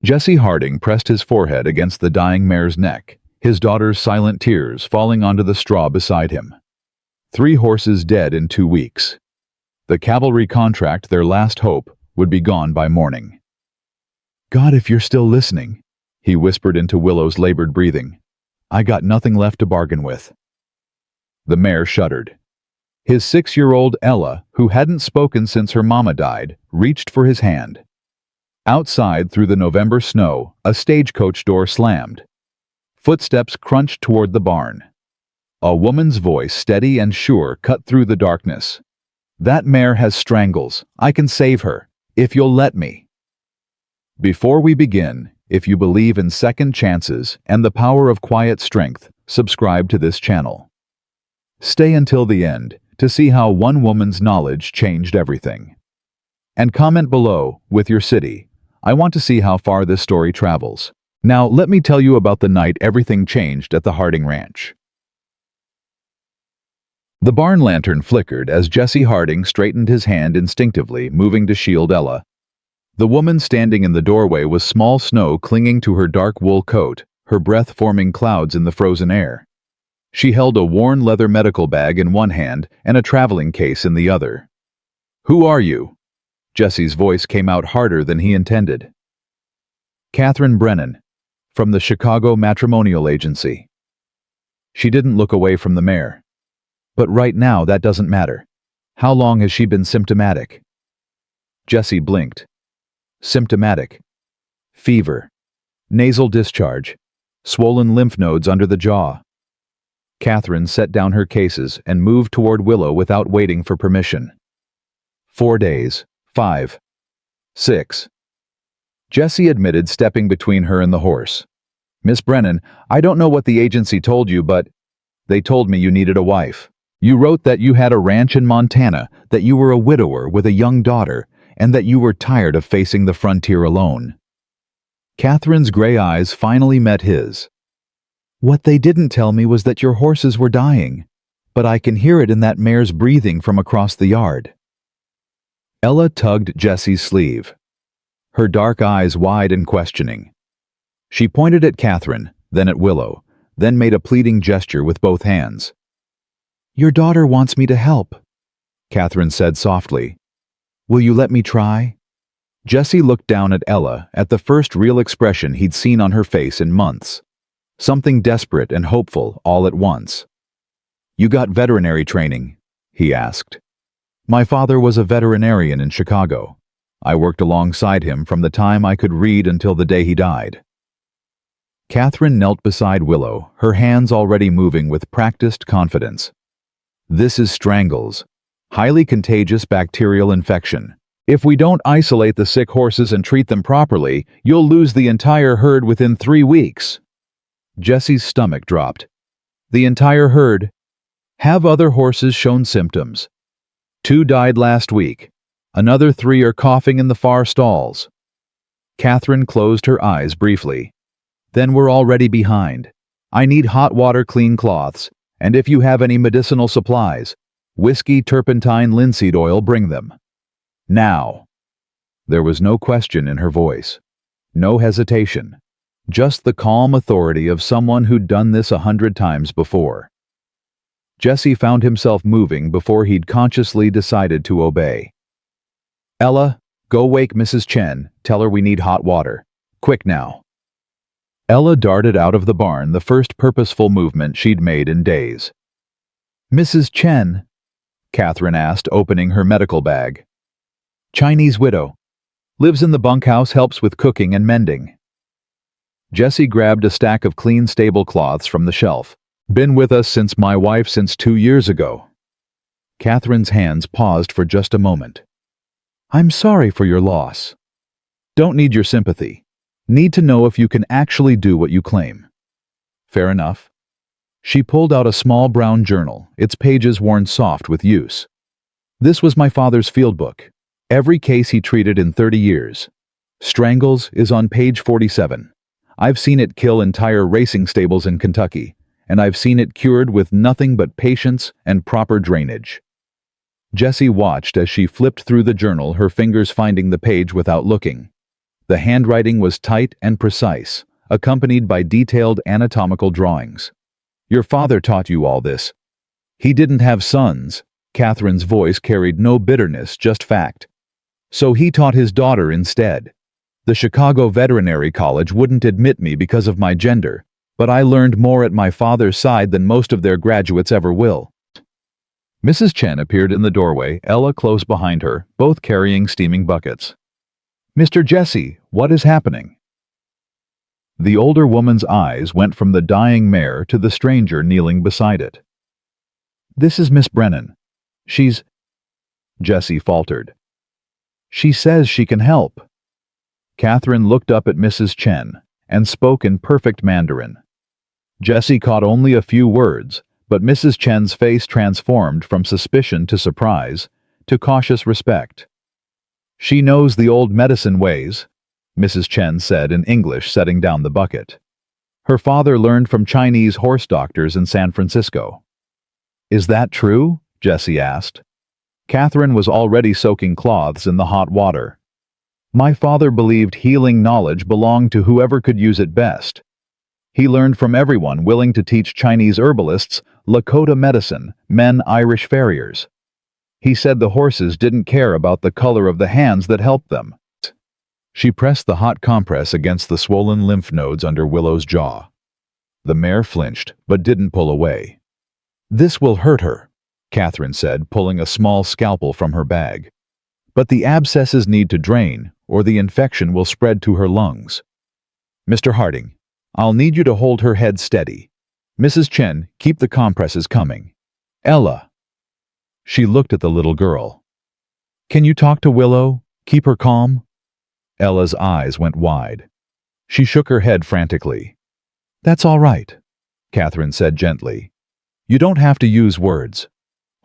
Jesse Harding pressed his forehead against the dying mare's neck, his daughter's silent tears falling onto the straw beside him. 3 horses dead in 2 weeks. The cavalry contract, their last hope, would be gone by morning. "God, if you're still listening," he whispered into Willow's labored breathing. "I got nothing left to bargain with." The mayor shuddered. His 6-year-old Ella, who hadn't spoken since her mama died, reached for his hand. Outside, through the November snow, a stagecoach door slammed. Footsteps crunched toward the barn. A woman's voice, steady and sure, cut through the darkness. "That mare has strangles. I can save her, if you'll let me." Before we begin, if you believe in second chances and the power of quiet strength, subscribe to this channel. Stay until the end to see how one woman's knowledge changed everything. And comment below with your city. I want to see how far this story travels. Now, let me tell you about the night everything changed at the Harding Ranch. The barn lantern flickered as Jesse Harding straightened his hand instinctively, moving to shield Ella. The woman standing in the doorway was small snow clinging to her dark wool coat, her breath forming clouds in the frozen air. She held a worn leather medical bag in one hand and a traveling case in the other. "Who are you?" Jesse's voice came out harder than he intended. "Catherine Brennan, from the Chicago Matrimonial Agency." She didn't look away from the mayor. "But right now that doesn't matter. How long has she been symptomatic?" Jesse blinked. Symptomatic. Fever. Nasal discharge. Swollen lymph nodes under the jaw. Catherine set down her cases and moved toward Willow without waiting for permission. 4 days. 5. 6. Jesse admitted, stepping between her and the horse. "Miss Brennan, I don't know what the agency told you, but they told me you needed a wife. You wrote that you had a ranch in Montana, that you were a widower with a young daughter, and that you were tired of facing the frontier alone." Catherine's gray eyes finally met his. "What they didn't tell me was that your horses were dying, but I can hear it in that mare's breathing from across the yard." Ella tugged Jesse's sleeve, her dark eyes wide and questioning. She pointed at Catherine, then at Willow, then made a pleading gesture with both hands. "Your daughter wants me to help," Catherine said softly. "Will you let me try?" Jesse looked down at Ella, at the first real expression he'd seen on her face in months. Something desperate and hopeful all at once. "You got veterinary training?" he asked. "My father was a veterinarian in Chicago. I worked alongside him from the time I could read until the day he died." Catherine knelt beside Willow, her hands already moving with practiced confidence. "This is strangles. Highly contagious bacterial infection. If we don't isolate the sick horses and treat them properly, you'll lose the entire herd within 3 weeks." Jesse's stomach dropped. "The entire herd? Have other horses shown symptoms?" 2 died last week. Another 3 are coughing in the far stalls." Catherine closed her eyes briefly. "Then we're already behind. I need hot water, clean cloths, and if you have any medicinal supplies, whiskey, turpentine, linseed oil, bring them. Now." There was no question in her voice. No hesitation. Just the calm authority of someone who'd done this 100 times before. Jesse found himself moving before he'd consciously decided to obey. "Ella, go wake Mrs. Chen. Tell her we need hot water. Quick now." Ella darted out of the barn, the first purposeful movement she'd made in days. "Mrs. Chen?" Catherine asked, opening her medical bag. "Chinese widow. Lives in the bunkhouse, helps with cooking and mending." Jesse grabbed a stack of clean stable cloths from the shelf. "Been with us since my wife since 2 years ago." Catherine's hands paused for just a moment. "I'm sorry for your loss. Don't need your sympathy. Need to know if you can actually do what you claim." "Fair enough." She pulled out a small brown journal, its pages worn soft with use. "This was my father's field book. Every case he treated in 30 years. Strangles is on page 47. I've seen it kill entire racing stables in Kentucky, and I've seen it cured with nothing but patience and proper drainage." Jesse watched as she flipped through the journal, her fingers finding the page without looking. The handwriting was tight and precise, accompanied by detailed anatomical drawings. "Your father taught you all this." "He didn't have sons." Catherine's voice carried no bitterness, just fact. "So he taught his daughter instead. The Chicago Veterinary College wouldn't admit me because of my gender, but I learned more at my father's side than most of their graduates ever will." Mrs. Chen appeared in the doorway, Ella close behind her, both carrying steaming buckets. "Mr. Jesse, what is happening?" The older woman's eyes went from the dying mare to the stranger kneeling beside it. "This is Miss Brennan. She's—" Jesse faltered. "She says she can help." Catherine looked up at Mrs. Chen and spoke in perfect Mandarin. Jesse caught only a few words, but Mrs. Chen's face transformed from suspicion to surprise to cautious respect. "She knows the old medicine ways," Mrs. Chen said in English, setting down the bucket. "Her father learned from Chinese horse doctors in San Francisco." "Is that true?" Jesse asked. Catherine was already soaking cloths in the hot water. "My father believed healing knowledge belonged to whoever could use it best. He learned from everyone willing to teach Chinese herbalists Lakota medicine, men Irish farriers. He said the horses didn't care about the color of the hands that helped them." She pressed the hot compress against the swollen lymph nodes under Willow's jaw. The mare flinched, but didn't pull away. "This will hurt her," Catherine said, pulling a small scalpel from her bag. "But the abscesses need to drain, or the infection will spread to her lungs. Mr. Harding, I'll need you to hold her head steady. Mrs. Chen, keep the compresses coming. Ella." She looked at the little girl. "Can you talk to Willow? Keep her calm?" Ella's eyes went wide. She shook her head frantically. "That's all right," Catherine said gently. "You don't have to use words.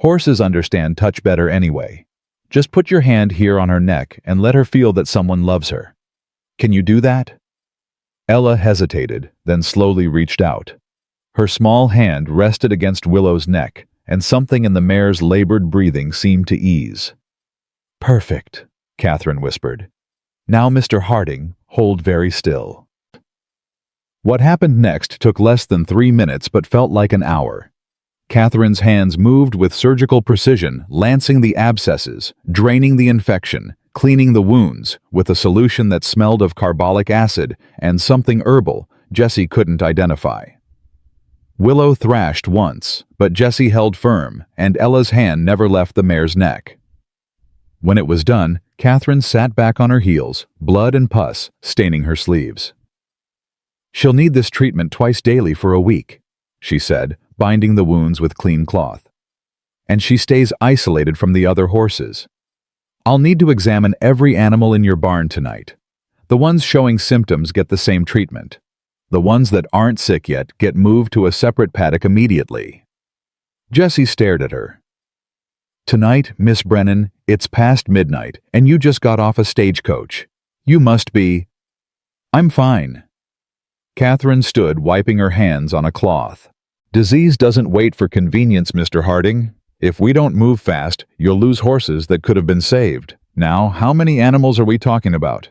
Horses understand touch better anyway. Just put your hand here on her neck and let her feel that someone loves her. Can you do that?" Ella hesitated, then slowly reached out. Her small hand rested against Willow's neck, and something in the mare's labored breathing seemed to ease. "Perfect," Catherine whispered. "Now, Mr. Harding, hold very still." What happened next took less than 3 minutes but felt like an hour. Catherine's hands moved with surgical precision, lancing the abscesses, draining the infection, cleaning the wounds with a solution that smelled of carbolic acid and something herbal Jesse couldn't identify. Willow thrashed once, but Jesse held firm, and Ella's hand never left the mare's neck. When it was done, Catherine sat back on her heels, blood and pus staining her sleeves. "She'll need this treatment twice daily for a week," she said, binding the wounds with clean cloth. "And she stays isolated from the other horses. I'll need to examine every animal in your barn tonight. The ones showing symptoms get the same treatment. The ones that aren't sick yet get moved to a separate paddock immediately." Jesse stared at her. "Tonight, Miss Brennan, it's past midnight, and you just got off a stagecoach. You must be—" "I'm fine." Catherine stood wiping her hands on a cloth. "Disease doesn't wait for convenience, Mr. Harding. If we don't move fast, you'll lose horses that could have been saved. Now, how many animals are we talking about?"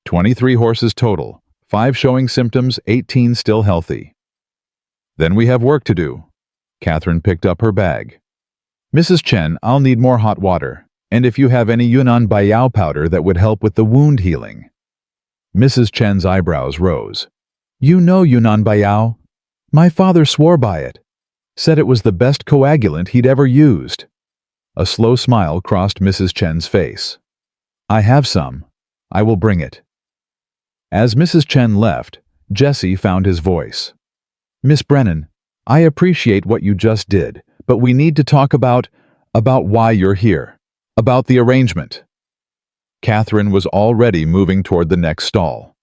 23 horses total, 5 showing symptoms, 18 still healthy. "Then we have work to do." Catherine picked up her bag. "Mrs. Chen, I'll need more hot water, and if you have any Yunnan Baiyao powder that would help with the wound healing." Mrs. Chen's eyebrows rose. "You know Yunnan Baiyao? My father swore by it. Said it was the best coagulant he'd ever used." A slow smile crossed Mrs. Chen's face. "I have some. I will bring it." As Mrs. Chen left, Jesse found his voice. "Miss Brennan, I appreciate what you just did, but we need to talk about why you're here, about the arrangement." Catherine was already moving toward the next stall.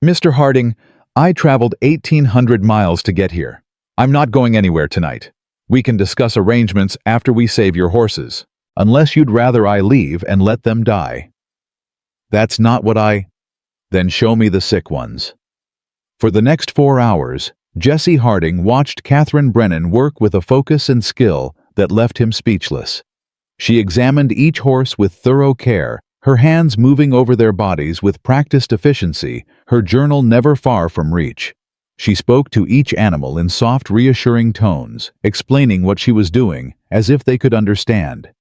"Mr. Harding, I traveled 1,800 miles to get here. I'm not going anywhere tonight. We can discuss arrangements after we save your horses, unless you'd rather I leave and let them die." "That's not what I—" "Then show me the sick ones." For the next 4 hours, Jesse Harding watched Catherine Brennan work with a focus and skill that left him speechless. She examined each horse with thorough care, her hands moving over their bodies with practiced efficiency, her journal never far from reach. She spoke to each animal in soft, reassuring tones, explaining what she was doing, as if they could understand.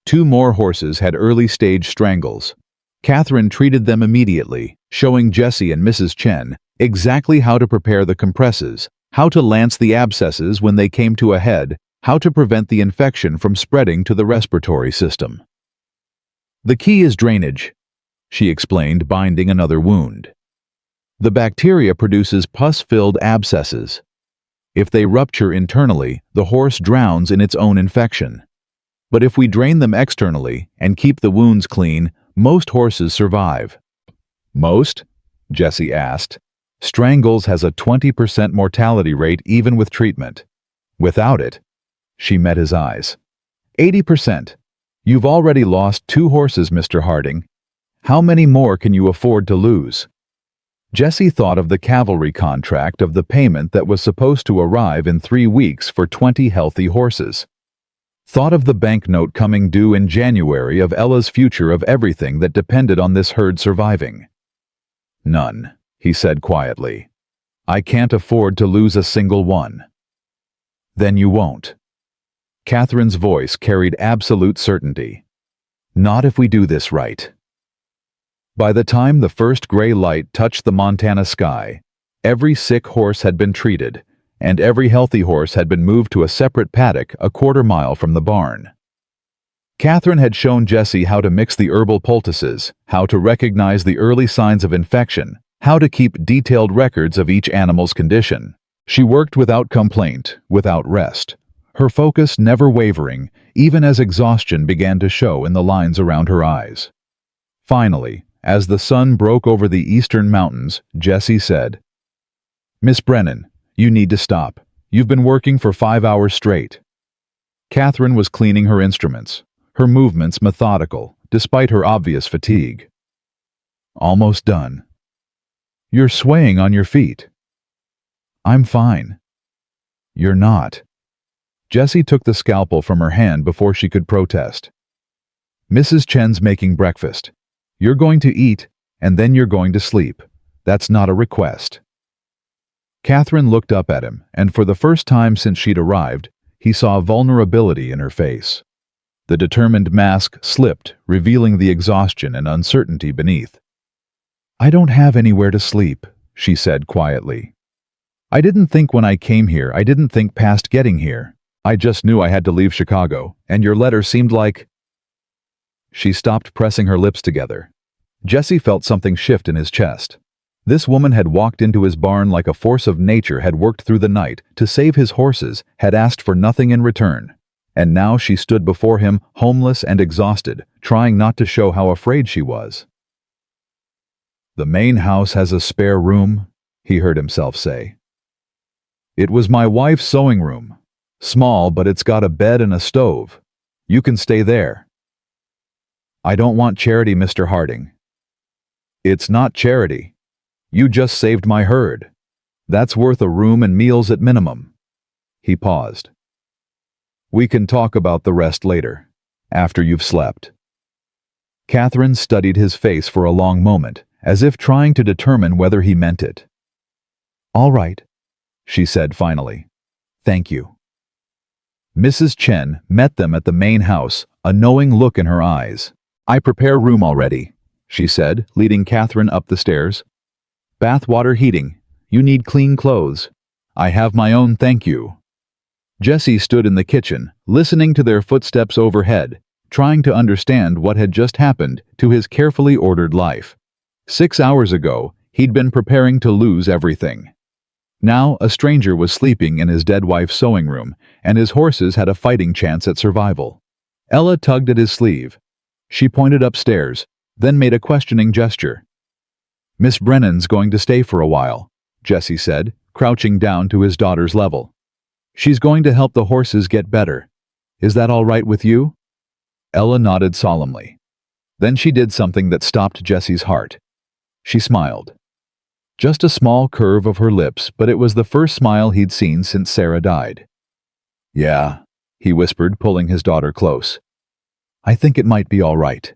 2 more horses had early-stage strangles. Catherine treated them immediately, showing Jessie and Mrs. Chen exactly how to prepare the compresses, how to lance the abscesses when they came to a head, how to prevent the infection from spreading to the respiratory system. "The key is drainage," she explained, binding another wound. "The bacteria produces pus-filled abscesses. If they rupture internally, the horse drowns in its own infection. But if we drain them externally and keep the wounds clean, most horses survive." "Most?" Jessie asked. "Strangles has a 20% mortality rate even with treatment. Without it," she met his eyes. 80%. You've already lost 2 horses, Mr. Harding. How many more can you afford to lose?" Jessie thought of the cavalry contract of the payment that was supposed to arrive in 3 weeks for 20 healthy horses. Thought of the banknote coming due in January, of Ella's future, of everything that depended on this herd surviving. "None," he said quietly. "I can't afford to lose a single one." "Then you won't." Catherine's voice carried absolute certainty. "Not if we do this right." By the time the first gray light touched the Montana sky, every sick horse had been treated, and every healthy horse had been moved to a separate paddock a quarter-mile from the barn. Catherine had shown Jessie how to mix the herbal poultices, how to recognize the early signs of infection, how to keep detailed records of each animal's condition. She worked without complaint, without rest, her focus never wavering, even as exhaustion began to show in the lines around her eyes. Finally, as the sun broke over the eastern mountains, Jessie said, "Miss Brennan, you need to stop. You've been working for 5 hours straight." Catherine was cleaning her instruments, her movements methodical, despite her obvious fatigue. "Almost done." "You're swaying on your feet." "I'm fine." "You're not." Jessie took the scalpel from her hand before she could protest. "Mrs. Chen's making breakfast. You're going to eat, and then you're going to sleep. That's not a request." Catherine looked up at him, and for the first time since she'd arrived, he saw vulnerability in her face. The determined mask slipped, revealing the exhaustion and uncertainty beneath. "I don't have anywhere to sleep," she said quietly. "I didn't think when I came here, I didn't think past getting here. I just knew I had to leave Chicago, and your letter seemed like—" She stopped, pressing her lips together. Jessie felt something shift in his chest. This woman had walked into his barn like a force of nature, had worked through the night to save his horses, had asked for nothing in return. And now she stood before him, homeless and exhausted, trying not to show how afraid she was. "The main house has a spare room," he heard himself say. "It was my wife's sewing room. Small, but it's got a bed and a stove. You can stay there." "I don't want charity, Mr. Harding." "It's not charity. You just saved my herd. That's worth a room and meals at minimum." He paused. "We can talk about the rest later, after you've slept." Catherine studied his face for a long moment, as if trying to determine whether he meant it. "All right," she said finally. "Thank you." Mrs. Chen met them at the main house, a knowing look in her eyes. "I prepare room already," she said, leading Catherine up the stairs. "Bath water heating. You need clean clothes. I have my own, thank you." Jessie stood in the kitchen, listening to their footsteps overhead, trying to understand what had just happened to his carefully ordered life. 6 hours ago, he'd been preparing to lose everything. Now, a stranger was sleeping in his dead wife's sewing room, and his horses had a fighting chance at survival. Ella tugged at his sleeve. She pointed upstairs, then made a questioning gesture. "Miss Brennan's going to stay for a while," Jessie said, crouching down to his daughter's level. "She's going to help the horses get better. Is that all right with you?" Ella nodded solemnly. Then she did something that stopped Jessie's heart. She smiled. Just a small curve of her lips, but it was the first smile he'd seen since Sarah died. "Yeah," he whispered, pulling his daughter close. "I think it might be all right."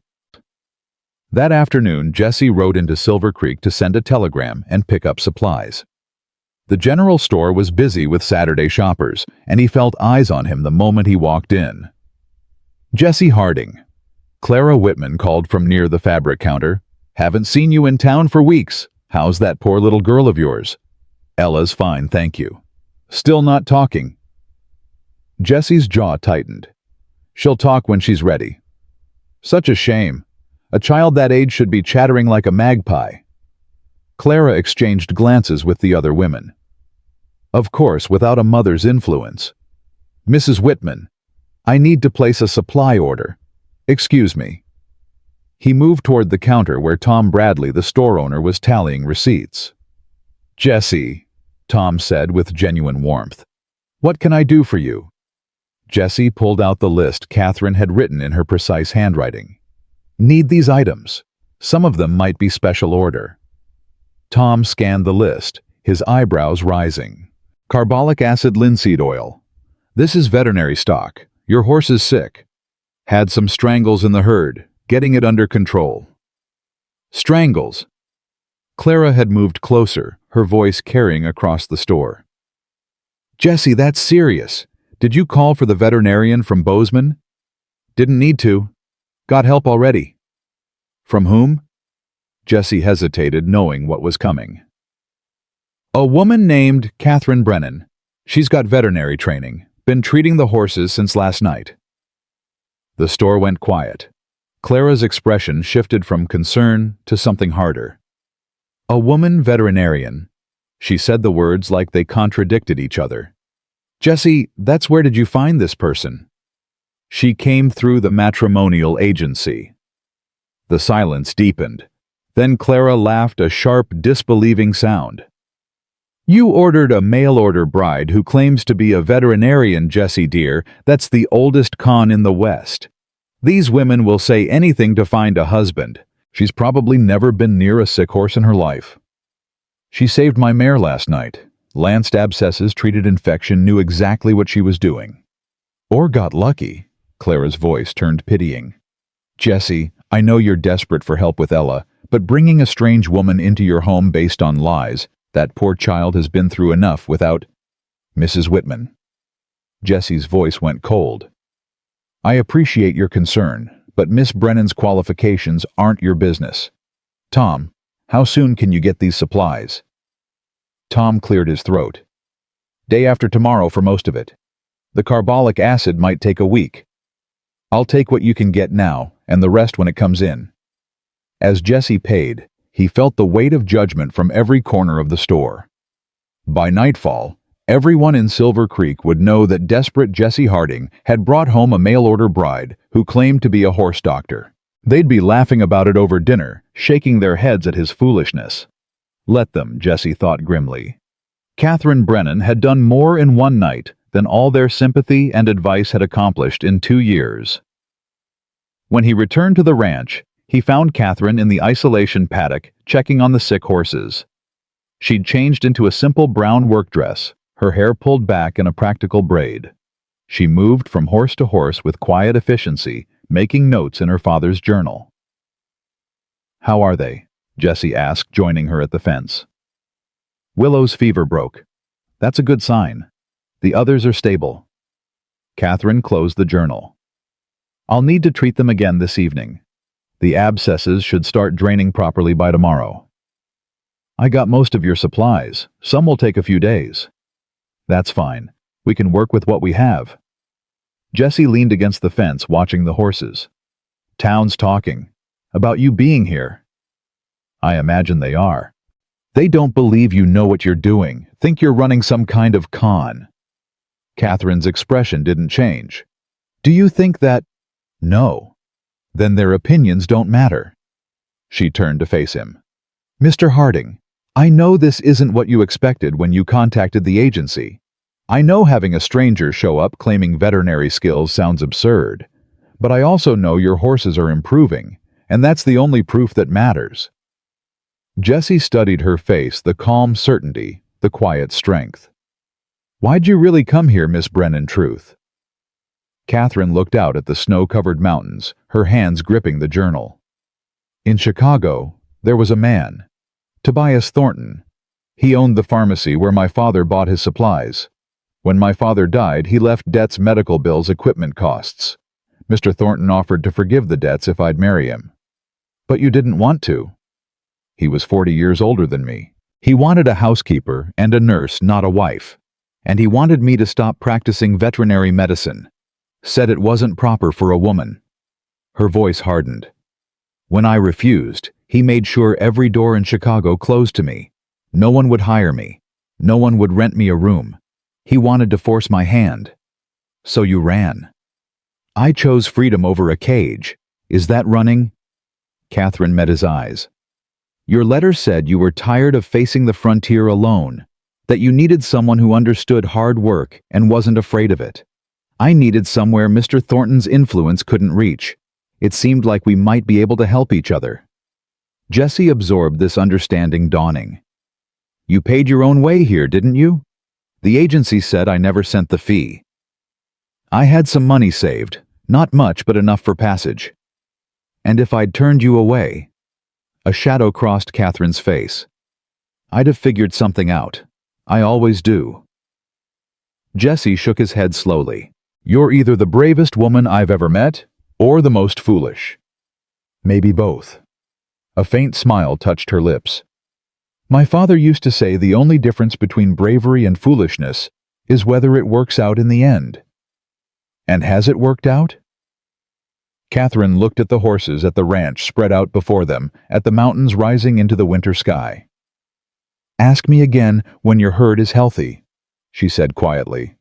That afternoon, Jesse rode into Silver Creek to send a telegram and pick up supplies. The general store was busy with Saturday shoppers, and he felt eyes on him the moment he walked in. Jesse Harding. Clara Whitman called from near the fabric counter. "Haven't seen you in town for weeks. How's that poor little girl of yours?" "Ella's fine, thank you." "Still not talking?" Jesse's jaw tightened. "She'll talk when she's ready." "Such a shame. A child that age should be chattering like a magpie." Clara exchanged glances with the other women. Of course, without a mother's influence. "Mrs. Whitman, I need to place a supply order. Excuse me." He moved toward the counter where Tom Bradley, the store owner, was tallying receipts. "Jesse," Tom said with genuine warmth, "what can I do for you?" Jesse pulled out the list Catherine had written in her precise handwriting. "Need these items. Some of them might be special order." Tom scanned the list, his eyebrows rising. "Carbolic acid linseed oil. This is veterinary stock. Your horse is sick. Had some strangles in the herd. Getting it under control." "Strangles?" Clara had moved closer, her voice carrying across the store. "Jesse, that's serious. Did you call for the veterinarian from Bozeman?" "Didn't need to. Got help already." "From whom?" Jesse hesitated, knowing what was coming. "A woman named Catherine Brennan. She's got veterinary training. Been treating the horses since last night." The store went quiet. Clara's expression shifted from concern to something harder. "A woman veterinarian." She said the words like they contradicted each other. "Jesse, that's where did you find this person?" "She came through the matrimonial agency." The silence deepened. Then Clara laughed a sharp, disbelieving sound. "You ordered a mail-order bride who claims to be a veterinarian, Jesse dear. That's the oldest con in the West. These women will say anything to find a husband. She's probably never been near a sick horse in her life." "She saved my mare last night. Lanced abscesses, treated infection, knew exactly what she was doing." "Or got lucky." Clara's voice turned pitying. "Jesse, I know you're desperate for help with Ella, but bringing a strange woman into your home based on lies, that poor child has been through enough without—" "Mrs. Whitman." Jesse's voice went cold. "I appreciate your concern, but Miss Brennan's qualifications aren't your business. Tom, how soon can you get these supplies?" Tom cleared his throat. "Day after tomorrow for most of it. The carbolic acid might take a week. I'll take what you can get now, and the rest when it comes in." As Jesse paid, he felt the weight of judgment from every corner of the store. By nightfall, everyone in Silver Creek would know that desperate Jesse Harding had brought home a mail-order bride who claimed to be a horse doctor. They'd be laughing about it over dinner, shaking their heads at his foolishness. Let them, Jesse thought grimly. Catherine Brennan had done more in one night than all their sympathy and advice had accomplished in 2 years. When he returned to the ranch, he found Catherine in the isolation paddock checking on the sick horses. She'd changed into a simple brown work dress, her hair pulled back in a practical braid. She moved from horse to horse with quiet efficiency, making notes in her father's journal. "How are they?" Jesse asked, joining her at the fence. "Willow's fever broke. That's a good sign. The others are stable." Catherine closed the journal. "I'll need to treat them again this evening. The abscesses should start draining properly by tomorrow." "I got most of your supplies. Some will take a few days." "That's fine. We can work with what we have." Jesse leaned against the fence watching the horses. "Town's talking. About you being here." "I imagine they are. They don't believe you know what you're doing, think you're running some kind of con." Catherine's expression didn't change. "Do you think that—" "No. Then their opinions don't matter." She turned to face him. "Mr. Harding, I know this isn't what you expected when you contacted the agency. I know having a stranger show up claiming veterinary skills sounds absurd, but I also know your horses are improving, and that's the only proof that matters." Jesse studied her face, the calm certainty, the quiet strength. "Why'd you really come here, Miss Brennan Truth?" Catherine looked out at the snow-covered mountains, her hands gripping the journal. In Chicago, there was a man, Tobias Thornton. He owned the pharmacy where my father bought his supplies. When my father died, he left debts, medical bills, equipment costs. Mr. Thornton offered to forgive the debts if I'd marry him. But you didn't want to. He was 40 years older than me. He wanted a housekeeper and a nurse, not a wife. And he wanted me to stop practicing veterinary medicine. Said it wasn't proper for a woman. Her voice hardened. When I refused, he made sure every door in Chicago closed to me. No one would hire me. No one would rent me a room. He wanted to force my hand. So you ran. I chose freedom over a cage. Is that running? Catherine met his eyes. Your letter said you were tired of facing the frontier alone, that you needed someone who understood hard work and wasn't afraid of it. I needed somewhere Mr. Thornton's influence couldn't reach. It seemed like we might be able to help each other. Jessie absorbed this understanding dawning. You paid your own way here, didn't you? The agency said I never sent the fee. I had some money saved, not much but enough for passage. And if I'd turned you away... A shadow crossed Catherine's face. I'd have figured something out. I always do. Jessie shook his head slowly. You're either the bravest woman I've ever met, or the most foolish. Maybe both. A faint smile touched her lips. My father used to say the only difference between bravery and foolishness is whether it works out in the end. And has it worked out? Catherine looked at the horses at the ranch spread out before them, at the mountains rising into the winter sky. Ask me again when your herd is healthy, she said quietly.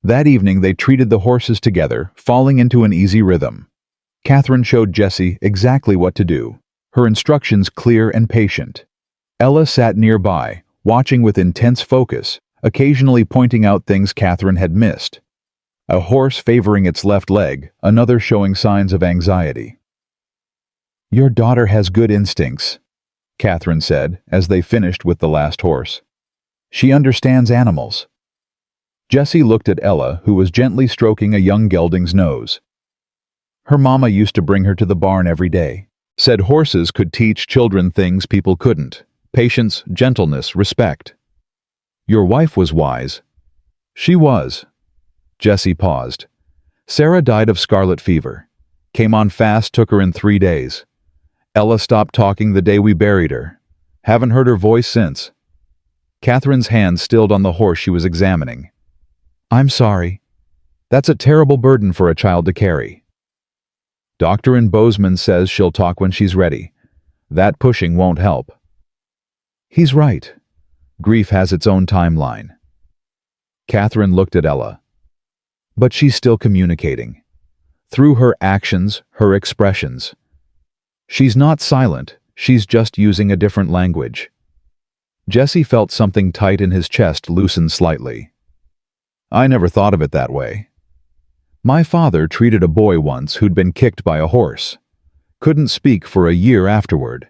That evening they treated the horses together, falling into an easy rhythm. Catherine showed Jessie exactly what to do, her instructions clear and patient. Ella sat nearby, watching with intense focus, occasionally pointing out things Catherine had missed. A horse favoring its left leg, another showing signs of anxiety. Your daughter has good instincts, Catherine said as they finished with the last horse. She understands animals. Jessie looked at Ella, who was gently stroking a young gelding's nose. Her mama used to bring her to the barn every day. Said horses could teach children things people couldn't. Patience, gentleness, respect. Your wife was wise. She was. Jessie paused. Sarah died of scarlet fever. Came on fast, took her in 3 days. Ella stopped talking the day we buried her. Haven't heard her voice since. Catherine's hand stilled on the horse she was examining. I'm sorry. That's a terrible burden for a child to carry. Dr. Bozeman says she'll talk when she's ready. That pushing won't help. He's right. Grief has its own timeline. Catherine looked at Ella. But she's still communicating. Through her actions, her expressions. She's not silent, she's just using a different language. Jessie felt something tight in his chest loosen slightly. I never thought of it that way. My father treated a boy once who'd been kicked by a horse. Couldn't speak for a year afterward.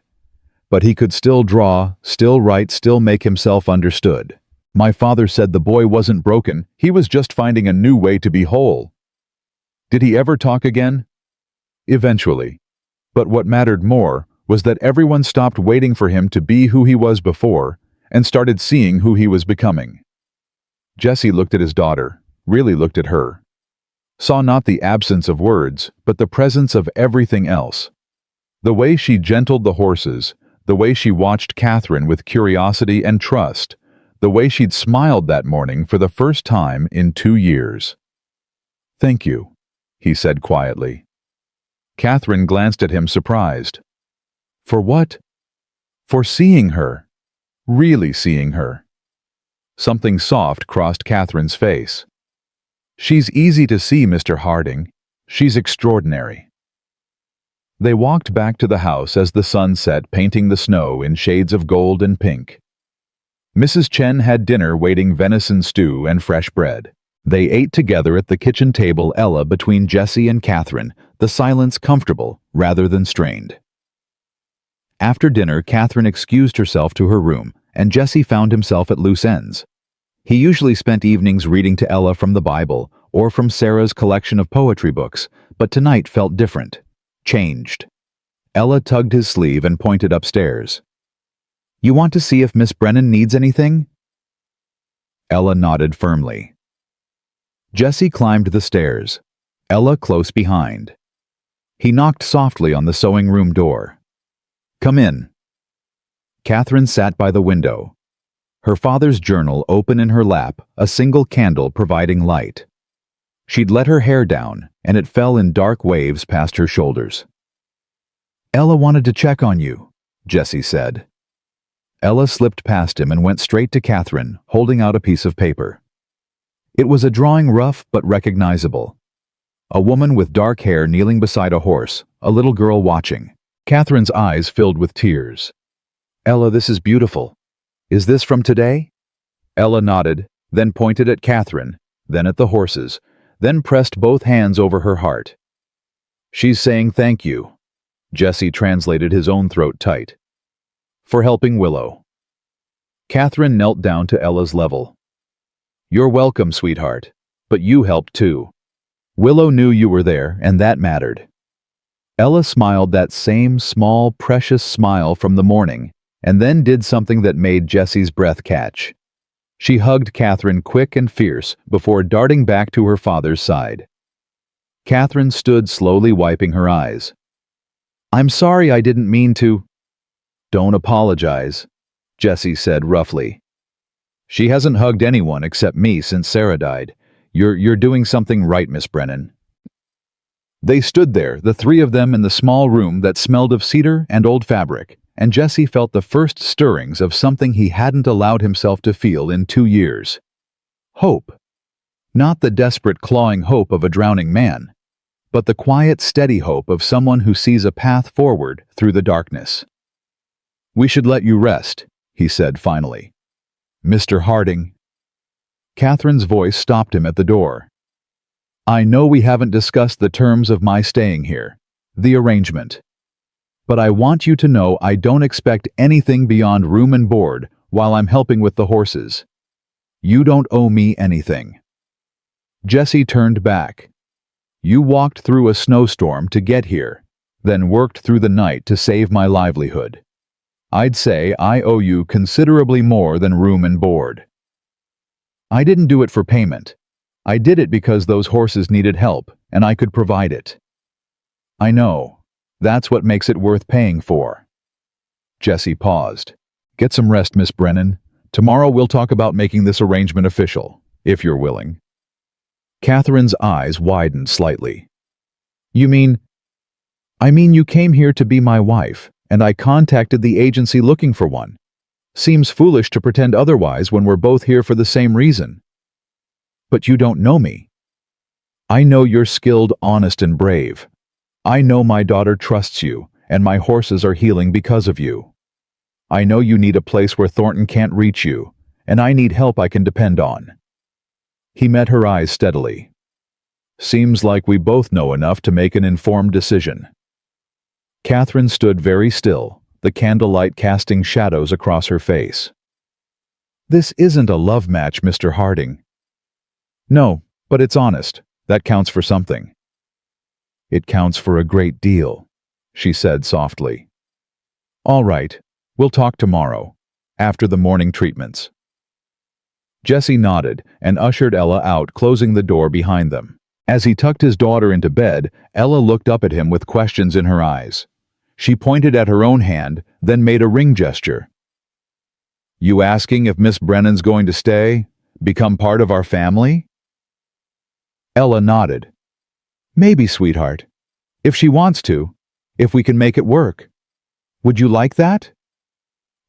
But he could still draw, still write, still make himself understood. My father said the boy wasn't broken, he was just finding a new way to be whole. Did he ever talk again? Eventually. But what mattered more was that everyone stopped waiting for him to be who he was before and started seeing who he was becoming. Jessie looked at his daughter, really looked at her. Saw not the absence of words, but the presence of everything else. The way she gentled the horses, the way she watched Catherine with curiosity and trust, the way she'd smiled that morning for the first time in 2 years. Thank you, he said quietly. Catherine glanced at him surprised. For what? For seeing her. Really seeing her. Something soft crossed Catherine's face. She's easy to see, Mr. Harding. She's extraordinary. They walked back to the house as the sun set, painting the snow in shades of gold and pink. Mrs. Chen had dinner waiting, venison stew and fresh bread. They ate together at the kitchen table, Ella between Jessie and Catherine, the silence comfortable rather than strained. After dinner, Catherine excused herself to her room, and Jessie found himself at loose ends. He usually spent evenings reading to Ella from the Bible or from Sarah's collection of poetry books, but tonight felt different, changed. Ella tugged his sleeve and pointed upstairs. You want to see if Miss Brennan needs anything? Ella nodded firmly. Jesse climbed the stairs, Ella close behind. He knocked softly on the sewing room door. Come in. Catherine sat by the window, her father's journal open in her lap, a single candle providing light. She'd let her hair down, and it fell in dark waves past her shoulders. Ella wanted to check on you, Jesse said. Ella slipped past him and went straight to Catherine, holding out a piece of paper. It was a drawing rough but recognizable. A woman with dark hair kneeling beside a horse, a little girl watching. Catherine's eyes filled with tears. Ella, this is beautiful. Is this from today? Ella nodded, then pointed at Catherine, then at the horses, then pressed both hands over her heart. She's saying thank you. Jesse translated his own throat tight. For helping Willow. Catherine knelt down to Ella's level. You're welcome, sweetheart, but you helped too. Willow knew you were there, and that mattered. Ella smiled that same small, precious smile from the morning, and then did something that made Jesse's breath catch. She hugged Catherine quick and fierce before darting back to her father's side. Catherine stood slowly wiping her eyes. I'm sorry, I didn't mean to. Don't apologize, Jesse said roughly. She hasn't hugged anyone except me since Sarah died. You're doing something right, Miss Brennan. They stood there, the three of them in the small room that smelled of cedar and old fabric, and Jesse felt the first stirrings of something he hadn't allowed himself to feel in 2 years. Hope. Not the desperate clawing hope of a drowning man, but the quiet, steady hope of someone who sees a path forward through the darkness. We should let you rest, he said finally. Mr. Harding. Catherine's voice stopped him at the door. I know we haven't discussed the terms of my staying here, the arrangement. But I want you to know I don't expect anything beyond room and board while I'm helping with the horses. You don't owe me anything. Jesse turned back. You walked through a snowstorm to get here, then worked through the night to save my livelihood. I'd say I owe you considerably more than room and board. I didn't do it for payment. I did it because those horses needed help, and I could provide it. I know. That's what makes it worth paying for. Jesse paused. Get some rest, Miss Brennan. Tomorrow we'll talk about making this arrangement official, if you're willing. Catherine's eyes widened slightly. You mean? I mean you came here to be my wife, and I contacted the agency looking for one. Seems foolish to pretend otherwise when we're both here for the same reason. But you don't know me. I know you're skilled, honest, and brave. I know my daughter trusts you, and my horses are healing because of you. I know you need a place where Thornton can't reach you, and I need help I can depend on. He met her eyes steadily. Seems like we both know enough to make an informed decision. Catherine stood very still, the candlelight casting shadows across her face. This isn't a love match, Mr. Harding. No, but it's honest. That counts for something. It counts for a great deal, she said softly. All right, we'll talk tomorrow, after the morning treatments. Jesse nodded and ushered Ella out, closing the door behind them. As he tucked his daughter into bed, Ella looked up at him with questions in her eyes. She pointed at her own hand, then made a ring gesture. You asking if Miss Brennan's going to stay? Become part of our family? Ella nodded. Maybe, sweetheart. If she wants to. If we can make it work. Would you like that?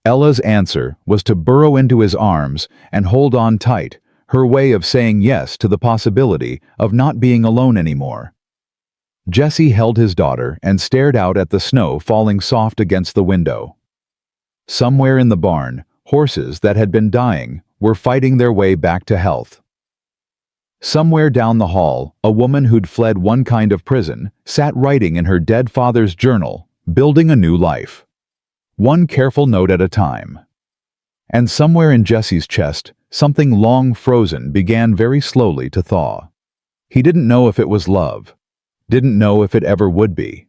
Ella's answer was to burrow into his arms and hold on tight, her way of saying yes to the possibility of not being alone anymore. Jesse held his daughter and stared out at the snow falling soft against the window. Somewhere in the barn, horses that had been dying were fighting their way back to health. Somewhere down the hall, a woman who'd fled one kind of prison sat writing in her dead father's journal, building a new life. One careful note at a time. And somewhere in Jesse's chest, something long frozen began very slowly to thaw. He didn't know if it was love, didn't know if it ever would be,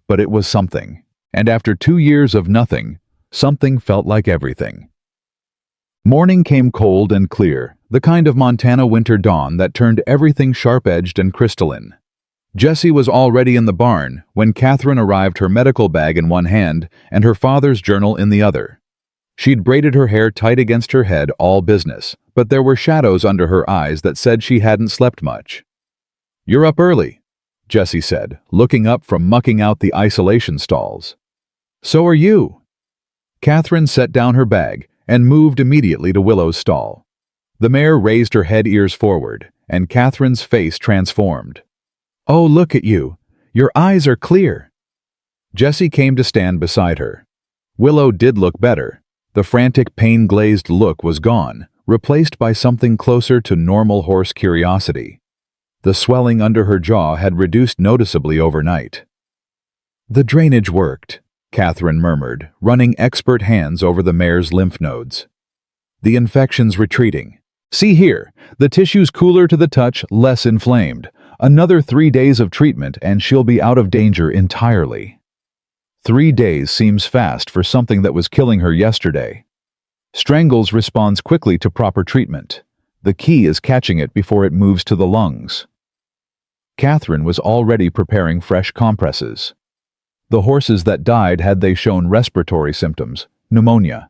but it was something. And after 2 years of nothing, something felt like everything. Morning came cold and clear, the kind of Montana winter dawn that turned everything sharp-edged and crystalline. Jessie was already in the barn when Catherine arrived, her medical bag in one hand and her father's journal in the other. She'd braided her hair tight against her head, all business, but there were shadows under her eyes that said she hadn't slept much. "You're up early," Jessie said, looking up from mucking out the isolation stalls. "So are you." Catherine set down her bag and moved immediately to Willow's stall. The mare raised her head, ears forward, and Catherine's face transformed. "Oh, look at you. Your eyes are clear." Jessie came to stand beside her. Willow did look better. The frantic, pain-glazed look was gone, replaced by something closer to normal horse curiosity. The swelling under her jaw had reduced noticeably overnight. "The drainage worked," Catherine murmured, running expert hands over the mare's lymph nodes. "The infection's retreating. See here, the tissue's cooler to the touch, less inflamed. Another 3 days of treatment and she'll be out of danger entirely." 3 days seems fast for something that was killing her yesterday. Strangles responds quickly to proper treatment. The key is catching it before it moves to the lungs. Catherine was already preparing fresh compresses. The horses that died had they shown respiratory symptoms, pneumonia.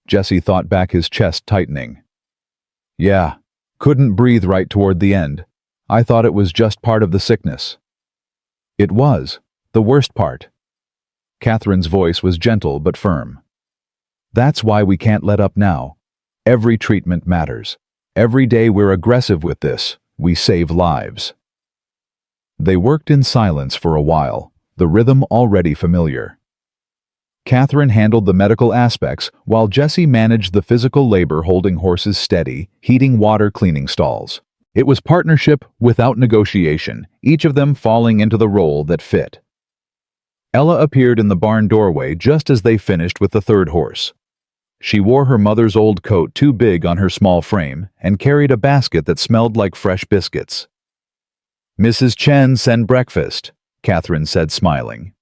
Jessie thought back, his chest tightening. "Yeah, couldn't breathe right toward the end. I thought it was just part of the sickness." "It was, the worst part." Catherine's voice was gentle but firm. "That's why we can't let up now. Every treatment matters. Every day we're aggressive with this, we save lives." They worked in silence for a while, the rhythm already familiar. Catherine handled the medical aspects while Jessie managed the physical labor, holding horses steady, heating water, cleaning stalls. It was partnership without negotiation, each of them falling into the role that fit. Ella appeared in the barn doorway just as they finished with the third horse. She wore her mother's old coat, too big on her small frame, and carried a basket that smelled like fresh biscuits. "Mrs. Chen sent breakfast," Catherine said, smiling.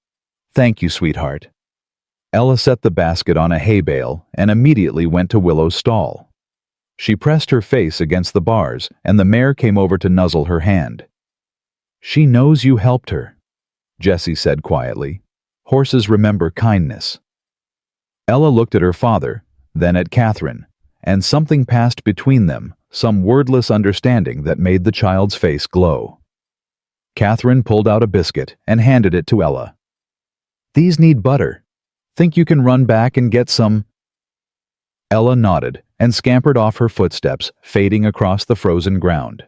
"Thank you, sweetheart." Ella set the basket on a hay bale and immediately went to Willow's stall. She pressed her face against the bars, and the mare came over to nuzzle her hand. "She knows you helped her," Jessie said quietly. "Horses remember kindness." Ella looked at her father, then at Catherine, and something passed between them, some wordless understanding that made the child's face glow. Catherine pulled out a biscuit and handed it to Ella. "These need butter. Think you can run back and get some?" Ella nodded and scampered off, her footsteps fading across the frozen ground.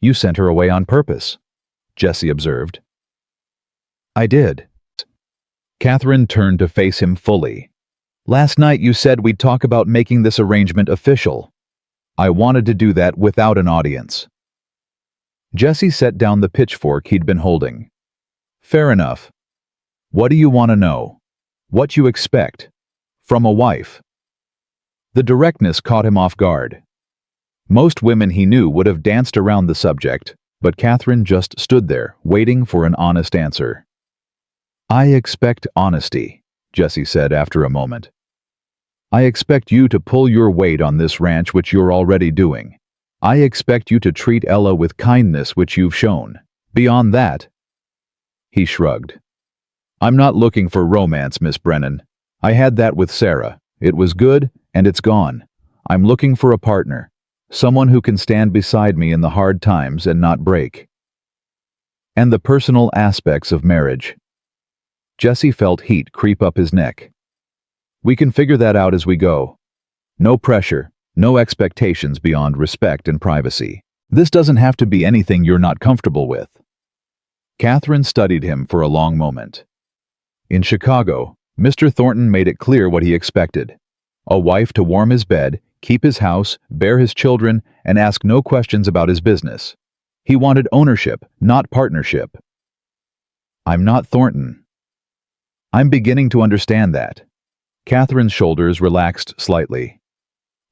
"You sent her away on purpose," Jessie observed. "I did." Catherine turned to face him fully. "Last night you said we'd talk about making this arrangement official. I wanted to do that without an audience." Jessie set down the pitchfork he'd been holding. "Fair enough. What do you want to know? What you expect? From a wife?" The directness caught him off guard. Most women he knew would have danced around the subject, but Catherine just stood there, waiting for an honest answer. "I expect honesty," Jessie said after a moment. "I expect you to pull your weight on this ranch, which you're already doing. I expect you to treat Ella with kindness, which you've shown. Beyond that—" He shrugged. "I'm not looking for romance, Miss Brennan. I had that with Sarah. It was good, and it's gone. I'm looking for a partner, someone who can stand beside me in the hard times and not break." "And the personal aspects of marriage." Jessie felt heat creep up his neck. "We can figure that out as we go. No pressure, no expectations beyond respect and privacy. This doesn't have to be anything you're not comfortable with." Catherine studied him for a long moment. In Chicago, Mr. Thornton made it clear what he expected. A wife to warm his bed, keep his house, bear his children, and ask no questions about his business. He wanted ownership, not partnership. "I'm not Thornton." "I'm beginning to understand that." Catherine's shoulders relaxed slightly.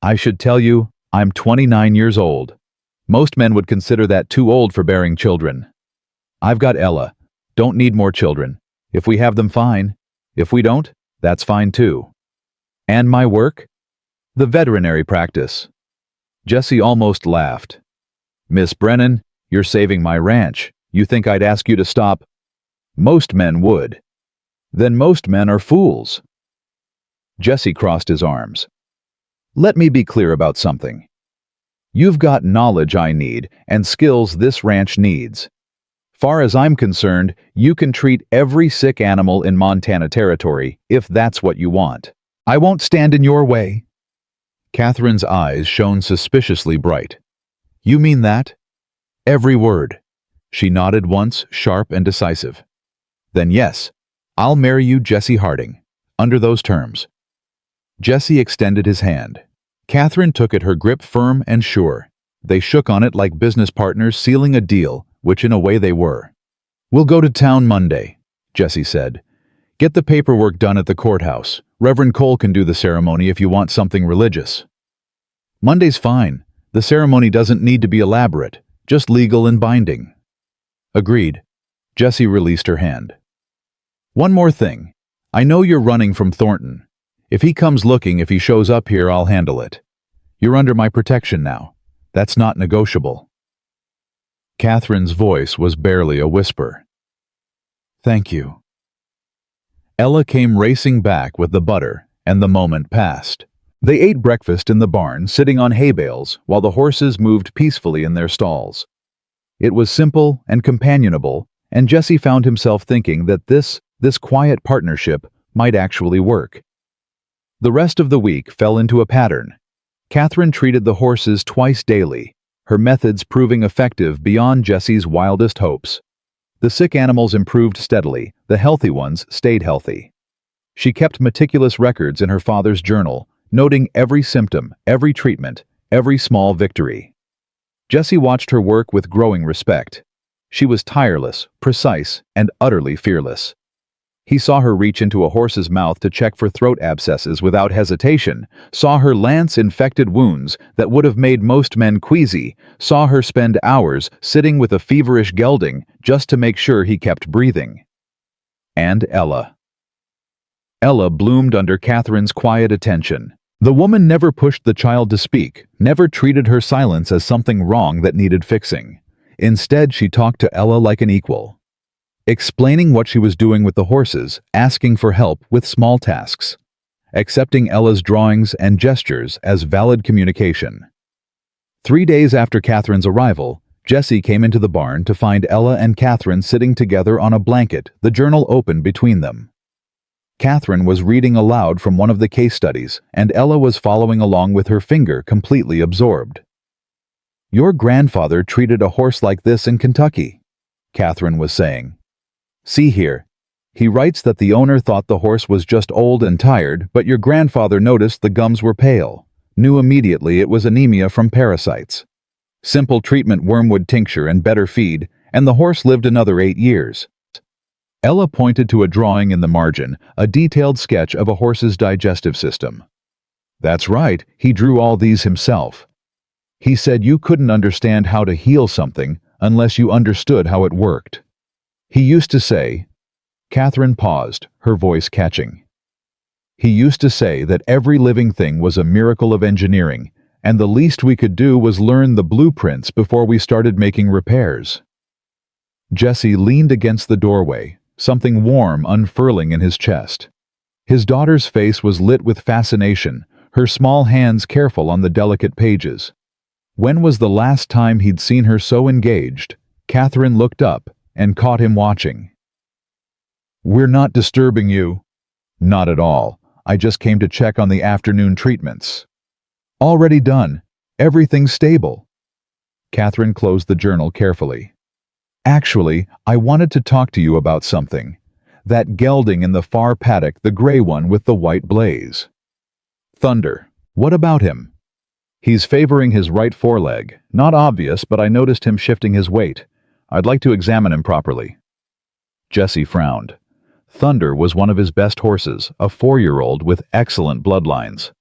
"I should tell you, I'm 29 years old. Most men would consider that too old for bearing children. I've got Ella. Don't need more children. If we have them, fine. If we don't, that's fine too. And my work? The veterinary practice. Jesse almost laughed. Miss Brennan, you're saving my ranch. You think I'd ask you to stop? Most men would. Then most men are fools. Jesse crossed his arms. Let me be clear about something. You've got knowledge I need and skills this ranch needs. Far as I'm concerned, you can treat every sick animal in Montana Territory if that's what you want. I won't stand in your way. Catherine's eyes shone suspiciously bright. You mean that? Every word. She nodded once, sharp and decisive. Then yes, I'll marry you, Jesse Harding, under those terms. Jesse extended his hand. Catherine took it, her grip firm and sure. They shook on it like business partners sealing a deal, which in a way they were. We'll go to town Monday, Jesse said. Get the paperwork done at the courthouse. Reverend Cole can do the ceremony if you want something religious. Monday's fine. The ceremony doesn't need to be elaborate, just legal and binding. Agreed. Jesse released her hand. One more thing. I know you're running from Thornton. If he comes looking, if he shows up here, I'll handle it. You're under my protection now. That's not negotiable. Catherine's voice was barely a whisper. Thank you. Ella came racing back with the butter, and the moment passed. They ate breakfast in the barn, sitting on hay bales, while the horses moved peacefully in their stalls. It was simple and companionable, and Jesse found himself thinking that this quiet partnership might actually work. The rest of the week fell into a pattern. Catherine treated the horses twice daily, her methods proving effective beyond Jesse's wildest hopes. The sick animals improved steadily, the healthy ones stayed healthy. She kept meticulous records in her father's journal, noting every symptom, every treatment, every small victory. Jesse watched her work with growing respect. She was tireless, precise, and utterly fearless. He saw her reach into a horse's mouth to check for throat abscesses without hesitation, saw her lance infected wounds that would have made most men queasy, saw her spend hours sitting with a feverish gelding just to make sure he kept breathing. And Ella. Ella bloomed under Catherine's quiet attention. The woman never pushed the child to speak, never treated her silence as something wrong that needed fixing. Instead, she talked to Ella like an equal, explaining what she was doing with the horses, asking for help with small tasks, accepting Ella's drawings and gestures as valid communication. 3 days after Catherine's arrival, Jesse came into the barn to find Ella and Catherine sitting together on a blanket, the journal open between them. Catherine was reading aloud from one of the case studies, and Ella was following along with her finger completely absorbed. Your grandfather treated a horse like this in Kentucky, Catherine was saying. See here. He writes that the owner thought the horse was just old and tired, but your grandfather noticed the gums were pale, knew immediately it was anemia from parasites. Simple treatment, wormwood tincture and better feed, and the horse lived another 8 years. Ella pointed to a drawing in the margin, a detailed sketch of a horse's digestive system. That's right, he drew all these himself. He said you couldn't understand how to heal something unless you understood how it worked. He used to say, Catherine paused, her voice catching. He used to say that every living thing was a miracle of engineering, and the least we could do was learn the blueprints before we started making repairs. Jesse leaned against the doorway, something warm unfurling in his chest. His daughter's face was lit with fascination, her small hands careful on the delicate pages. When was the last time he'd seen her so engaged? Catherine looked up and caught him watching. We're not disturbing you. Not at all. I just came to check on the afternoon treatments. Already done. Everything's stable. Catherine closed the journal carefully. Actually, I wanted to talk to you about something. That gelding in the far paddock, the gray one with the white blaze. Thunder. What about him? He's favoring his right foreleg. Not obvious, but I noticed him shifting his weight. I'd like to examine him properly. Jesse frowned. Thunder was one of his best horses, a 4-year-old with excellent bloodlines.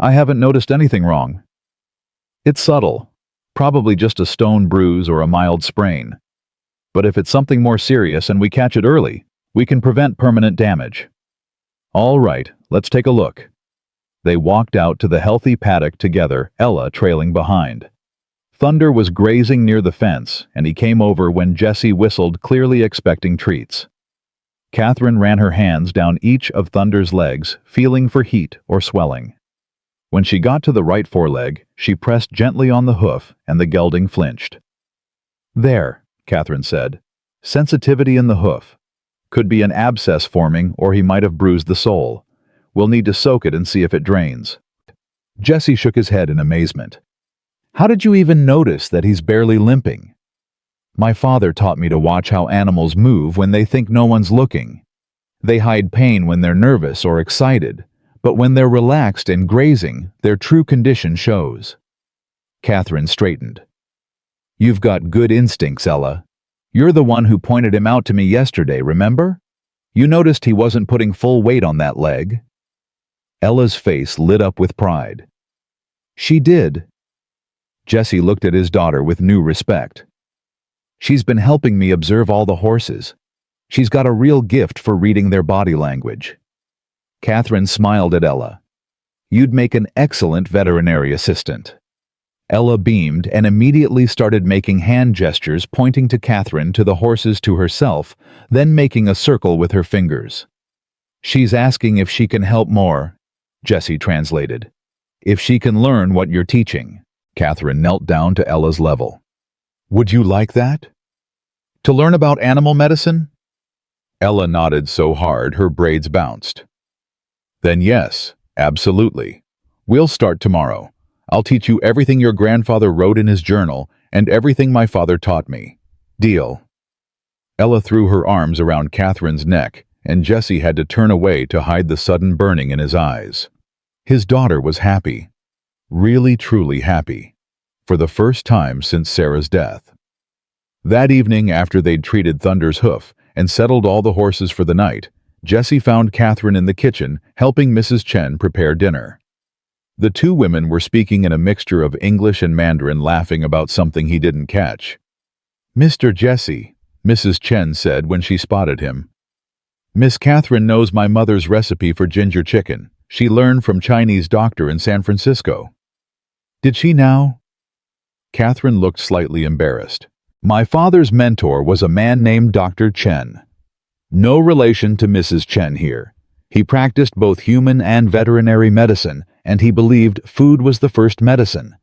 I haven't noticed anything wrong. It's subtle. Probably just a stone bruise or a mild sprain. But if it's something more serious and we catch it early, We can prevent permanent damage. All right, let's take a look. They walked out to the healthy paddock together, Ella trailing behind. Thunder was grazing near the fence, and he came over when Jessie whistled, clearly expecting treats. Catherine ran her hands down each of Thunder's legs, feeling for heat or swelling. When she got to the right foreleg, she pressed gently on the hoof, and the gelding flinched. There, Catherine said. Sensitivity in the hoof. Could be an abscess forming, or he might have bruised the sole. We'll need to soak it and see if it drains. Jessie shook his head in amazement. How did you even notice that he's barely limping? My father taught me to watch how animals move when they think no one's looking. They hide pain when they're nervous or excited, but when they're relaxed and grazing, their true condition shows. Catherine straightened. You've got good instincts, Ella. You're the one who pointed him out to me yesterday, remember? You noticed he wasn't putting full weight on that leg. Ella's face lit up with pride. She did. Jessie looked at his daughter with new respect. She's been helping me observe all the horses. She's got a real gift for reading their body language. Catherine smiled at Ella. You'd make an excellent veterinary assistant. Ella beamed and immediately started making hand gestures pointing to Catherine, to the horses, to herself, then making a circle with her fingers. She's asking if she can help more, Jessie translated. If she can learn what you're teaching. Catherine knelt down to Ella's level. Would you like that? To learn about animal medicine? Ella nodded so hard her braids bounced. Then yes, absolutely. We'll start tomorrow. I'll teach you everything your grandfather wrote in his journal and everything my father taught me. Deal. Ella threw her arms around Catherine's neck, and Jessie had to turn away to hide the sudden burning in his eyes. His daughter was happy. Really, truly happy. For the first time since Sarah's death. That evening, after they'd treated Thunder's hoof and settled all the horses for the night, Jessie found Catherine in the kitchen helping Mrs. Chen prepare dinner. The two women were speaking in a mixture of English and Mandarin, laughing about something he didn't catch. Mr. Jessie, Mrs. Chen said when she spotted him. Miss Catherine knows my mother's recipe for ginger chicken. She learned from Chinese doctor in San Francisco. Did she now? Catherine looked slightly embarrassed. My father's mentor was a man named Dr. Chen. No relation to Mrs. Chen here. He practiced both human and veterinary medicine, and he believed food was the first medicine.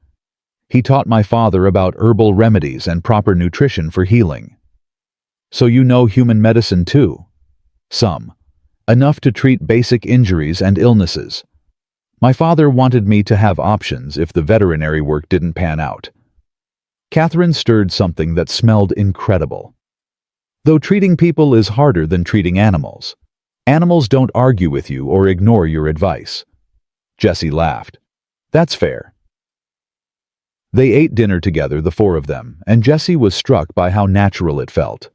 He taught my father about herbal remedies and proper nutrition for healing. So you know human medicine too? Some. Enough to treat basic injuries and illnesses. My father wanted me to have options if the veterinary work didn't pan out. Catherine stirred something that smelled incredible. Though treating people is harder than treating animals. Animals don't argue with you or ignore your advice. Jessie laughed. That's fair. They ate dinner together, the four of them, and Jessie was struck by how natural it felt.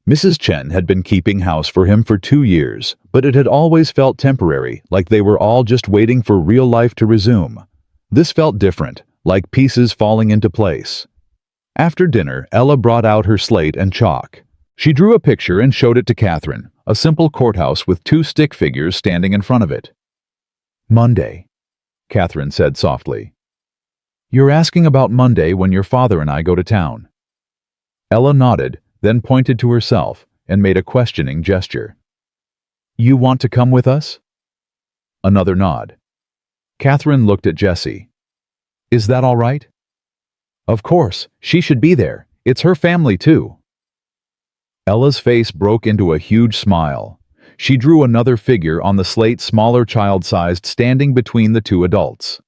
Mrs. Chen had been keeping house for him for 2 years, but it had always felt temporary, like they were all just waiting for real life to resume. This felt different, like pieces falling into place. After dinner, Ella brought out her slate and chalk. She drew a picture and showed it to Catherine, a simple courthouse with 2 stick figures standing in front of it. Monday, Catherine said softly. You're asking about Monday when your father and I go to town. Ella nodded, then pointed to herself and made a questioning gesture. You want to come with us? Another nod. Catherine looked at Jessie. Is that all right? Of course, she should be there. It's her family too. Ella's face broke into a huge smile. She drew another figure on the slate, smaller, child-sized, standing between the 2 adults.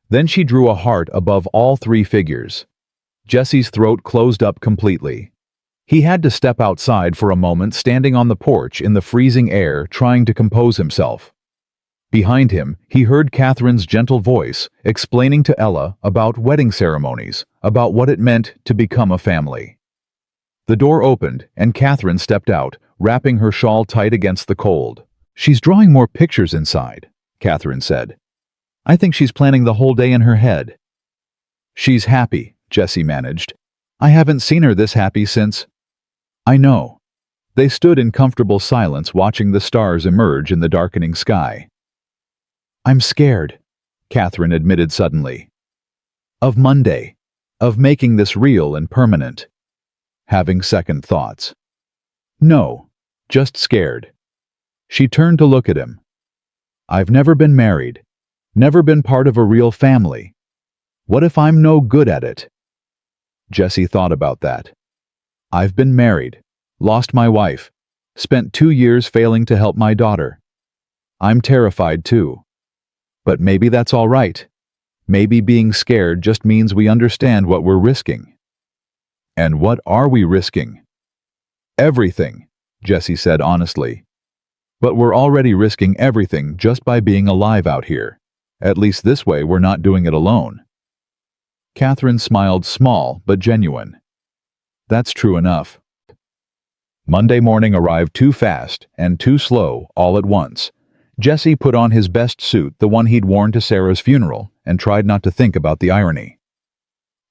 Then she drew a heart above all 3 figures. Jessie's throat closed up completely. He had to step outside for a moment, standing on the porch in the freezing air, trying to compose himself. Behind him, he heard Catherine's gentle voice explaining to Ella about wedding ceremonies, about what it meant to become a family. The door opened, and Catherine stepped out, wrapping her shawl tight against the cold. She's drawing more pictures inside, Catherine said. I think she's planning the whole day in her head. She's happy, Jessie managed. I haven't seen her this happy since... I know. They stood in comfortable silence watching the stars emerge in the darkening sky. "I'm scared," Catherine admitted suddenly. "Of Monday. Of making this real and permanent." Having second thoughts. "No, just scared." She turned to look at him. "I've never been married. Never been part of a real family. What if I'm no good at it?" Jesse thought about that. "I've been married, lost my wife, spent 2 years failing to help my daughter. I'm terrified too. But maybe that's all right. Maybe being scared just means we understand what we're risking." "And what are we risking?" "Everything," Jesse said honestly. "But we're already risking everything just by being alive out here. At least this way we're not doing it alone." Catherine smiled, small but genuine. "That's true enough." Monday morning arrived too fast and too slow all at once. Jesse put on his best suit, the one he'd worn to Sarah's funeral, and tried not to think about the irony.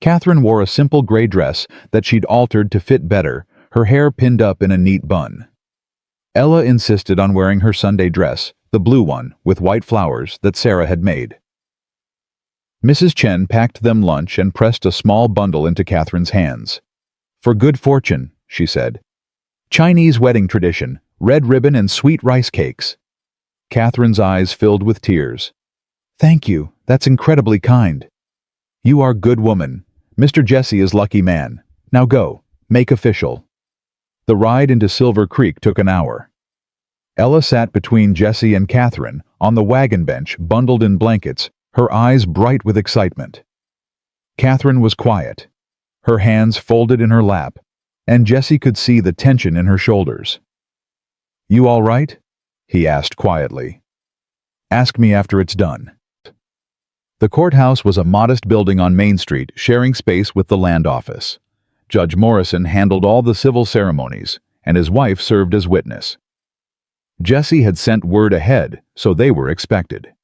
Catherine wore a simple gray dress that she'd altered to fit better, her hair pinned up in a neat bun. Ella insisted on wearing her Sunday dress, the blue one with white flowers that Sarah had made. Mrs. Chen packed them lunch and pressed a small bundle into Catherine's hands. "For good fortune," she said. "Chinese wedding tradition, red ribbon and sweet rice cakes." Catherine's eyes filled with tears. "Thank you, that's incredibly kind." "You are good woman. Mr. Jesse is lucky man. Now go, make official." The ride into Silver Creek took an hour. Ella sat between Jesse and Catherine on the wagon bench, bundled in blankets, her eyes bright with excitement. Catherine was quiet, her hands folded in her lap, and Jesse could see the tension in her shoulders. "You all right?" he asked quietly. "Ask me after it's done." The courthouse was a modest building on Main Street, sharing space with the land office. Judge Morrison handled all the civil ceremonies, and his wife served as witness. Jesse had sent word ahead, so they were expected.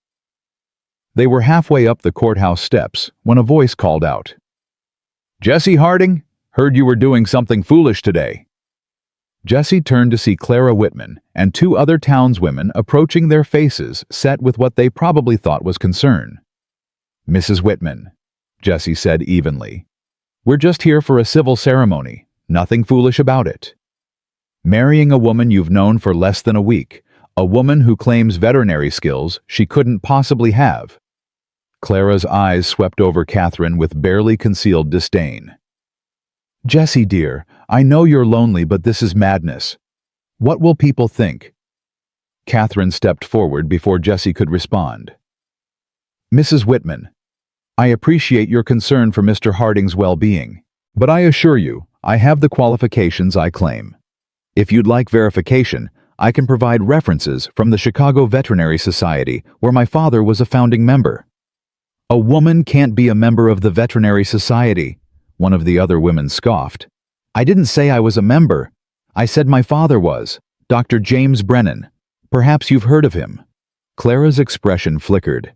They were halfway up the courthouse steps when a voice called out, "Jesse Harding, heard you were doing something foolish today." Jesse turned to see Clara Whitman and 2 other townswomen approaching, their faces set with what they probably thought was concern. "Mrs. Whitman," Jesse said evenly, "we're just here for a civil ceremony, nothing foolish about it. Marrying a woman you've known for less than a week, a woman who claims veterinary skills she couldn't possibly have." Clara's eyes swept over Catherine with barely concealed disdain. "Jesse, dear, I know you're lonely, but this is madness. What will people think?" Catherine stepped forward before Jesse could respond. "Mrs. Whitman, I appreciate your concern for Mr. Harding's well-being, but I assure you, I have the qualifications I claim. If you'd like verification, I can provide references from the Chicago Veterinary Society, where my father was a founding member." "A woman can't be a member of the Veterinary Society," one of the other women scoffed. "I didn't say I was a member. I said my father was, Dr. James Brennan. Perhaps you've heard of him." Clara's expression flickered.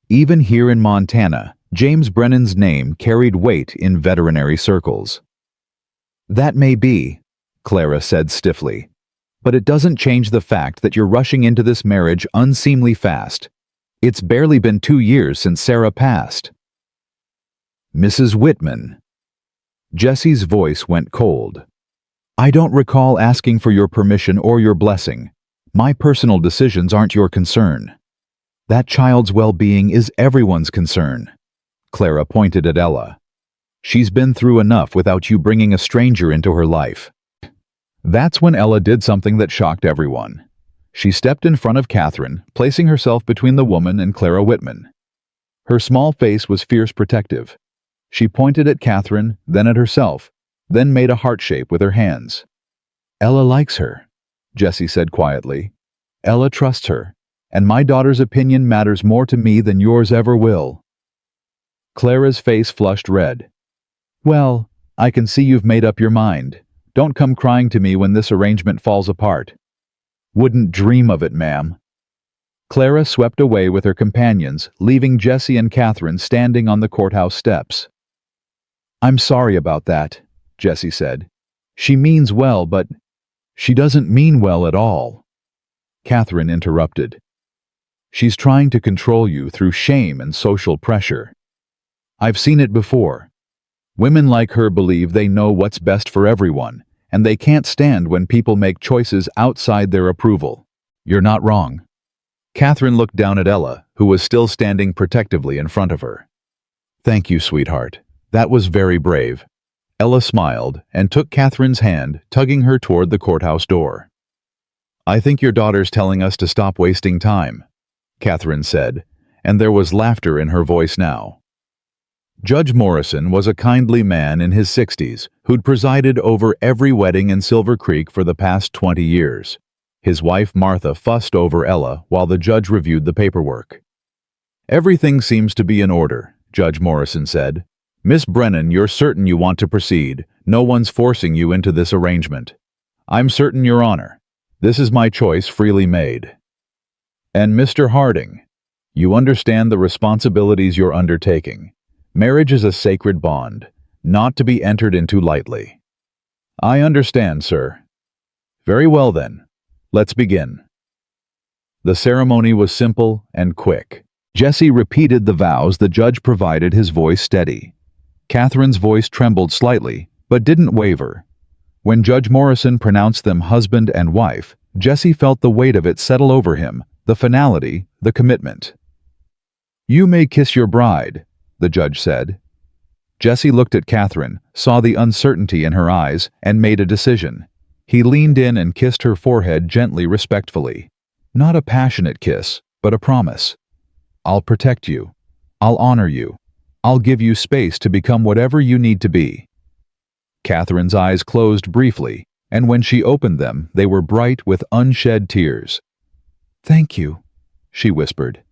Even here in Montana, James Brennan's name carried weight in veterinary circles. "That may be," Clara said stiffly, "but it doesn't change the fact that you're rushing into this marriage unseemly fast. It's barely been 2 years since Sarah passed." "Mrs. Whitman." Jesse's voice went cold. "I don't recall asking for your permission or your blessing. My personal decisions aren't your concern. That child's well-being is everyone's concern." Clara pointed at Ella. "She's been through enough without you bringing a stranger into her life." That's when Ella did something that shocked everyone. She stepped in front of Catherine, placing herself between the woman and Clara Whitman. Her small face was fierce protective. She pointed at Catherine, then at herself, then made a heart shape with her hands. "Ella likes her," Jesse said quietly. "Ella trusts her, and my daughter's opinion matters more to me than yours ever will." Clara's face flushed red. "Well, I can see you've made up your mind. Don't come crying to me when this arrangement falls apart." "Wouldn't dream of it, ma'am." Clara swept away with her companions, leaving Jesse and Catherine standing on the courthouse steps. "I'm sorry about that," Jesse said. "She means well, but..." She doesn't mean well at all. Catherine interrupted. She's trying to control you through shame and social pressure. I've seen it before. Women like her believe they know what's best for everyone, and they can't stand when people make choices outside their approval. You're not wrong. Catherine looked down at Ella, who was still standing protectively in front of her. Thank you, sweetheart. That was very brave. Ella smiled and took Catherine's hand, tugging her toward the courthouse door. I think your daughter's telling us to stop wasting time, Catherine said, and there was laughter in her voice now. Judge Morrison was a kindly man in his 60s who'd presided over every wedding in Silver Creek for the past 20 years. His wife Martha fussed over Ella while the judge reviewed the paperwork. Everything seems to be in order, Judge Morrison said. Miss Brennan, you're certain you want to proceed. No one's forcing you into this arrangement. I'm certain, Your Honor. This is my choice freely made. And Mr. Harding, you understand the responsibilities you're undertaking. Marriage is a sacred bond, not to be entered into lightly. I understand, sir. Very well then. Let's begin. The ceremony was simple and quick. Jesse repeated the vows the judge provided, his voice steady. Catherine's voice trembled slightly, but didn't waver. When Judge Morrison pronounced them husband and wife, Jesse felt the weight of it settle over him, the finality, the commitment. You may kiss your bride, the judge said. Jesse looked at Catherine, saw the uncertainty in her eyes, and made a decision. He leaned in and kissed her forehead gently, respectfully. Not a passionate kiss, but a promise. I'll protect you. I'll honor you. I'll give you space to become whatever you need to be. Catherine's eyes closed briefly, and when she opened them, they were bright with unshed tears. Thank you, she whispered.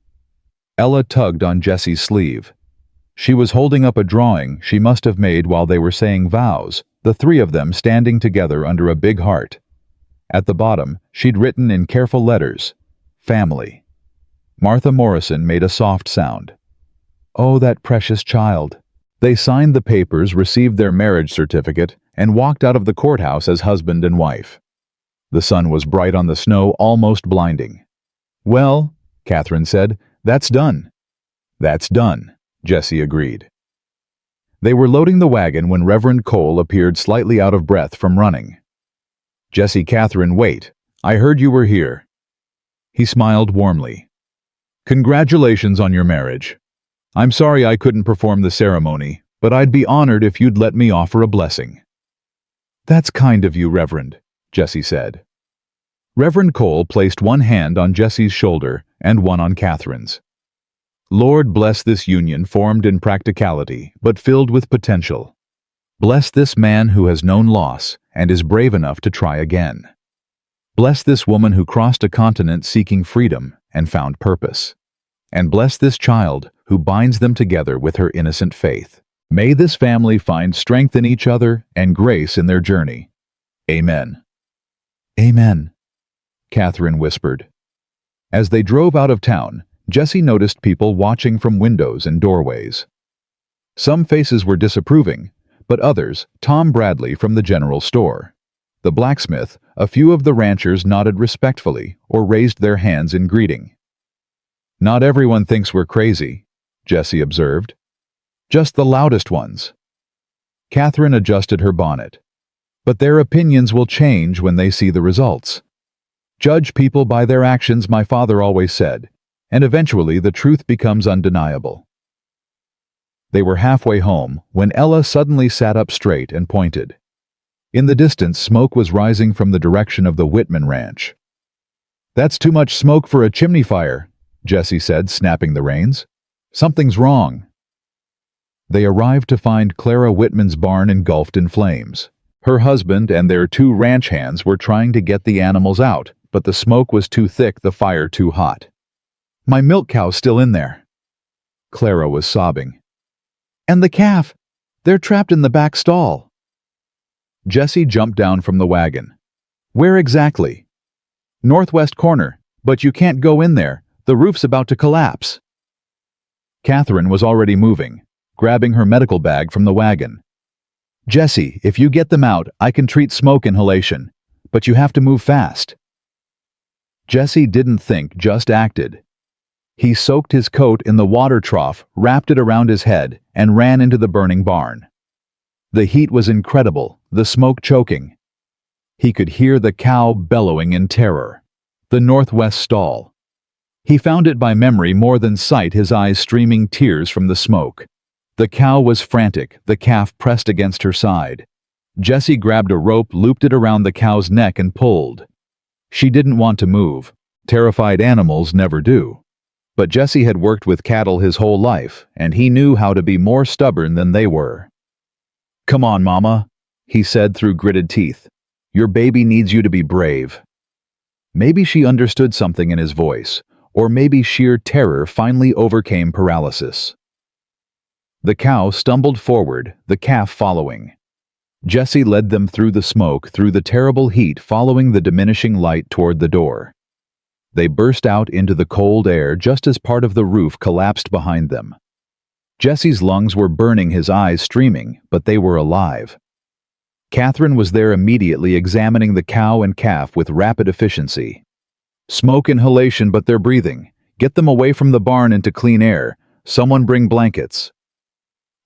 Ella tugged on Jesse's sleeve. She was holding up a drawing she must have made while they were saying vows, the three of them standing together under a big heart. At the bottom, she'd written in careful letters, Family. Martha Morrison made a soft sound. Oh, that precious child. They signed the papers, received their marriage certificate, and walked out of the courthouse as husband and wife. The sun was bright on the snow, almost blinding. Well, Catherine said, that's done. That's done, Jesse agreed. They were loading the wagon when Reverend Cole appeared, slightly out of breath from running. Jesse, Catherine, wait. I heard you were here. He smiled warmly. Congratulations on your marriage. I'm sorry I couldn't perform the ceremony, but I'd be honored if you'd let me offer a blessing. That's kind of you, Reverend, Jesse said. Reverend Cole placed one hand on Jesse's shoulder and one on Catherine's. Lord, bless this union formed in practicality, but filled with potential. Bless this man who has known loss and is brave enough to try again. Bless this woman who crossed a continent seeking freedom and found purpose. And bless this child who binds them together with her innocent faith. May this family find strength in each other and grace in their journey. Amen. Amen, Catherine whispered. As they drove out of town, Jesse noticed people watching from windows and doorways. Some faces were disapproving, but others, Tom Bradley from the general store. The blacksmith, a few of the ranchers nodded respectfully or raised their hands in greeting. Not everyone thinks we're crazy, Jesse observed. Just the loudest ones. Catherine adjusted her bonnet. But their opinions will change when they see the results. Judge people by their actions, my father always said, and eventually the truth becomes undeniable. They were halfway home when Ella suddenly sat up straight and pointed. In the distance, smoke was rising from the direction of the Whitman ranch. That's too much smoke for a chimney fire, Jesse said, snapping the reins. Something's wrong. They arrived to find Clara Whitman's barn engulfed in flames. Her husband and their 2 ranch hands were trying to get the animals out, but the smoke was too thick, the fire too hot. My milk cow's still in there. Clara was sobbing. And the calf. They're trapped in the back stall. Jesse jumped down from the wagon. Where exactly? Northwest corner, but you can't go in there. The roof's about to collapse. Catherine was already moving, grabbing her medical bag from the wagon. Jesse, if you get them out, I can treat smoke inhalation. but you have to move fast." Jesse didn't think, just acted. He soaked his coat in the water trough, wrapped it around his head, and ran into the burning barn. The heat was incredible, the smoke choking. He could hear the cow bellowing in terror. The northwest stall. He found it by memory more than sight, his eyes streaming tears from the smoke. The cow was frantic, the calf pressed against her side. Jesse grabbed a rope, looped it around the cow's neck, and pulled. She didn't want to move. Terrified animals never do. But Jesse had worked with cattle his whole life, and he knew how to be more stubborn than they were. "Come on, Mama," he said through gritted teeth. "Your baby needs you to be brave." Maybe she understood something in his voice, or maybe sheer terror finally overcame paralysis. The cow stumbled forward, the calf following. Jesse led them through the smoke, through the terrible heat, following the diminishing light toward the door. They burst out into the cold air just as part of the roof collapsed behind them. Jesse's lungs were burning, his eyes streaming, but they were alive. Catherine was there immediately, examining the cow and calf with rapid efficiency. "Smoke inhalation, but they're breathing. Get them away from the barn into clean air. Someone bring blankets."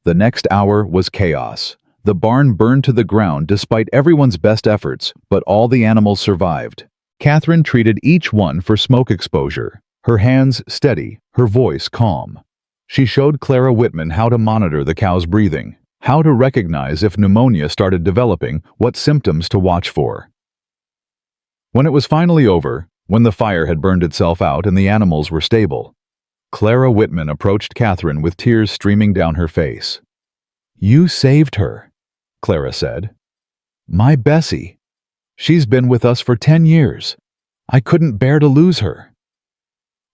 The next hour was chaos. The barn burned to the ground despite everyone's best efforts, but all the animals survived. Catherine treated each one for smoke exposure, her hands steady, her voice calm. She showed Clara Whitman how to monitor the cow's breathing, how to recognize if pneumonia started developing, what symptoms to watch for. When it was finally over, when the fire had burned itself out and the animals were stable, Clara Whitman approached Catherine with tears streaming down her face. "You saved her," Clara said. "My Bessie. She's been with us for 10 years. I couldn't bear to lose her."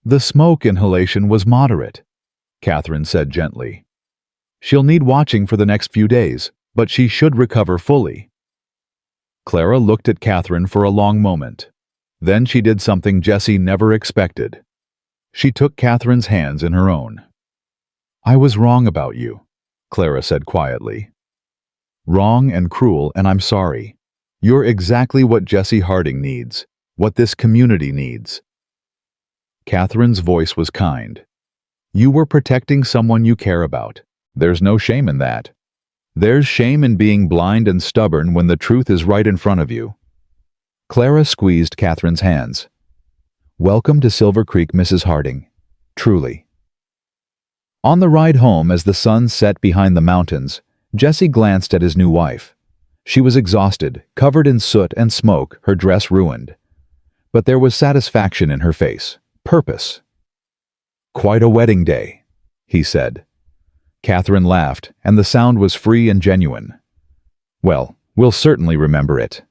"The smoke inhalation was moderate," Catherine said gently. "She'll need watching for the next few days, but she should recover fully." Clara looked at Catherine for a long moment. Then she did something Jesse never expected. She took Catherine's hands in her own. "I was wrong about you," Clara said quietly. "Wrong and cruel, and I'm sorry. You're exactly what Jesse Harding needs, what this community needs." Catherine's voice was kind. "You were protecting someone you care about. There's no shame in that. There's shame in being blind and stubborn when the truth is right in front of you." Clara squeezed Catherine's hands. "Welcome to Silver Creek, Mrs. Harding. Truly." On the ride home, as the sun set behind the mountains, Jesse glanced at his new wife. She was exhausted, covered in soot and smoke, her dress ruined. But there was satisfaction in her face, purpose. "Quite a wedding day," he said. Catherine laughed, and the sound was free and genuine. "Well, we'll certainly remember it."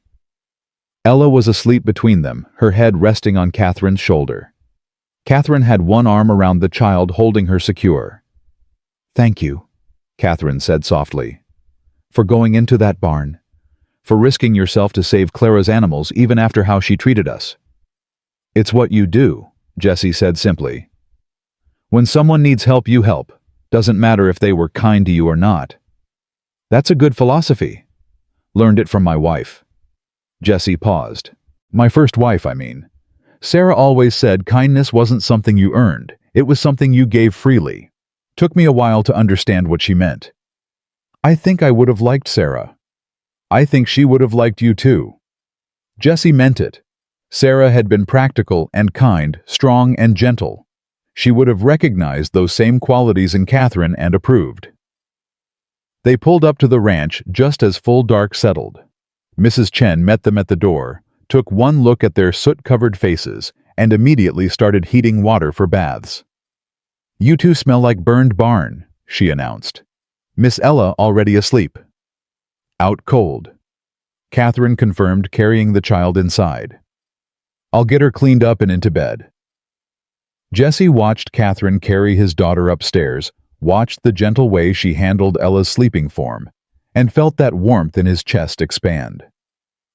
Ella was asleep between them, her head resting on Catherine's shoulder. Catherine had one arm around the child, holding her secure. "Thank you," Catherine said softly, "for going into that barn, for risking yourself to save Clara's animals even after how she treated us." "It's what you do," Jesse said simply. "When someone needs help, you help. Doesn't matter if they were kind to you or not. That's a good philosophy. Learned it from my wife." Jesse paused. "My first wife, I mean. Sarah always said kindness wasn't something you earned, it was something you gave freely. Took me a while to understand what she meant. I think I would have liked Sarah. I think she would have liked you too." Jesse meant it. Sarah had been practical and kind, strong and gentle. She would have recognized those same qualities in Catherine and approved. They pulled up to the ranch just as full dark settled. Mrs. Chen met them at the door, took one look at their soot-covered faces, and immediately started heating water for baths. "You two smell like burned barn," she announced. "Miss Ella already asleep." "Out cold," Catherine confirmed, carrying the child inside. "I'll get her cleaned up and into bed." Jesse watched Catherine carry his daughter upstairs, watched the gentle way she handled Ella's sleeping form, and felt that warmth in his chest expand.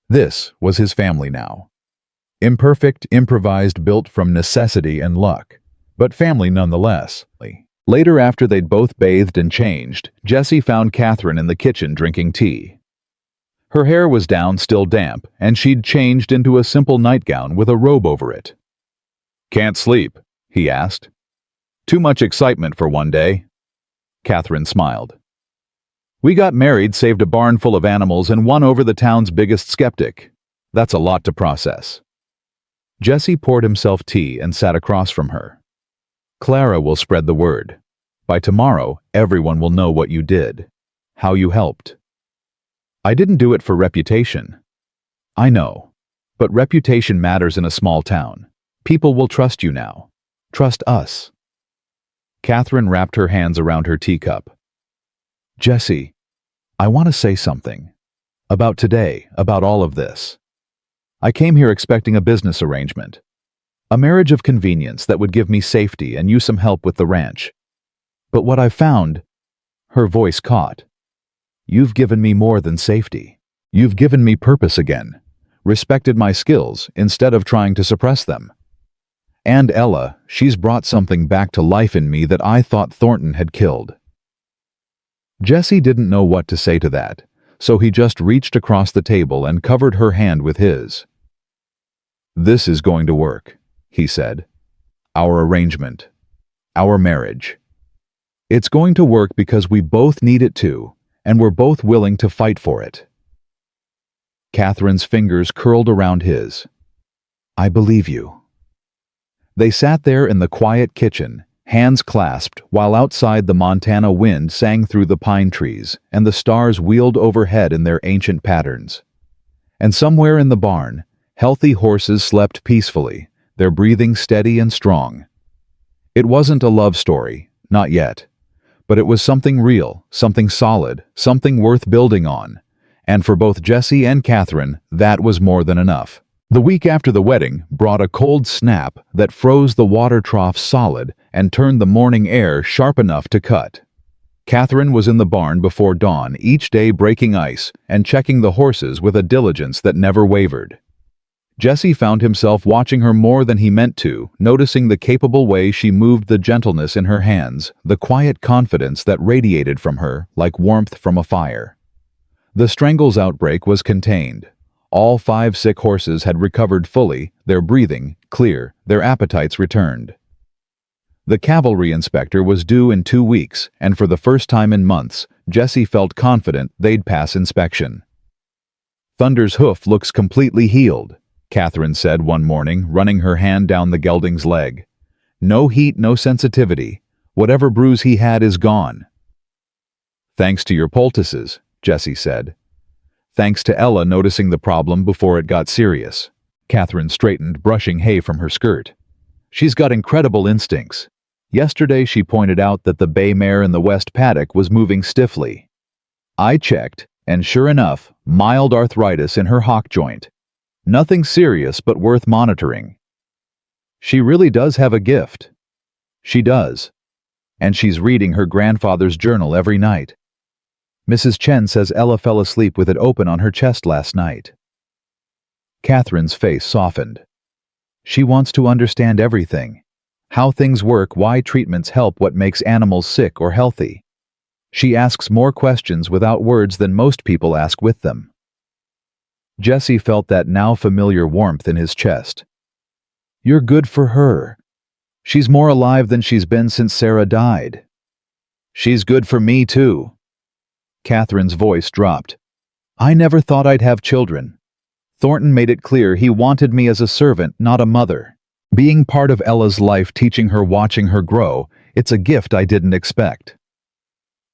This was his family now. Imperfect, improvised, built from necessity and luck, but family nonetheless. Later, after they'd both bathed and changed, Jesse found Catherine in the kitchen drinking tea. Her hair was down, still damp, and she'd changed into a simple nightgown with a robe over it. "Can't sleep?" he asked. "Too much excitement for one day." Catherine smiled. "We got married, saved a barn full of animals, and won over the town's biggest skeptic. That's a lot to process." Jesse poured himself tea and sat across from her. "Clara will spread the word. By tomorrow, everyone will know what you did, how you helped." "I didn't do it for reputation." "I know, but reputation matters in a small town. People will trust you now. Trust us." Catherine wrapped her hands around her teacup. "Jesse, I want to say something. About today, about all of this. I came here expecting a business arrangement. A marriage of convenience that would give me safety and you some help with the ranch. But what I've found," her voice caught, "you've given me more than safety. You've given me purpose again, respected my skills instead of trying to suppress them. And Ella, she's brought something back to life in me that I thought Thornton had killed." Jesse didn't know what to say to that, so he just reached across the table and covered her hand with his. "This is going to work," he said. "Our arrangement. Our marriage. It's going to work because we both need it to, and we're both willing to fight for it." Catherine's fingers curled around his. "I believe you." They sat there in the quiet kitchen, hands clasped, while outside the Montana wind sang through the pine trees and the stars wheeled overhead in their ancient patterns. And somewhere in the barn, healthy horses slept peacefully, their breathing steady and strong. It wasn't a love story, not yet. But it was something real, something solid, something worth building on. And for both Jesse and Catherine, that was more than enough. The week after the wedding brought a cold snap that froze the water trough solid and turned the morning air sharp enough to cut. Catherine was in the barn before dawn, each day breaking ice and checking the horses with a diligence that never wavered. Jesse found himself watching her more than he meant to, noticing the capable way she moved, the gentleness in her hands, the quiet confidence that radiated from her like warmth from a fire. The strangles outbreak was contained. All 5 sick horses had recovered fully, their breathing clear, their appetites returned. The cavalry inspector was due in 2 weeks, and for the first time in months, Jesse felt confident they'd pass inspection. "Thunder's hoof looks completely healed," Catherine said one morning, running her hand down the gelding's leg. "No heat, no sensitivity. Whatever bruise he had is gone." "Thanks to your poultices," Jesse said. "Thanks to Ella noticing the problem before it got serious." Catherine straightened, brushing hay from her skirt. "She's got incredible instincts. Yesterday she pointed out that the bay mare in the west paddock was moving stiffly. I checked, and sure enough, mild arthritis in her hock joint. Nothing serious but worth monitoring. She really does have a gift. She does. And she's reading her grandfather's journal every night. Mrs. Chen says Ella fell asleep with it open on her chest last night." Catherine's face softened. She wants to understand everything. How things work, why treatments help, what makes animals sick or healthy. She asks more questions without words than most people ask with them. Jesse felt that now familiar warmth in his chest. "You're good for her. She's more alive than she's been since Sarah died." "She's good for me too." Catherine's voice dropped. "I never thought I'd have children. Thornton made it clear he wanted me as a servant, not a mother. Being part of Ella's life, teaching her, watching her grow, it's a gift I didn't expect."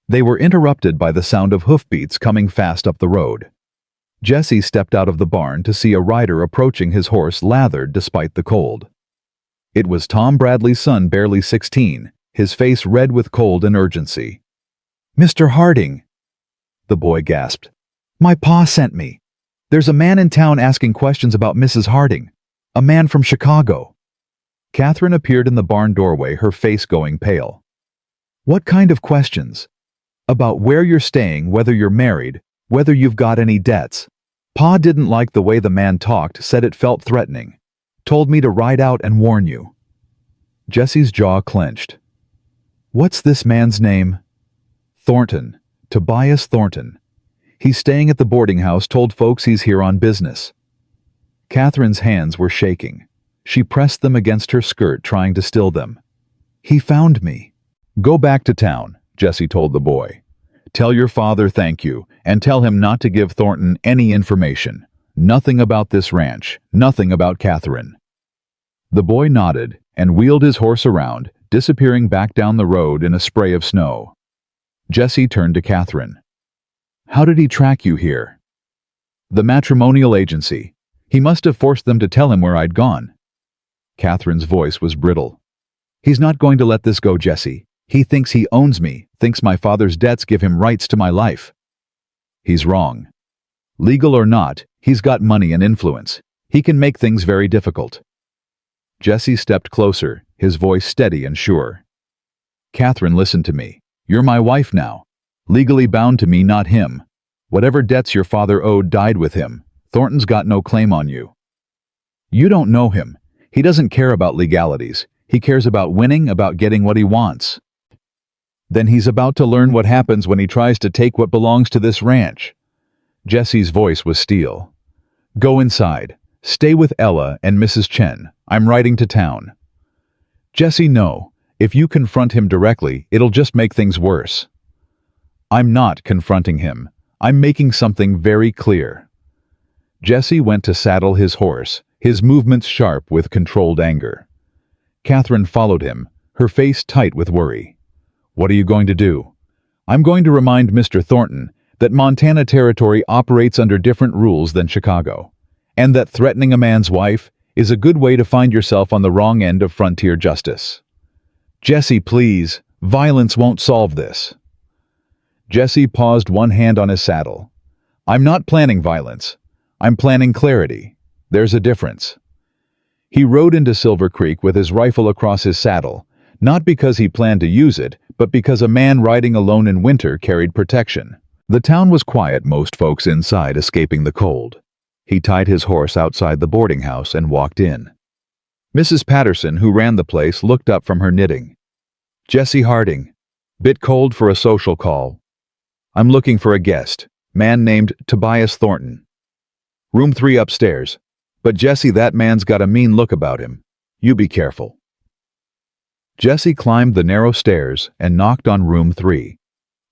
They were interrupted by the sound of hoofbeats coming fast up the road. Jesse stepped out of the barn to see a rider approaching, his horse lathered despite the cold. It was Tom Bradley's son, barely 16, his face red with cold and urgency. "Mr. Harding," the boy gasped. "My pa sent me. There's a man in town asking questions about Mrs. Harding. A man from Chicago." Catherine appeared in the barn doorway, her face going pale. "What kind of questions?" "About where you're staying, whether you're married, whether you've got any debts. Pa didn't like the way the man talked, said it felt threatening. Told me to ride out and warn you." Jesse's jaw clenched. "What's this man's name?" "Thornton. Tobias Thornton. He's staying at the boarding house, told folks he's here on business. Catherine's hands were shaking. She pressed them against her skirt, trying to still them. He found me. Go back to town, Jesse told the boy. Tell your father thank you, and tell him not to give Thornton any information. Nothing about this ranch, nothing about Catherine. The boy nodded and wheeled his horse around, disappearing back down the road in a spray of snow. Jesse turned to Catherine. How did he track you here? The matrimonial agency. He must have forced them to tell him where I'd gone. Catherine's voice was brittle. He's not going to let this go, Jesse. He thinks he owns me, thinks my father's debts give him rights to my life. He's wrong. Legal or not, he's got money and influence. He can make things very difficult. Jesse stepped closer, his voice steady and sure. Catherine, listen to me. You're my wife now. Legally bound to me, not him. Whatever debts your father owed died with him. Thornton's got no claim on you. You don't know him. He doesn't care about legalities. He cares about winning, about getting what he wants. Then he's about to learn what happens when he tries to take what belongs to this ranch. Jesse's voice was steel. Go inside. Stay with Ella and Mrs. Chen. I'm riding to town. Jesse, no. If you confront him directly, it'll just make things worse. I'm not confronting him. I'm making something very clear. Jesse went to saddle his horse, his movements sharp with controlled anger. Catherine followed him, her face tight with worry. What are you going to do? I'm going to remind Mr. Thornton that Montana territory operates under different rules than Chicago, and that threatening a man's wife is a good way to find yourself on the wrong end of frontier justice. Jesse, please, violence won't solve this. Jesse paused, one hand on his saddle. I'm not planning violence. I'm planning clarity. There's a difference. He rode into Silver Creek with his rifle across his saddle, not because he planned to use it, but because a man riding alone in winter carried protection. The town was quiet, most folks inside escaping the cold. He tied his horse outside the boarding house and walked in. Mrs. Patterson, who ran the place, looked up from her knitting. Jesse Harding. Bit cold for a social call. I'm looking for a guest, man named Tobias Thornton. Room 3 upstairs. But Jesse, that man's got a mean look about him. You be careful. Jesse climbed the narrow stairs and knocked on room 3.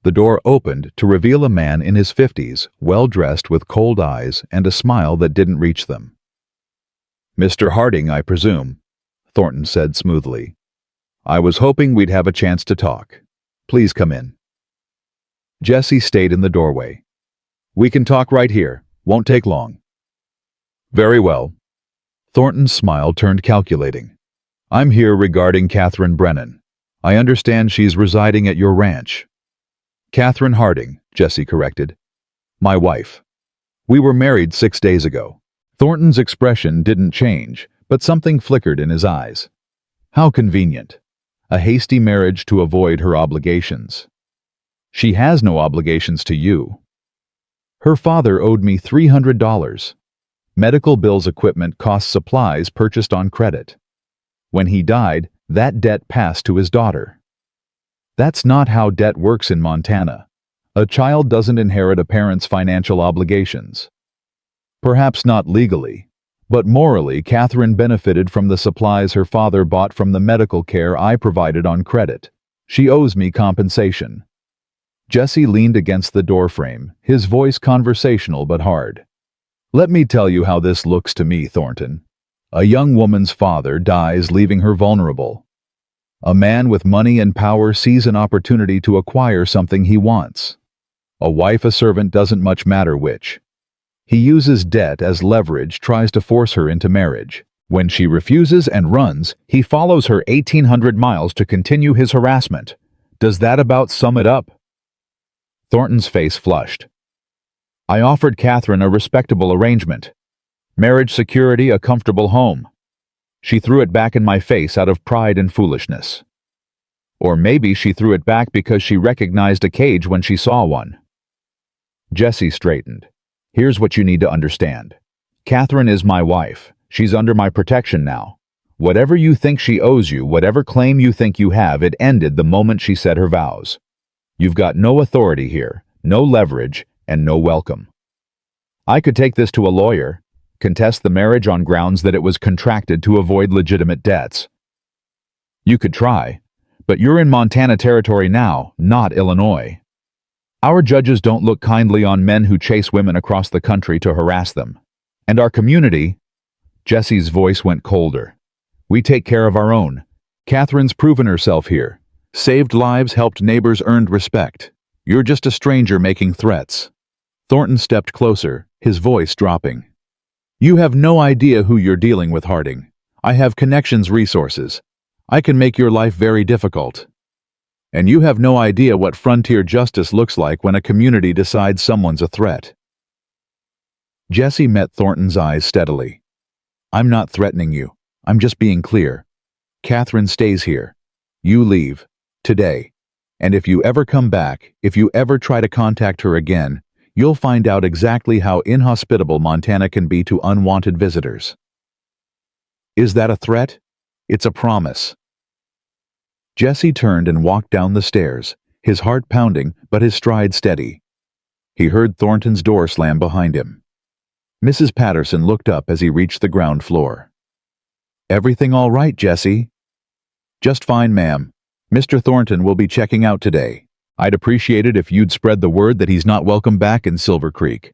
The door opened to reveal a man in his 50s, well-dressed with cold eyes and a smile that didn't reach them. Mr. Harding, I presume, Thornton said smoothly. I was hoping we'd have a chance to talk. Please come in. Jesse stayed in the doorway. We can talk right here. Won't take long. Very well. Thornton's smile turned calculating. I'm here regarding Catherine Brennan. I understand she's residing at your ranch. Catherine Harding, Jesse corrected. My wife. We were married 6 days ago. Thornton's expression didn't change, but something flickered in his eyes. How convenient. A hasty marriage to avoid her obligations. She has no obligations to you. Her father owed me $300. Medical bills, equipment, cost, supplies purchased on credit. When he died, that debt passed to his daughter. That's not how debt works in Montana. A child doesn't inherit a parent's financial obligations. Perhaps not legally, but morally, Catherine benefited from the supplies her father bought from the medical care I provided on credit. She owes me compensation. Jesse leaned against the doorframe, his voice conversational but hard. Let me tell you how this looks to me, Thornton. A young woman's father dies, leaving her vulnerable. A man with money and power sees an opportunity to acquire something he wants. A wife, a servant, doesn't much matter which. He uses debt as leverage, tries to force her into marriage. When she refuses and runs, he follows her 1,800 miles to continue his harassment. Does that about sum it up? Thornton's face flushed. I offered Catherine a respectable arrangement. Marriage security, a comfortable home. She threw it back in my face out of pride and foolishness. Or maybe she threw it back because she recognized a cage when she saw one. Jesse straightened. Here's what you need to understand. Catherine is my wife. She's under my protection now. Whatever you think she owes you, whatever claim you think you have, it ended the moment she said her vows. You've got no authority here, no leverage, and no welcome. I could take this to a lawyer, contest the marriage on grounds that it was contracted to avoid legitimate debts. You could try, but you're in Montana territory now, not Illinois. Our judges don't look kindly on men who chase women across the country to harass them. And our community— Jesse's voice went colder. We take care of our own. Catherine's proven herself here. Saved lives, helped neighbors, earned respect. You're just a stranger making threats. Thornton stepped closer, his voice dropping. You have no idea who you're dealing with, Harding. I have connections, resources. I can make your life very difficult. And you have no idea what frontier justice looks like when a community decides someone's a threat. Jesse met Thornton's eyes steadily. I'm not threatening you. I'm just being clear. Catherine stays here. You leave. Today. And if you ever come back, if you ever try to contact her again, you'll find out exactly how inhospitable Montana can be to unwanted visitors. Is that a threat? It's a promise. Jesse turned and walked down the stairs, his heart pounding but his stride steady. He heard Thornton's door slam behind him. Mrs. Patterson looked up as he reached the ground floor. Everything all right, Jesse? Just fine, ma'am. Mr. Thornton will be checking out today. I'd appreciate it if you'd spread the word that he's not welcome back in Silver Creek.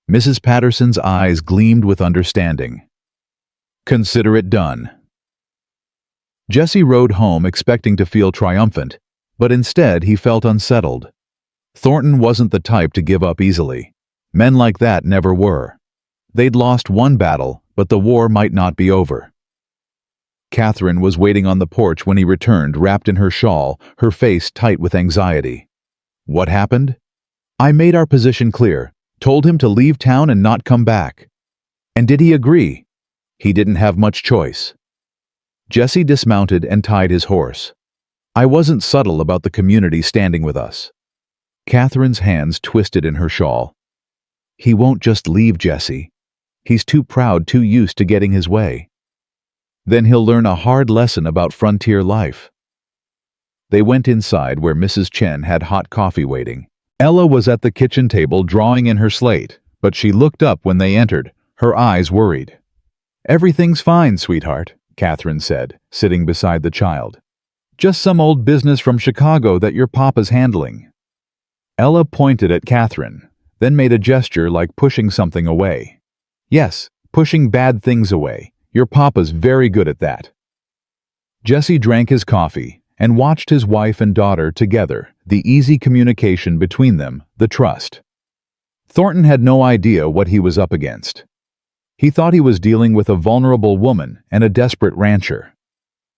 Mrs. Patterson's eyes gleamed with understanding. Consider it done. Jesse rode home expecting to feel triumphant, but instead he felt unsettled. Thornton wasn't the type to give up easily. Men like that never were. They'd lost one battle, but the war might not be over. Catherine was waiting on the porch when he returned, wrapped in her shawl, her face tight with anxiety. What happened? I made our position clear, told him to leave town and not come back. And did he agree? He didn't have much choice. Jesse dismounted and tied his horse. I wasn't subtle about the community standing with us. Catherine's hands twisted in her shawl. He won't just leave, Jesse. He's too proud, too used to getting his way. Then he'll learn a hard lesson about frontier life. They went inside where Mrs. Chen had hot coffee waiting. Ella was at the kitchen table drawing in her slate, but she looked up when they entered, her eyes worried. Everything's fine, sweetheart, Catherine said, sitting beside the child. Just some old business from Chicago that your papa's handling. Ella pointed at Catherine, then made a gesture like pushing something away. Yes, pushing bad things away. Your papa's very good at that. Jesse drank his coffee and watched his wife and daughter together, the easy communication between them, the trust. Thornton had no idea what he was up against. He thought he was dealing with a vulnerable woman and a desperate rancher.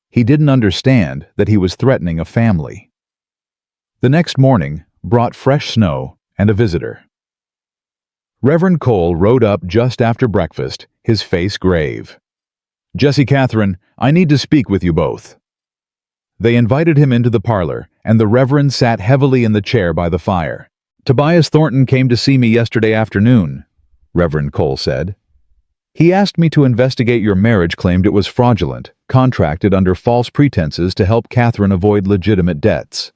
He didn't understand that he was threatening a family. The next morning brought fresh snow and a visitor. Reverend Cole rode up just after breakfast, his face grave. Jesse, Catherine, I need to speak with you both. They invited him into the parlor, and the Reverend sat heavily in the chair by the fire. Tobias Thornton came to see me yesterday afternoon, Reverend Cole said. He asked me to investigate your marriage, claimed it was fraudulent, contracted under false pretenses to help Catherine avoid legitimate debts.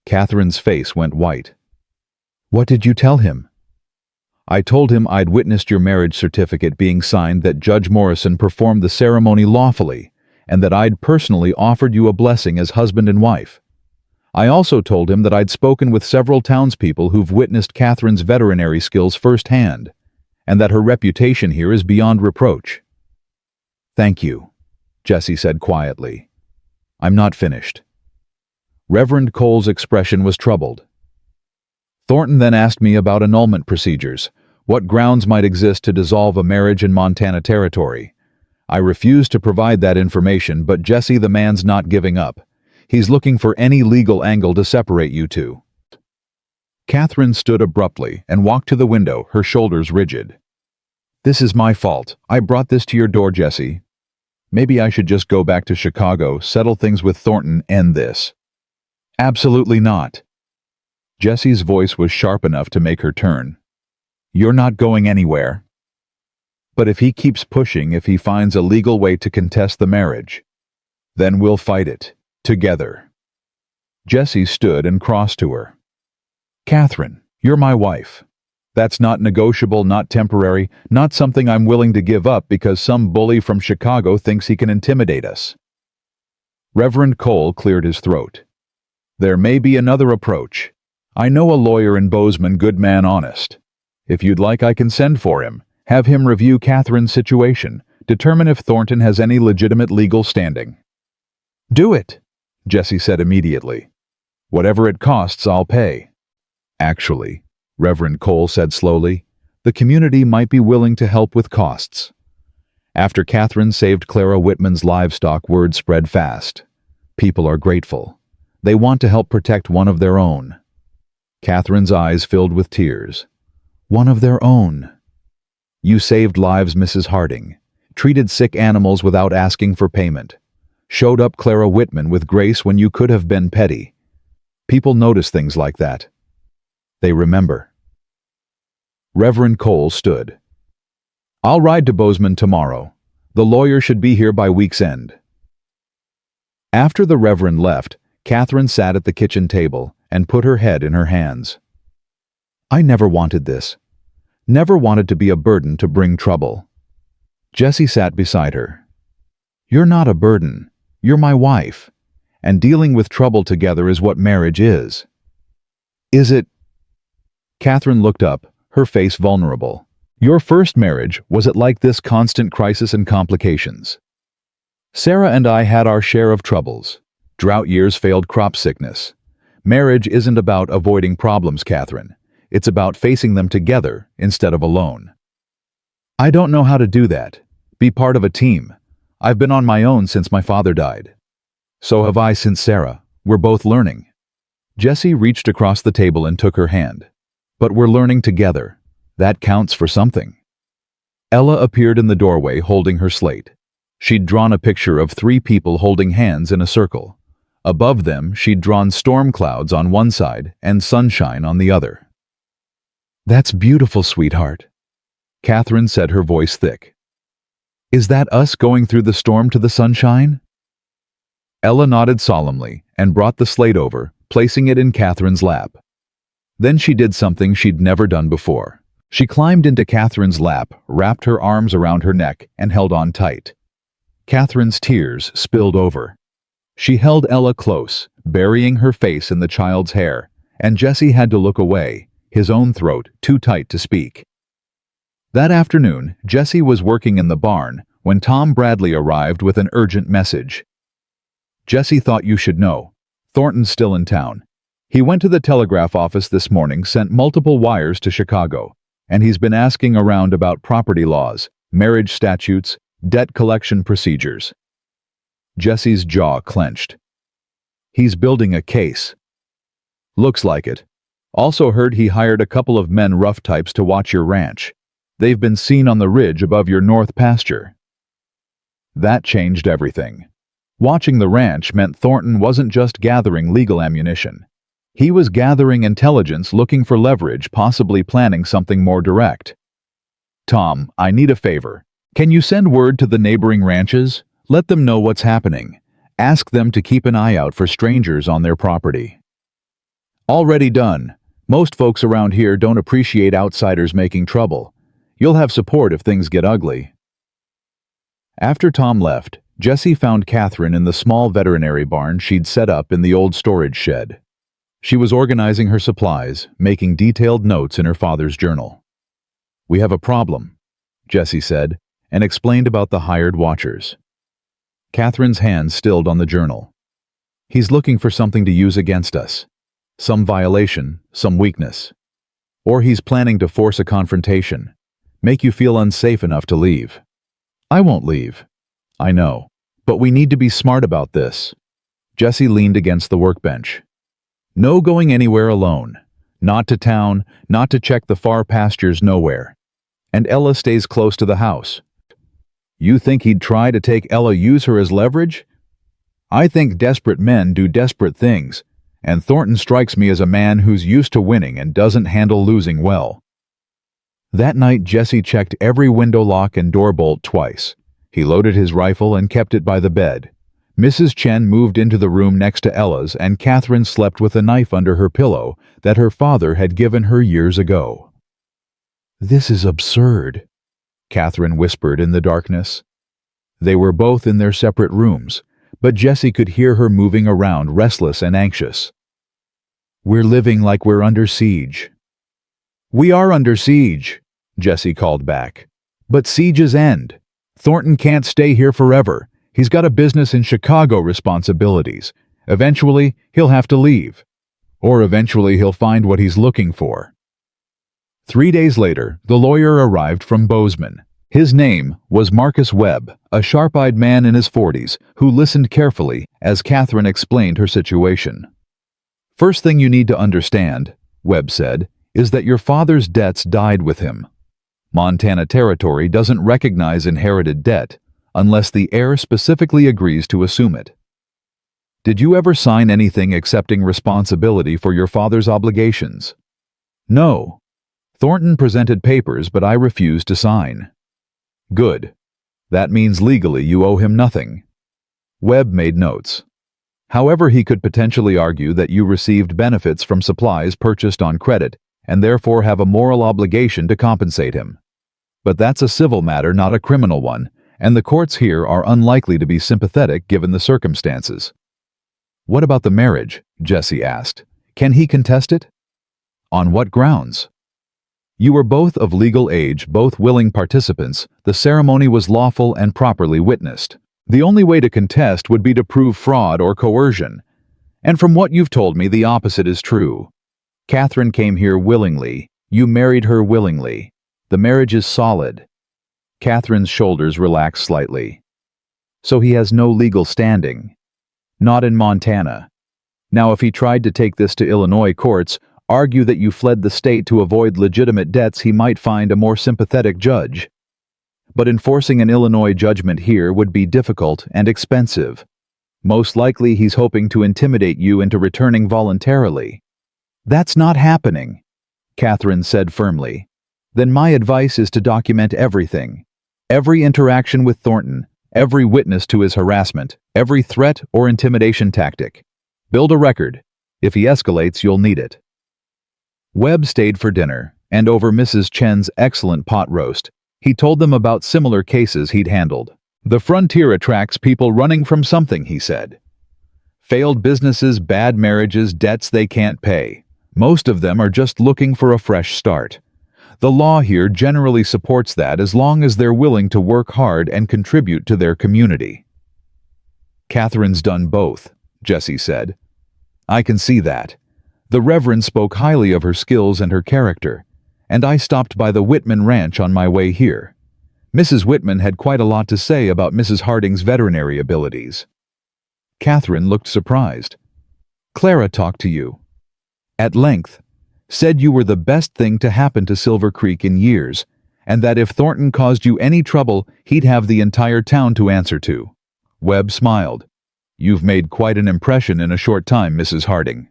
Catherine's face went white. What did you tell him? I told him I'd witnessed your marriage certificate being signed, that Judge Morrison performed the ceremony lawfully, and that I'd personally offered you a blessing as husband and wife. I also told him that I'd spoken with several townspeople who've witnessed Catherine's veterinary skills firsthand, and that her reputation here is beyond reproach. Thank you, Jesse said quietly. I'm not finished. Reverend Cole's expression was troubled. Thornton then asked me about annulment procedures, what grounds might exist to dissolve a marriage in Montana territory. I refused to provide that information, but Jesse, the man's not giving up. He's looking for any legal angle to separate you two. Catherine stood abruptly and walked to the window, her shoulders rigid. This is my fault. I brought this to your door, Jesse. Maybe I should just go back to Chicago, settle things with Thornton, end this. Absolutely not. Jesse's voice was sharp enough to make her turn. You're not going anywhere. But if he keeps pushing, if he finds a legal way to contest the marriage, then we'll fight it, together. Jesse stood and crossed to her. Catherine, You're my wife. That's not negotiable, not temporary, not something I'm willing to give up because some bully from Chicago thinks he can intimidate us." Reverend Cole cleared his throat. "There may be another approach. I know a lawyer in Bozeman, good man, honest. If you'd like, I can send for him, have him review Catherine's situation, determine if Thornton has any legitimate legal standing." "Do it," Jesse said immediately. "Whatever it costs, I'll pay." "Actually," Reverend Cole said slowly, "the community might be willing to help with costs." After Catherine saved Clara Whitman's livestock, word spread fast. People are grateful. They want to help protect one of their own. Catherine's eyes filled with tears. One of their own. "You saved lives, Mrs. Harding. Treated sick animals without asking for payment. Showed up Clara Whitman with grace when you could have been petty." People notice things like that. They remember. Reverend Cole stood. "I'll ride to Bozeman tomorrow. The lawyer should be here by week's end." After the Reverend left, Catherine sat at the kitchen table and put her head in her hands. "I never wanted this. Never wanted to be a burden to bring trouble." Jesse sat beside her. "You're not a burden. You're my wife. And dealing with trouble together is what marriage is." "Is it?" Catherine looked up, her face vulnerable. "Your first marriage, was it like this, constant crisis and complications?" "Sarah and I had our share of troubles. Drought years, failed crop sickness. Marriage isn't about avoiding problems, Catherine. It's about facing them together instead of alone." "I don't know how to do that. Be part of a team. I've been on my own since my father died." "So have I since Sarah. We're both learning." Jesse reached across the table and took her hand. "But we're learning together. That counts for something." Ella appeared in the doorway holding her slate. She'd drawn a picture of 3 people holding hands in a circle. Above them, she'd drawn storm clouds on one side and sunshine on the other. "That's beautiful, sweetheart," Catherine said, her voice thick. "Is that us going through the storm to the sunshine?" Ella nodded solemnly and brought the slate over, placing it in Catherine's lap. Then she did something she'd never done before. She climbed into Catherine's lap, wrapped her arms around her neck, and held on tight. Catherine's tears spilled over. She held Ella close, burying her face in the child's hair, and Jesse had to look away, his own throat too tight to speak. That afternoon, Jesse was working in the barn when Tom Bradley arrived with an urgent message. "Jesse thought you should know. Thornton's still in town. He went to the telegraph office this morning, sent multiple wires to Chicago, and he's been asking around about property laws, marriage statutes, debt collection procedures." Jesse's jaw clenched. "He's building a case." "Looks like it. Also heard he hired a couple of men, rough types, to watch your ranch. They've been seen on the ridge above your north pasture." That changed everything. Watching the ranch meant Thornton wasn't just gathering legal ammunition. He was gathering intelligence, looking for leverage, possibly planning something more direct. "Tom, I need a favor. Can you send word to the neighboring ranches? Let them know what's happening. Ask them to keep an eye out for strangers on their property." "Already done. Most folks around here don't appreciate outsiders making trouble. You'll have support if things get ugly." After Tom left, Jesse found Catherine in the small veterinary barn she'd set up in the old storage shed. She was organizing her supplies, making detailed notes in her father's journal. "We have a problem," Jesse said, and explained about the hired watchers. Catherine's hand stilled on the journal. "He's looking for something to use against us. Some violation, some weakness. Or he's planning to force a confrontation, make you feel unsafe enough to leave." "I won't leave." "I know, but we need to be smart about this." Jesse leaned against the workbench. "No going anywhere alone. Not to town, not to check the far pastures, nowhere. And Ella stays close to the house." "You think he'd try to take Ella, use her as leverage?" "I think desperate men do desperate things, and Thornton strikes me as a man who's used to winning and doesn't handle losing well." That night, Jesse checked every window lock and door bolt twice. He loaded his rifle and kept it by the bed. Mrs. Chen moved into the room next to Ella's, and Catherine slept with a knife under her pillow that her father had given her years ago. "This is absurd," Catherine whispered in the darkness. They were both in their separate rooms, but Jessie could hear her moving around, restless and anxious. "We're living like we're under siege." "We are under siege," Jessie called back. "But sieges end. Thornton can't stay here forever. He's got a business in Chicago, responsibilities. Eventually, he'll have to leave. Or eventually he'll find what he's looking for." 3 days later, the lawyer arrived from Bozeman. His name was Marcus Webb, a sharp-eyed man in his 40s who listened carefully as Catherine explained her situation. "First thing you need to understand," Webb said, "is that your father's debts died with him. Montana Territory doesn't recognize inherited debt unless the heir specifically agrees to assume it. Did you ever sign anything accepting responsibility for your father's obligations?" "No. Thornton presented papers, but I refused to sign." "Good. That means legally you owe him nothing." Webb made notes. "However, he could potentially argue that you received benefits from supplies purchased on credit and therefore have a moral obligation to compensate him. But that's a civil matter, not a criminal one, and the courts here are unlikely to be sympathetic given the circumstances." "What about the marriage?" Jessie asked. "Can he contest it?" "On what grounds?" "You were both of legal age, both willing participants. The ceremony was lawful and properly witnessed. The only way to contest would be to prove fraud or coercion. And from what you've told me, the opposite is true. Catherine came here willingly. You married her willingly. The marriage is solid." Catherine's shoulders relaxed slightly. "So he has no legal standing?" "Not in Montana. Now, if he tried to take this to Illinois courts, argue that you fled the state to avoid legitimate debts, he might find a more sympathetic judge. But enforcing an Illinois judgment here would be difficult and expensive. Most likely he's hoping to intimidate you into returning voluntarily." "That's not happening," Catherine said firmly. "Then my advice is to document everything. Every interaction with Thornton, every witness to his harassment, every threat or intimidation tactic. Build a record. If he escalates, you'll need it." Webb stayed for dinner, and over Mrs. Chen's excellent pot roast, he told them about similar cases he'd handled. "The frontier attracts people running from something," he said. "Failed businesses, bad marriages, debts they can't pay. Most of them are just looking for a fresh start. The law here generally supports that as long as they're willing to work hard and contribute to their community." "Catherine's done both," Jessie said. "I can see that. The Reverend spoke highly of her skills and her character, and I stopped by the Whitman Ranch on my way here. Mrs. Whitman had quite a lot to say about Mrs. Harding's veterinary abilities." Catherine looked surprised. "Clara talked to you?" "At length. Said you were the best thing to happen to Silver Creek in years, and that if Thornton caused you any trouble, he'd have the entire town to answer to." Webb smiled. "You've made quite an impression in a short time, Mrs. Harding."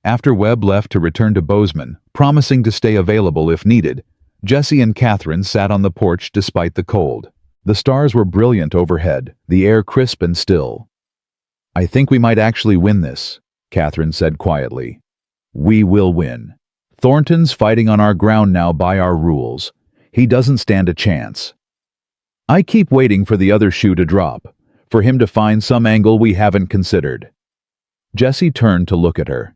After Webb left to return to Bozeman, promising to stay available if needed, Jessie and Catherine sat on the porch despite the cold. The stars were brilliant overhead, the air crisp and still. "I think we might actually win this," Catherine said quietly. "We will win. Thornton's fighting on our ground now by our rules. He doesn't stand a chance. I keep waiting for the other shoe to drop, for him to find some angle we haven't considered." Jessie turned to look at her.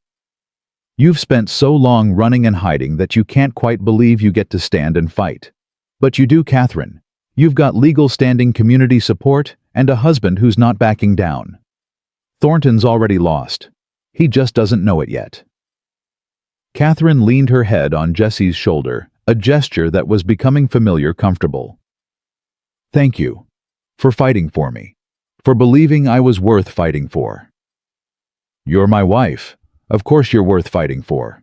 "You've spent so long running and hiding that you can't quite believe you get to stand and fight. But you do, Catherine. You've got legal standing, community support, and a husband who's not backing down. Thornton's already lost. He just doesn't know it yet." Catherine leaned her head on Jessie's shoulder, a gesture that was becoming familiar, comfortable. "Thank you. For fighting for me. For believing I was worth fighting for." "You're my wife. Of course you're worth fighting for."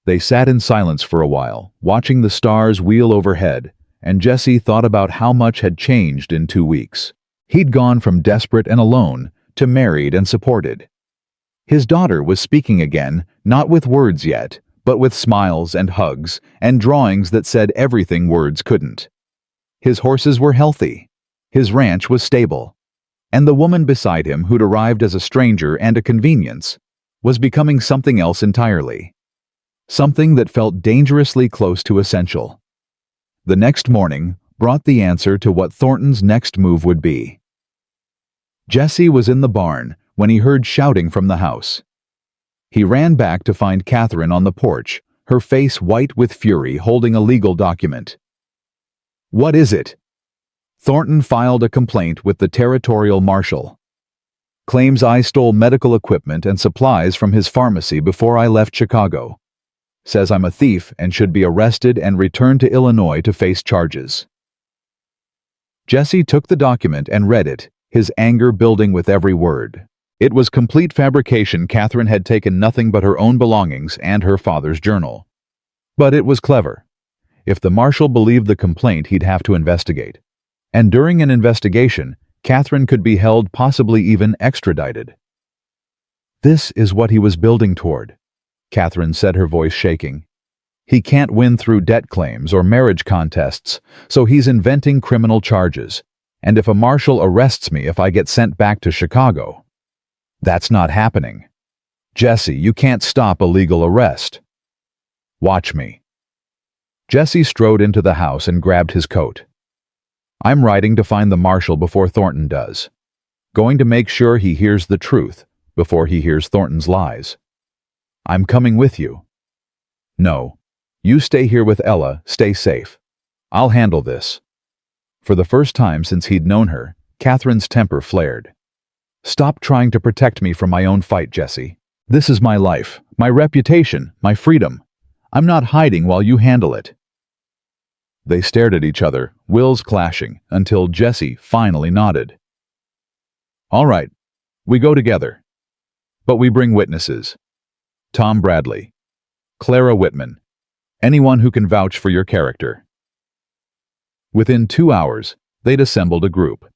They sat in silence for a while, watching the stars wheel overhead, and Jessie thought about how much had changed in 2 weeks. He'd gone from desperate and alone to married and supported. His daughter was speaking again, not with words yet, but with smiles and hugs and drawings that said everything words couldn't. His horses were healthy. His ranch was stable. And the woman beside him, who'd arrived as a stranger and a convenience, was becoming something else entirely. Something that felt dangerously close to essential. The next morning brought the answer to what Thornton's next move would be. Jesse was in the barn when he heard shouting from the house. He ran back to find Catherine on the porch, her face white with fury, holding a legal document. "What is it?" Thornton filed a complaint with the territorial marshal. "Claims I stole medical equipment and supplies from his pharmacy before I left Chicago. Says I'm a thief and should be arrested and returned to Illinois to face charges." Jesse took the document and read it, his anger building with every word. It was complete fabrication. Catherine had taken nothing but her own belongings and her father's journal. But it was clever. If the marshal believed the complaint, he'd have to investigate. And during an investigation, Catherine could be held, possibly even extradited. "This is what he was building toward," Catherine said, her voice shaking. "He can't win through debt claims or marriage contests, so he's inventing criminal charges. And if a marshal arrests me if I get sent back to Chicago, that's not happening. Jesse, you can't stop a legal arrest. Watch me." Jesse strode into the house and grabbed his coat. "I'm riding to find the marshal before Thornton does. Going to make sure he hears the truth before he hears Thornton's lies. I'm coming with you." "No. You stay here with Ella, stay safe. I'll handle this." For the first time since he'd known her, Catherine's temper flared. "Stop trying to protect me from my own fight, Jesse. This is my life, my reputation, my freedom. I'm not hiding while you handle it." They stared at each other, wills clashing, until Jesse finally nodded. "All right, we go together. But we bring witnesses. Tom Bradley, Clara Whitman, anyone who can vouch for your character." Within 2 hours, they'd assembled a group.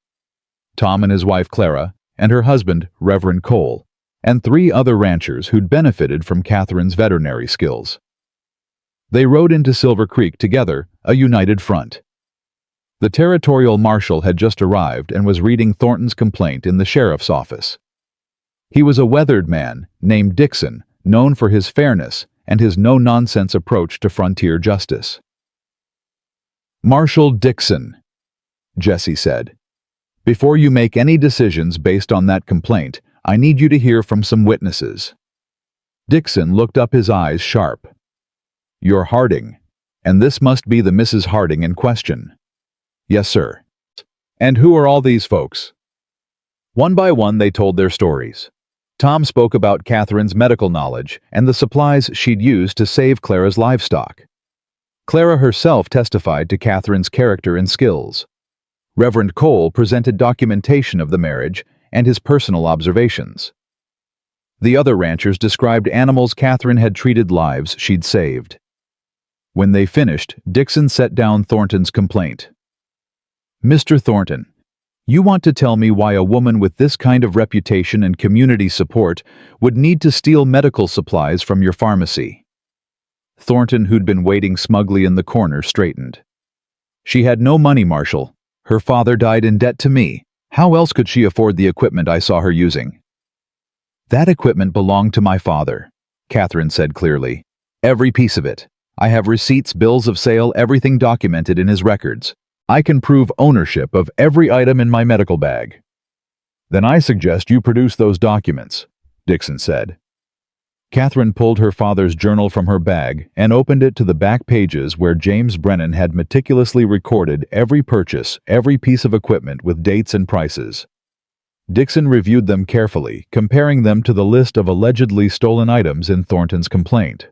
Tom and his wife Clara, and her husband, Reverend Cole, and 3 other ranchers who'd benefited from Catherine's veterinary skills. They rode into Silver Creek together, a united front. The territorial marshal had just arrived and was reading Thornton's complaint in the sheriff's office. He was a weathered man named Dixon, known for his fairness and his no-nonsense approach to frontier justice. "Marshal Dixon," Jesse said, "before you make any decisions based on that complaint, I need you to hear from some witnesses." Dixon looked up, his eyes sharp. "You're Harding, and this must be the Mrs. Harding in question." "Yes, sir." "And who are all these folks?" One by one they told their stories. Tom spoke about Catherine's medical knowledge and the supplies she'd used to save Clara's livestock. Clara herself testified to Catherine's character and skills. Reverend Cole presented documentation of the marriage and his personal observations. The other ranchers described animals Catherine had treated, lives she'd saved. When they finished, Dixon set down Thornton's complaint. "Mr. Thornton, you want to tell me why a woman with this kind of reputation and community support would need to steal medical supplies from your pharmacy?" Thornton, who'd been waiting smugly in the corner, straightened. "She had no money, Marshal. Her father died in debt to me. How else could she afford the equipment I saw her using?" "That equipment belonged to my father," Catherine said clearly. "Every piece of it. I have receipts, bills of sale, everything documented in his records. I can prove ownership of every item in my medical bag." "Then I suggest you produce those documents," Dixon said. Catherine pulled her father's journal from her bag and opened it to the back pages where James Brennan had meticulously recorded every purchase, every piece of equipment with dates and prices. Dixon reviewed them carefully, comparing them to the list of allegedly stolen items in Thornton's complaint.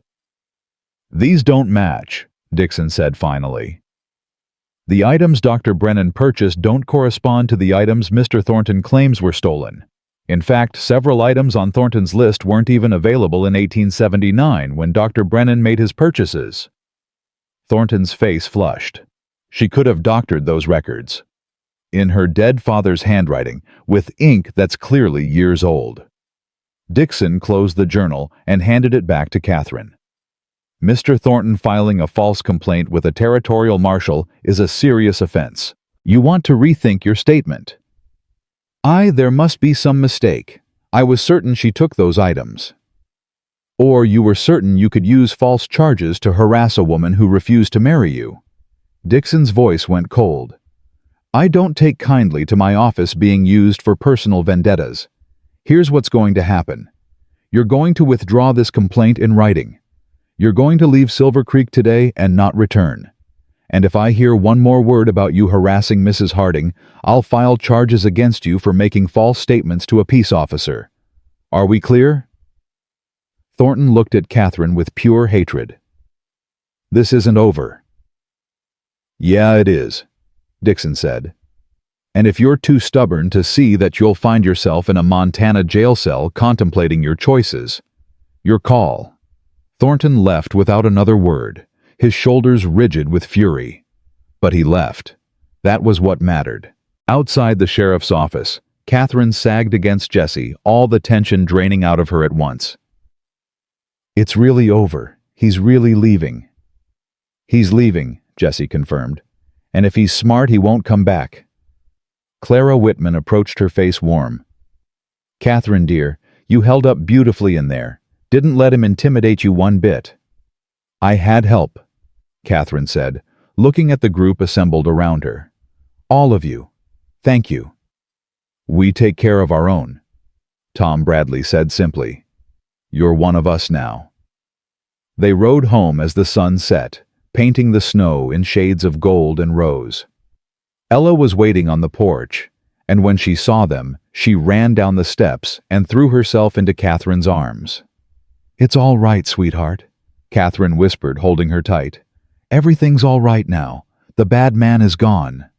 "These don't match," Dixon said finally. "The items Dr. Brennan purchased don't correspond to the items Mr. Thornton claims were stolen. In fact, several items on Thornton's list weren't even available in 1879 when Dr. Brennan made his purchases." Thornton's face flushed. She could have doctored those records. In her dead father's handwriting, with ink that's clearly years old. Dixon closed the journal and handed it back to Catherine. "Mr. Thornton filing a false complaint with a territorial marshal is a serious offense. You want to rethink your statement." There must be some mistake. I was certain she took those items. Or you were certain you could use false charges to harass a woman who refused to marry you. Dixon's voice went cold. I don't take kindly to my office being used for personal vendettas. Here's what's going to happen. You're going to withdraw this complaint in writing. You're going to leave Silver Creek today and not return. And if I hear one more word about you harassing Mrs. Harding, I'll file charges against you for making false statements to a peace officer. Are we clear? Thornton looked at Catherine with pure hatred. This isn't over. Yeah, it is, Dixon said. And if you're too stubborn to see that you'll find yourself in a Montana jail cell contemplating your choices, your call. Thornton left without another word, his shoulders rigid with fury. But he left. That was what mattered. Outside the sheriff's office, Catherine sagged against Jesse, all the tension draining out of her at once. It's really over. He's really leaving. He's leaving, Jesse confirmed. And if he's smart, he won't come back. Clara Whitman approached, her face warm. Catherine, dear, you held up beautifully in there. Didn't let him intimidate you one bit. I had help, Catherine said, looking at the group assembled around her. All of you. Thank you. We take care of our own, Tom Bradley said simply. You're one of us now. They rode home as the sun set, painting the snow in shades of gold and rose. Ella was waiting on the porch, and when she saw them, she ran down the steps and threw herself into Catherine's arms. It's all right, sweetheart, Catherine whispered, holding her tight. Everything's all right now. The bad man is gone.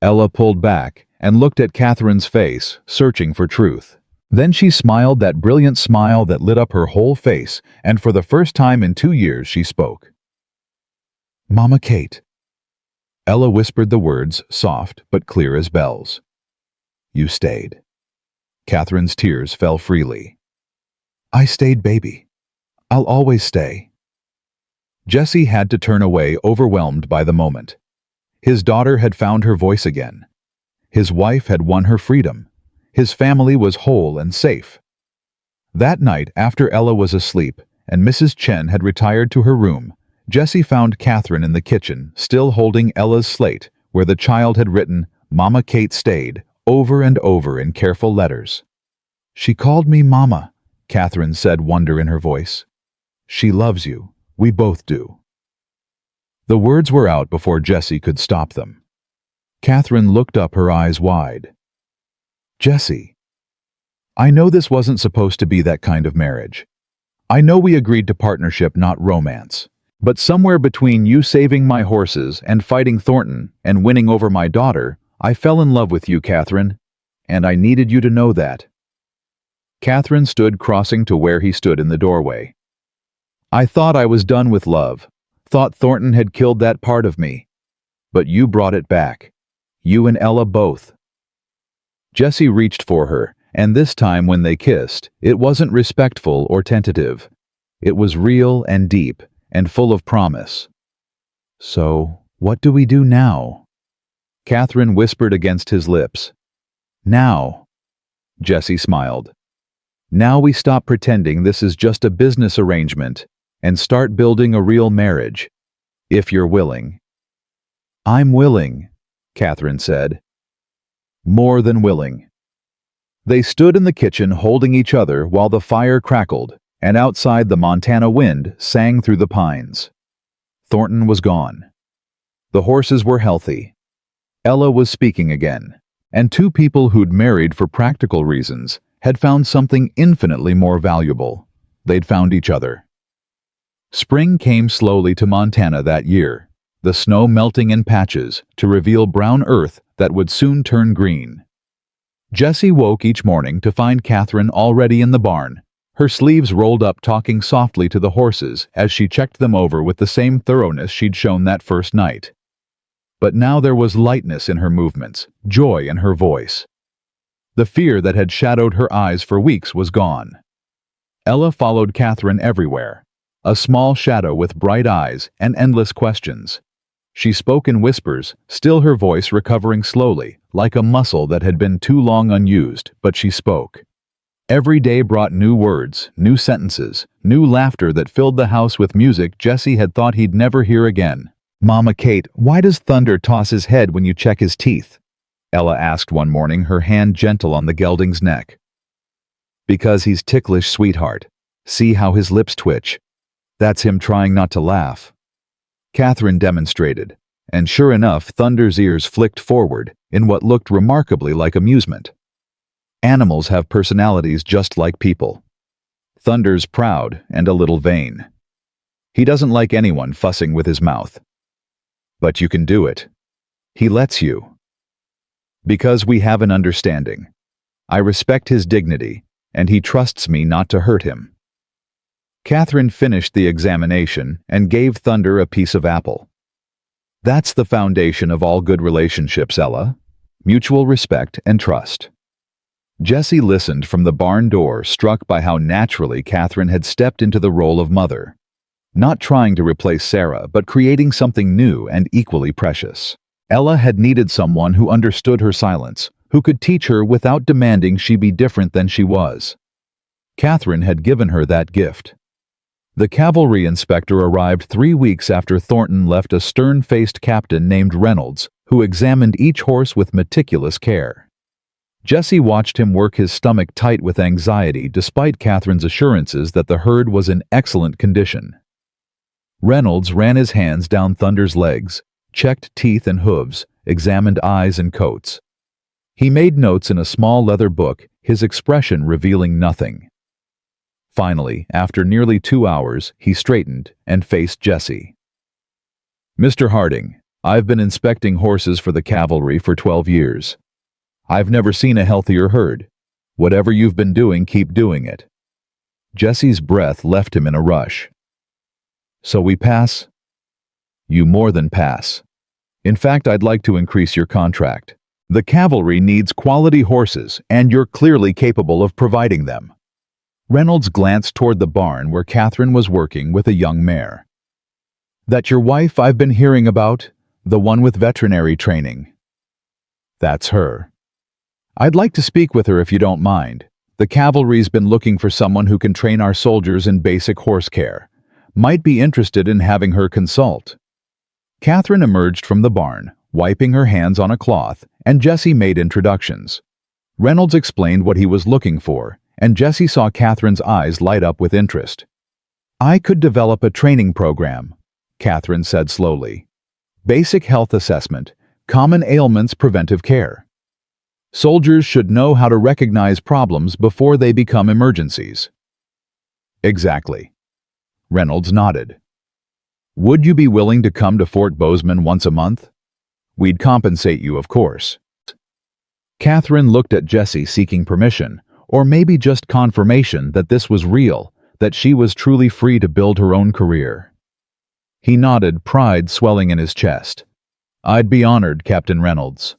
Ella pulled back and looked at Catherine's face, searching for truth. Then she smiled that brilliant smile that lit up her whole face, and for the first time in 2 years she spoke. Mama Kate. Ella whispered the words, soft but clear as bells. You stayed. Catherine's tears fell freely. I stayed, baby. I'll always stay. Jesse had to turn away, overwhelmed by the moment. His daughter had found her voice again. His wife had won her freedom. His family was whole and safe. That night, after Ella was asleep and Mrs. Chen had retired to her room, Jesse found Catherine in the kitchen, still holding Ella's slate, where the child had written, Mama Kate stayed, over and over in careful letters. She called me Mama, Catherine said, wonder in her voice. She loves you. We both do. The words were out before Jesse could stop them. Catherine looked up, her eyes wide. Jesse, I know this wasn't supposed to be that kind of marriage. I know we agreed to partnership, not romance. But somewhere between you saving my horses and fighting Thornton and winning over my daughter, I fell in love with you, Catherine, and I needed you to know that. Catherine stood, crossing to where he stood in the doorway. I thought I was done with love, thought Thornton had killed that part of me. But you brought it back. You and Ella both. Jesse reached for her, and this time when they kissed, it wasn't respectful or tentative. It was real and deep, and full of promise. So, what do we do now? Catherine whispered against his lips. Now. Jesse smiled. Now we stop pretending this is just a business arrangement and start building a real marriage, if you're willing. I'm willing, Catherine said. More than willing. They stood in the kitchen holding each other while the fire crackled, and outside the Montana wind sang through the pines. Thornton was gone. The horses were healthy. Ella was speaking again, and two people who'd married for practical reasons had found something infinitely more valuable. They'd found each other. Spring came slowly to Montana that year, the snow melting in patches to reveal brown earth that would soon turn green. Jesse woke each morning to find Catherine already in the barn, her sleeves rolled up, talking softly to the horses as she checked them over with the same thoroughness she'd shown that first night. But now there was lightness in her movements, joy in her voice. The fear that had shadowed her eyes for weeks was gone. Ella followed Catherine everywhere, a small shadow with bright eyes and endless questions. She spoke in whispers, still her voice recovering slowly, like a muscle that had been too long unused, but she spoke. Every day brought new words, new sentences, new laughter that filled the house with music Jesse had thought he'd never hear again. "Mama Kate, why does Thunder toss his head when you check his teeth?" Ella asked one morning, her hand gentle on the gelding's neck. "Because he's ticklish, sweetheart. See how his lips twitch? That's him trying not to laugh." Catherine demonstrated, and sure enough, Thunder's ears flicked forward in what looked remarkably like amusement. Animals have personalities just like people. Thunder's proud and a little vain. He doesn't like anyone fussing with his mouth. But you can do it. He lets you. Because we have an understanding. I respect his dignity, and he trusts me not to hurt him. Catherine finished the examination and gave Thunder a piece of apple. That's the foundation of all good relationships, Ella. Mutual respect and trust. Jesse listened from the barn door, struck by how naturally Catherine had stepped into the role of mother. Not trying to replace Sarah, but creating something new and equally precious. Ella had needed someone who understood her silence, who could teach her without demanding she be different than she was. Catherine had given her that gift. The cavalry inspector arrived 3 weeks after Thornton left a stern-faced captain named Reynolds, who examined each horse with meticulous care. Jesse watched him work his stomach tight with anxiety despite Catherine's assurances that the herd was in excellent condition. Reynolds ran his hands down Thunder's legs, checked teeth and hooves, examined eyes and coats. He made notes in a small leather book, his expression revealing nothing. Finally, after nearly 2 hours, he straightened and faced Jesse. "Mr. Harding, I've been inspecting horses for the cavalry for 12 years. I've never seen a healthier herd. Whatever you've been doing, keep doing it." Jesse's breath left him in a rush. "So we pass?" "You more than pass. In fact, I'd like to increase your contract. The cavalry needs quality horses, and you're clearly capable of providing them." Reynolds glanced toward the barn where Catherine was working with a young mare. "That your wife I've been hearing about? The one with veterinary training?" "That's her. I'd like to speak with her if you don't mind. The cavalry's been looking for someone who can train our soldiers in basic horse care. Might be interested in having her consult." Catherine emerged from the barn, wiping her hands on a cloth, and Jesse made introductions. Reynolds explained what he was looking for, and Jesse saw Catherine's eyes light up with interest. "I could develop a training program," Catherine said slowly. "Basic health assessment, common ailments preventive care. Soldiers should know how to recognize problems before they become emergencies." "Exactly." Reynolds nodded. "Would you be willing to come to Fort Bozeman once a month? We'd compensate you, of course." Catherine looked at Jesse seeking permission, or maybe just confirmation that this was real, that she was truly free to build her own career. He nodded, pride swelling in his chest. "I'd be honored, Captain Reynolds."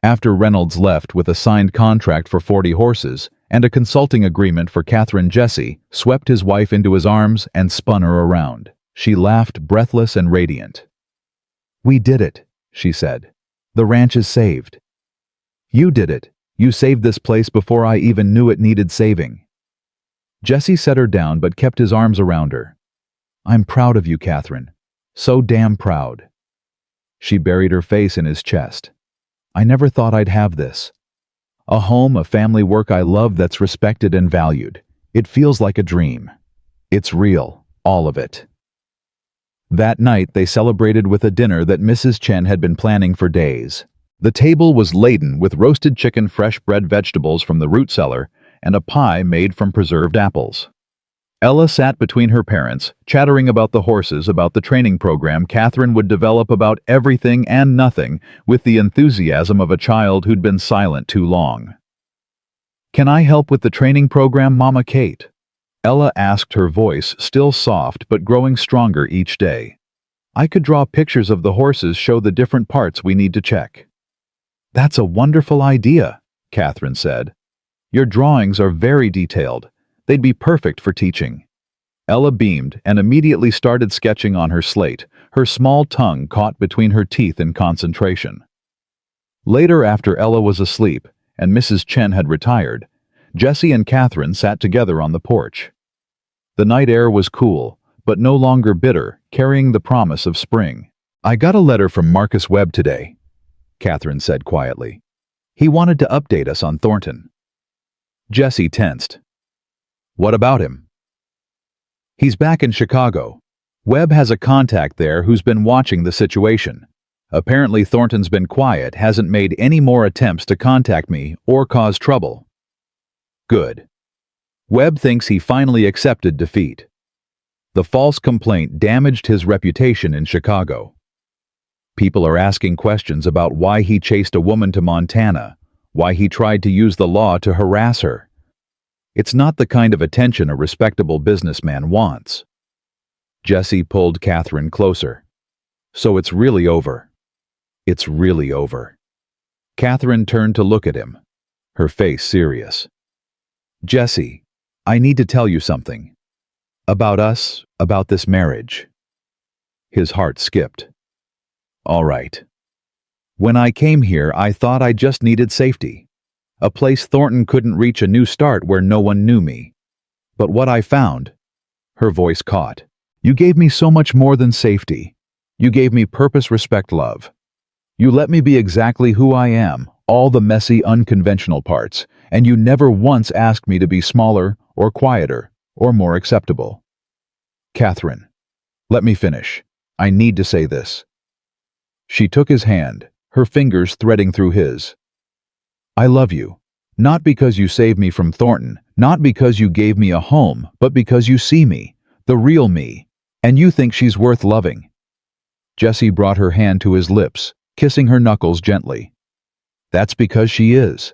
After Reynolds left with a signed contract for 40 horses and a consulting agreement for Catherine, Jesse swept his wife into his arms and spun her around. She laughed, breathless and radiant. "We did it," she said. "The ranch is saved." "You did it. You saved this place before I even knew it needed saving." Jesse set her down but kept his arms around her. "I'm proud of you, Catherine. So damn proud." She buried her face in his chest. "I never thought I'd have this. A home, a family, work I love that's respected and valued. It feels like a dream. It's real, all of it." That night they celebrated with a dinner that Mrs. Chen had been planning for days. The table was laden with roasted chicken, fresh bred vegetables from the root cellar, and a pie made from preserved apples. Ella sat between her parents, chattering about the horses, about the training program Catherine would develop, about everything and nothing, with the enthusiasm of a child who'd been silent too long. "Can I help with the training program, Mama Kate?" Ella asked, her voice still soft but growing stronger each day. "I could draw pictures of the horses, show the different parts we need to check." "That's a wonderful idea," Catherine said. "Your drawings are very detailed. They'd be perfect for teaching." Ella beamed and immediately started sketching on her slate, her small tongue caught between her teeth in concentration. Later, after Ella was asleep and Mrs. Chen had retired, Jessie and Catherine sat together on the porch. The night air was cool, but no longer bitter, carrying the promise of spring. "I got a letter from Marcus Webb today," Catherine said quietly. "He wanted to update us on Thornton." Jessie tensed. "What about him?" "He's back in Chicago. Webb has a contact there who's been watching the situation. Apparently Thornton's been quiet, hasn't made any more attempts to contact me or cause trouble." "Good. Webb thinks he finally accepted defeat. The false complaint damaged his reputation in Chicago. People are asking questions about why he chased a woman to Montana, why he tried to use the law to harass her. It's not the kind of attention a respectable businessman wants." Jessie pulled Catherine closer. "So it's really over." "It's really over." Catherine turned to look at him, her face serious. "Jessie, I need to tell you something. About us, about this marriage." His heart skipped. "All right. When I came here, I thought I just needed safety. A place Thornton couldn't reach, a new start where no one knew me. But what I found," her voice caught, "you gave me so much more than safety. You gave me purpose, respect, love. You let me be exactly who I am, all the messy, unconventional parts, and you never once asked me to be smaller or quieter or more acceptable." "Catherine, let me finish. I need to say this." She took his hand, her fingers threading through his. "I love you, not because you saved me from Thornton, not because you gave me a home, but because you see me, the real me, and you think she's worth loving." Jessie brought her hand to his lips, kissing her knuckles gently. "That's because she is.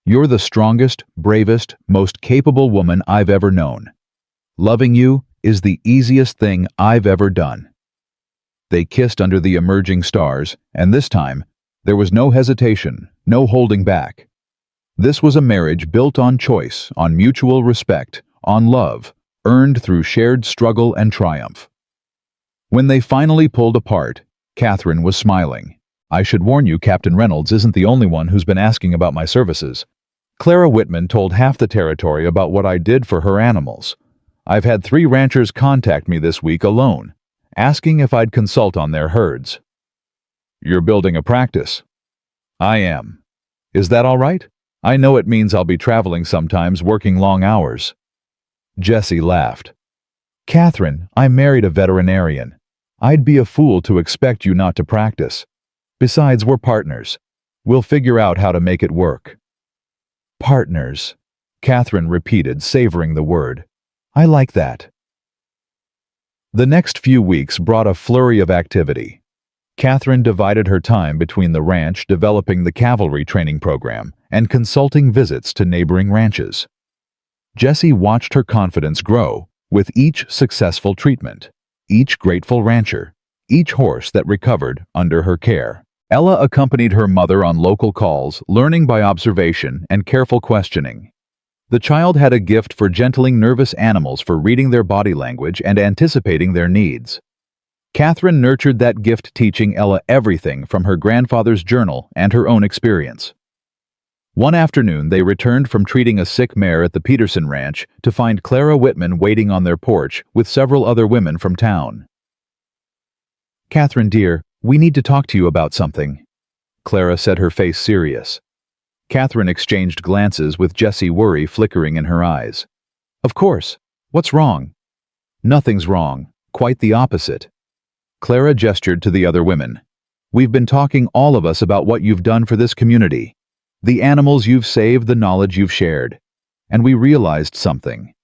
You're the strongest, bravest, most capable woman I've ever known. Loving you is the easiest thing I've ever done." They kissed under the emerging stars, and this time, there was no hesitation, no holding back. This was a marriage built on choice, on mutual respect, on love, earned through shared struggle and triumph. When they finally pulled apart, Catherine was smiling. "I should warn you, Captain Reynolds isn't the only one who's been asking about my services. Clara Whitman told half the territory about what I did for her animals. I've had 3 ranchers contact me this week alone, asking if I'd consult on their herds." "You're building a practice." "I am. Is that all right? I know it means I'll be traveling sometimes, working long hours." Jessie laughed. "Catherine, I married a veterinarian. I'd be a fool to expect you not to practice. Besides, we're partners. We'll figure out how to make it work." "Partners," Catherine repeated, savoring the word. "I like that." The next few weeks brought a flurry of activity. Catherine divided her time between the ranch developing the cavalry training program and consulting visits to neighboring ranches. Jessie watched her confidence grow with each successful treatment, each grateful rancher, each horse that recovered under her care. Ella accompanied her mother on local calls, learning by observation and careful questioning. The child had a gift for gentling nervous animals, for reading their body language and anticipating their needs. Catherine nurtured that gift, teaching Ella everything from her grandfather's journal and her own experience. One afternoon, they returned from treating a sick mare at the Peterson Ranch to find Clara Whitman waiting on their porch with several other women from town. "Catherine, dear, we need to talk to you about something," Clara said, her face serious. Catherine exchanged glances with Jessie, worry flickering in her eyes. "Of course. What's wrong?" "Nothing's wrong. Quite the opposite." Clara gestured to the other women. "We've been talking, all of us, about what you've done for this community. The animals you've saved, the knowledge you've shared. And we realized something.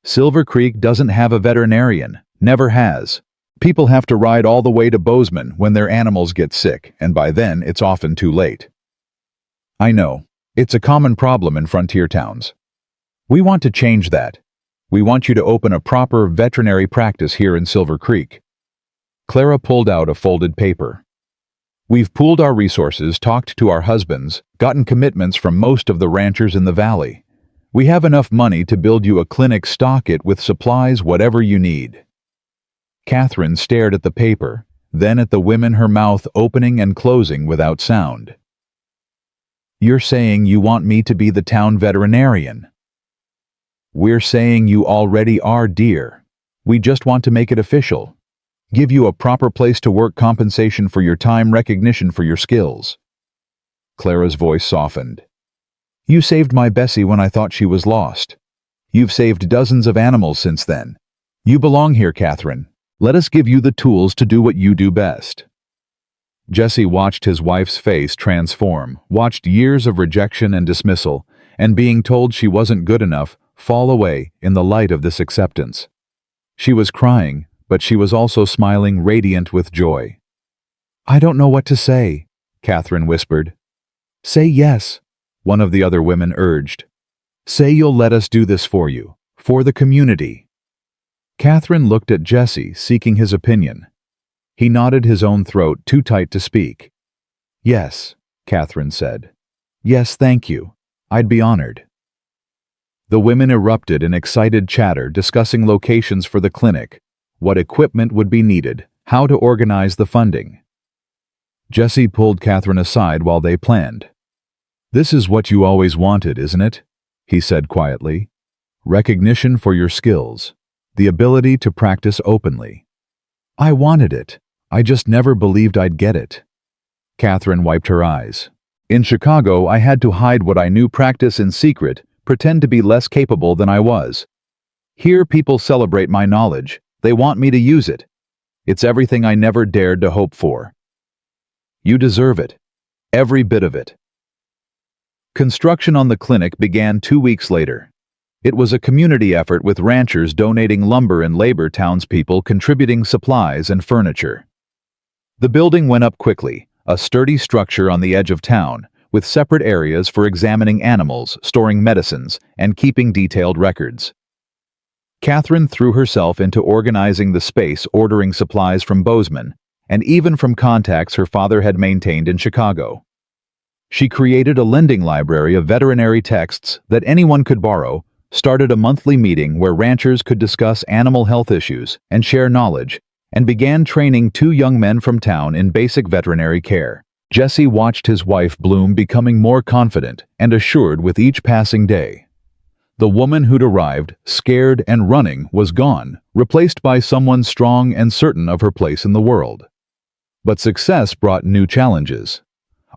Silver Creek doesn't have a veterinarian. Never has. People have to ride all the way to Bozeman when their animals get sick, and by then it's often too late." "I know. It's a common problem in frontier towns. We want to change that. We want you to open a proper veterinary practice here in Silver Creek." Clara pulled out a folded paper. "We've pooled our resources, talked to our husbands, gotten commitments from most of the ranchers in the valley. We have enough money to build you a clinic. Stock it with supplies, whatever you need." Catherine stared at the paper, then at the women, her mouth opening and closing without sound. "You're saying you want me to be the town veterinarian?" "We're saying you already are, dear. We just want to make it official. Give you a proper place to work, compensation for your time, recognition for your skills." Clara's voice softened. "You saved my Bessie when I thought she was lost. You've saved dozens of animals since then. You belong here, Catherine. Let us give you the tools to do what you do best." Jesse watched his wife's face transform, watched years of rejection and dismissal, and being told she wasn't good enough, fall away in the light of this acceptance. She was crying, but she was also smiling, radiant with joy. "I don't know what to say," Catherine whispered. "Say yes," one of the other women urged. "Say you'll let us do this for you, for the community." Catherine looked at Jesse, seeking his opinion. He nodded, his own throat too tight to speak. "Yes," Catherine said. "Yes, thank you. I'd be honored." The women erupted in excited chatter, discussing locations for the clinic, what equipment would be needed, how to organize the funding. Jesse pulled Catherine aside while they planned. "This is what you always wanted, isn't it?" he said quietly. "Recognition for your skills. The ability to practice openly." "I wanted it. I just never believed I'd get it." Catherine wiped her eyes. "In Chicago, I had to hide what I knew, practice in secret, pretend to be less capable than I was. Here people celebrate my knowledge. They want me to use it. It's everything I never dared to hope for." "You deserve it. Every bit of it." Construction on the clinic began 2 weeks later. It was a community effort, with ranchers donating lumber and labor, townspeople contributing supplies and furniture. The building went up quickly, a sturdy structure on the edge of town, with separate areas for examining animals, storing medicines, and keeping detailed records. Catherine threw herself into organizing the space, ordering supplies from Bozeman, and even from contacts her father had maintained in Chicago. She created a lending library of veterinary texts that anyone could borrow, started a monthly meeting where ranchers could discuss animal health issues and share knowledge, and began training 2 young men from town in basic veterinary care. Jesse watched his wife bloom, becoming more confident and assured with each passing day. The woman who'd arrived, scared and running, was gone, replaced by someone strong and certain of her place in the world. But success brought new challenges.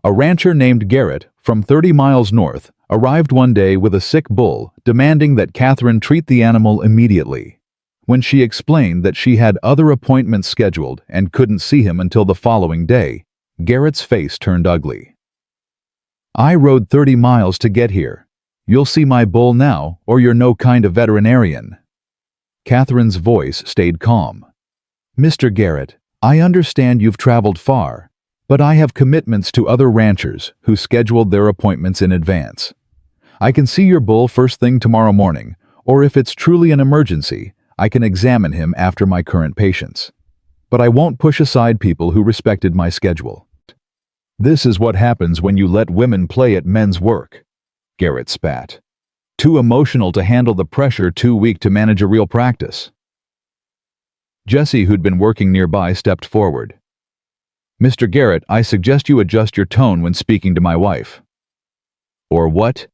A rancher named Garrett, from 30 miles north, arrived one day with a sick bull, demanding that Catherine treat the animal immediately. When she explained that she had other appointments scheduled and couldn't see him until the following day, Garrett's face turned ugly. "I rode 30 miles to get here. You'll see my bull now, or you're no kind of veterinarian." Catherine's voice stayed calm. "Mr. Garrett, I understand you've traveled far, but I have commitments to other ranchers who scheduled their appointments in advance. I can see your bull first thing tomorrow morning, or if it's truly an emergency, I can examine him after my current patients. But I won't push aside people who respected my schedule." "This is what happens when you let women play at men's work," Garrett spat. "Too emotional to handle the pressure, too weak to manage a real practice." Jesse, who'd been working nearby, stepped forward. "Mr. Garrett, I suggest you adjust your tone when speaking to my wife." "Or what?"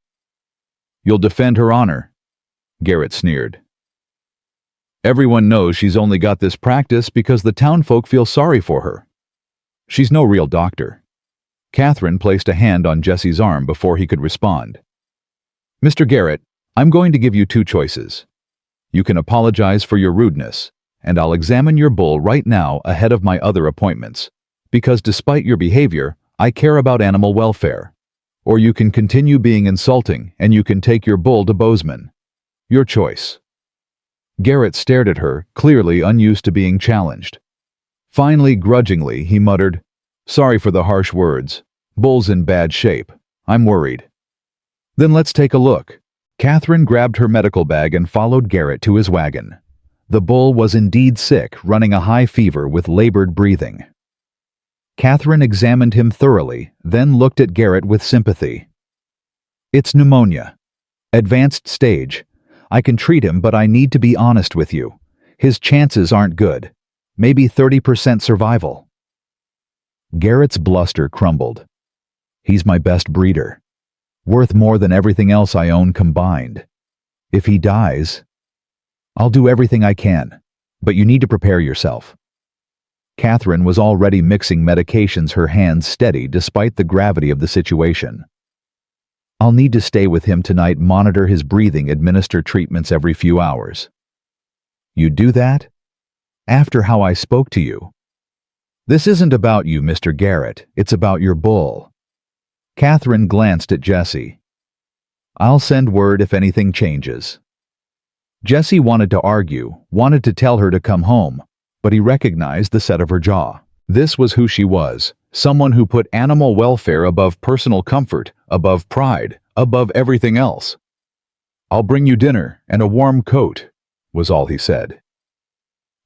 "You'll defend her honor," Garrett sneered. "Everyone knows she's only got this practice because the townfolk feel sorry for her. She's no real doctor." Catherine placed a hand on Jesse's arm before he could respond. "Mr. Garrett, I'm going to give you 2 choices. You can apologize for your rudeness, and I'll examine your bull right now ahead of my other appointments, because despite your behavior, I care about animal welfare. Or you can continue being insulting, and you can take your bull to Bozeman. Your choice." Garrett stared at her, clearly unused to being challenged. Finally, grudgingly, he muttered, "Sorry for the harsh words. Bull's in bad shape. I'm worried." "Then let's take a look." Catherine grabbed her medical bag and followed Garrett to his wagon. The bull was indeed sick, running a high fever with labored breathing. Catherine examined him thoroughly, then looked at Garrett with sympathy. "It's pneumonia. Advanced stage. I can treat him, but I need to be honest with you. His chances aren't good. Maybe 30% survival. Garrett's bluster crumbled. He's my best breeder. Worth more than everything else I own combined. If he dies, I'll do everything I can, but you need to prepare yourself. Catherine was already mixing medications, her hands steady despite the gravity of the situation. I'll need to stay with him tonight, monitor his breathing, administer treatments every few hours. You do that? After how I spoke to you? This isn't about you, Mr. Garrett. It's about your bull. Catherine glanced at Jesse. I'll send word if anything changes. Jesse wanted to argue, wanted to tell her to come home, but he recognized the set of her jaw. This was who she was, someone who put animal welfare above personal comfort, above pride, above everything else. I'll bring you dinner and a warm coat, was all he said.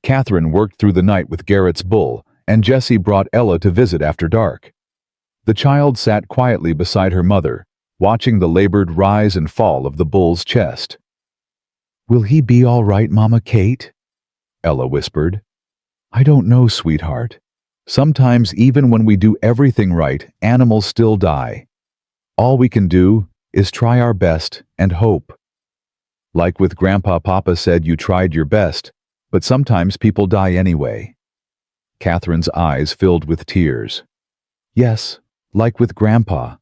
Catherine worked through the night with Garrett's bull, and Jesse brought Ella to visit after dark. The child sat quietly beside her mother, watching the labored rise and fall of the bull's chest. Will he be all right, Mama Kate? Ella whispered. I don't know, sweetheart. Sometimes even when we do everything right, animals still die. All we can do is try our best and hope. Like with Grandpa, Papa said you tried your best, but sometimes people die anyway. Catherine's eyes filled with tears. Yes, like with Grandpa,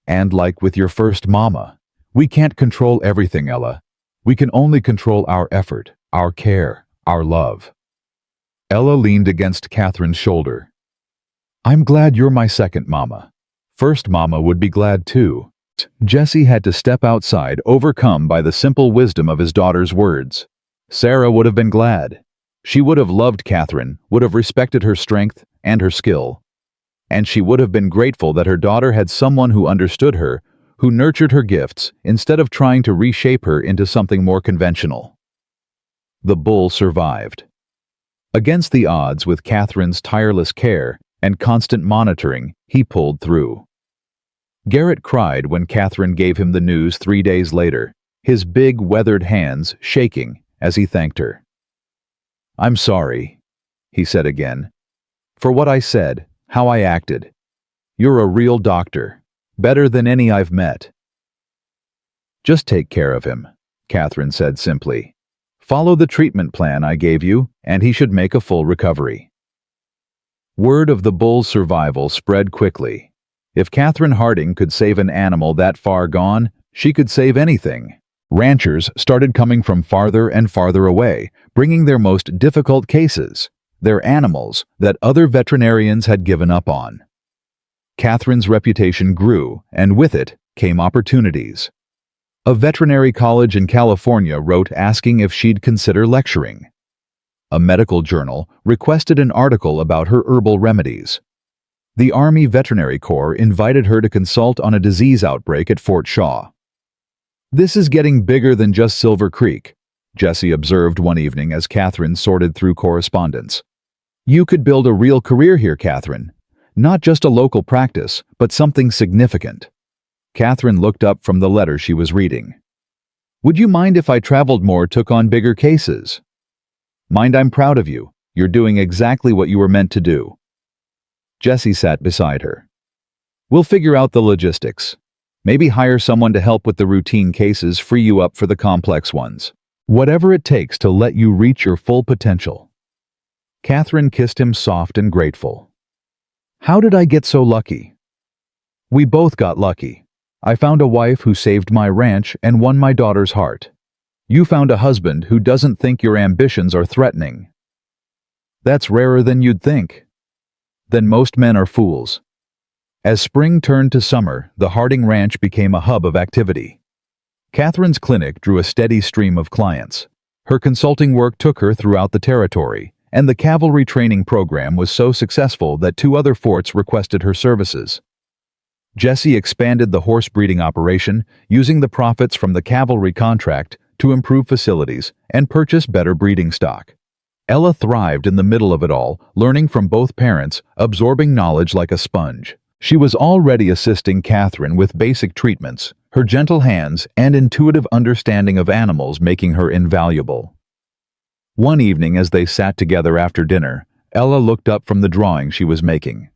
and like with your first mama. We can't control everything, Ella. We can only control our effort, our care, our love. Ella leaned against Catherine's shoulder. I'm glad you're my second mama. First mama would be glad too. Jesse had to step outside, overcome by the simple wisdom of his daughter's words. Sarah would have been glad. She would have loved Catherine, would have respected her strength and her skill. And she would have been grateful that her daughter had someone who understood her, who nurtured her gifts instead of trying to reshape her into something more conventional. The bull survived. Against the odds, with Catherine's tireless care and constant monitoring, he pulled through. Garrett cried when Catherine gave him the news 3 days later, his big, weathered hands shaking as he thanked her. I'm sorry, he said again, for what I said, how I acted. You're a real doctor, better than any I've met. Just take care of him, Catherine said simply. Follow the treatment plan I gave you, and he should make a full recovery. Word of the bull's survival spread quickly. If Catherine Harding could save an animal that far gone, she could save anything. Ranchers started coming from farther and farther away, bringing their most difficult cases, their animals that other veterinarians had given up on. Catherine's reputation grew, and with it came opportunities. A veterinary college in California wrote asking if she'd consider lecturing. A medical journal requested an article about her herbal remedies. The Army Veterinary Corps invited her to consult on a disease outbreak at Fort Shaw. This is getting bigger than just Silver Creek, Jesse observed one evening as Catherine sorted through correspondence. You could build a real career here, Catherine. Not just a local practice, but something significant. Catherine looked up from the letter she was reading. Would you mind if I traveled more, took on bigger cases? Mind, I'm proud of you. You're doing exactly what you were meant to do. Jesse sat beside her. We'll figure out the logistics. Maybe hire someone to help with the routine cases, free you up for the complex ones. Whatever it takes to let you reach your full potential. Catherine kissed him soft and grateful. How did I get so lucky? We both got lucky. I found a wife who saved my ranch and won my daughter's heart. You found a husband who doesn't think your ambitions are threatening. That's rarer than you'd think. Then most men are fools. As spring turned to summer, the Harding Ranch became a hub of activity. Catherine's clinic drew a steady stream of clients. Her consulting work took her throughout the territory, and the cavalry training program was so successful that 2 other forts requested her services. Jesse expanded the horse breeding operation, using the profits from the cavalry contract to improve facilities and purchase better breeding stock. Ella thrived in the middle of it all, learning from both parents, absorbing knowledge like a sponge. She was already assisting Catherine with basic treatments, her gentle hands and intuitive understanding of animals making her invaluable. One evening as they sat together after dinner, Ella looked up from the drawing she was making.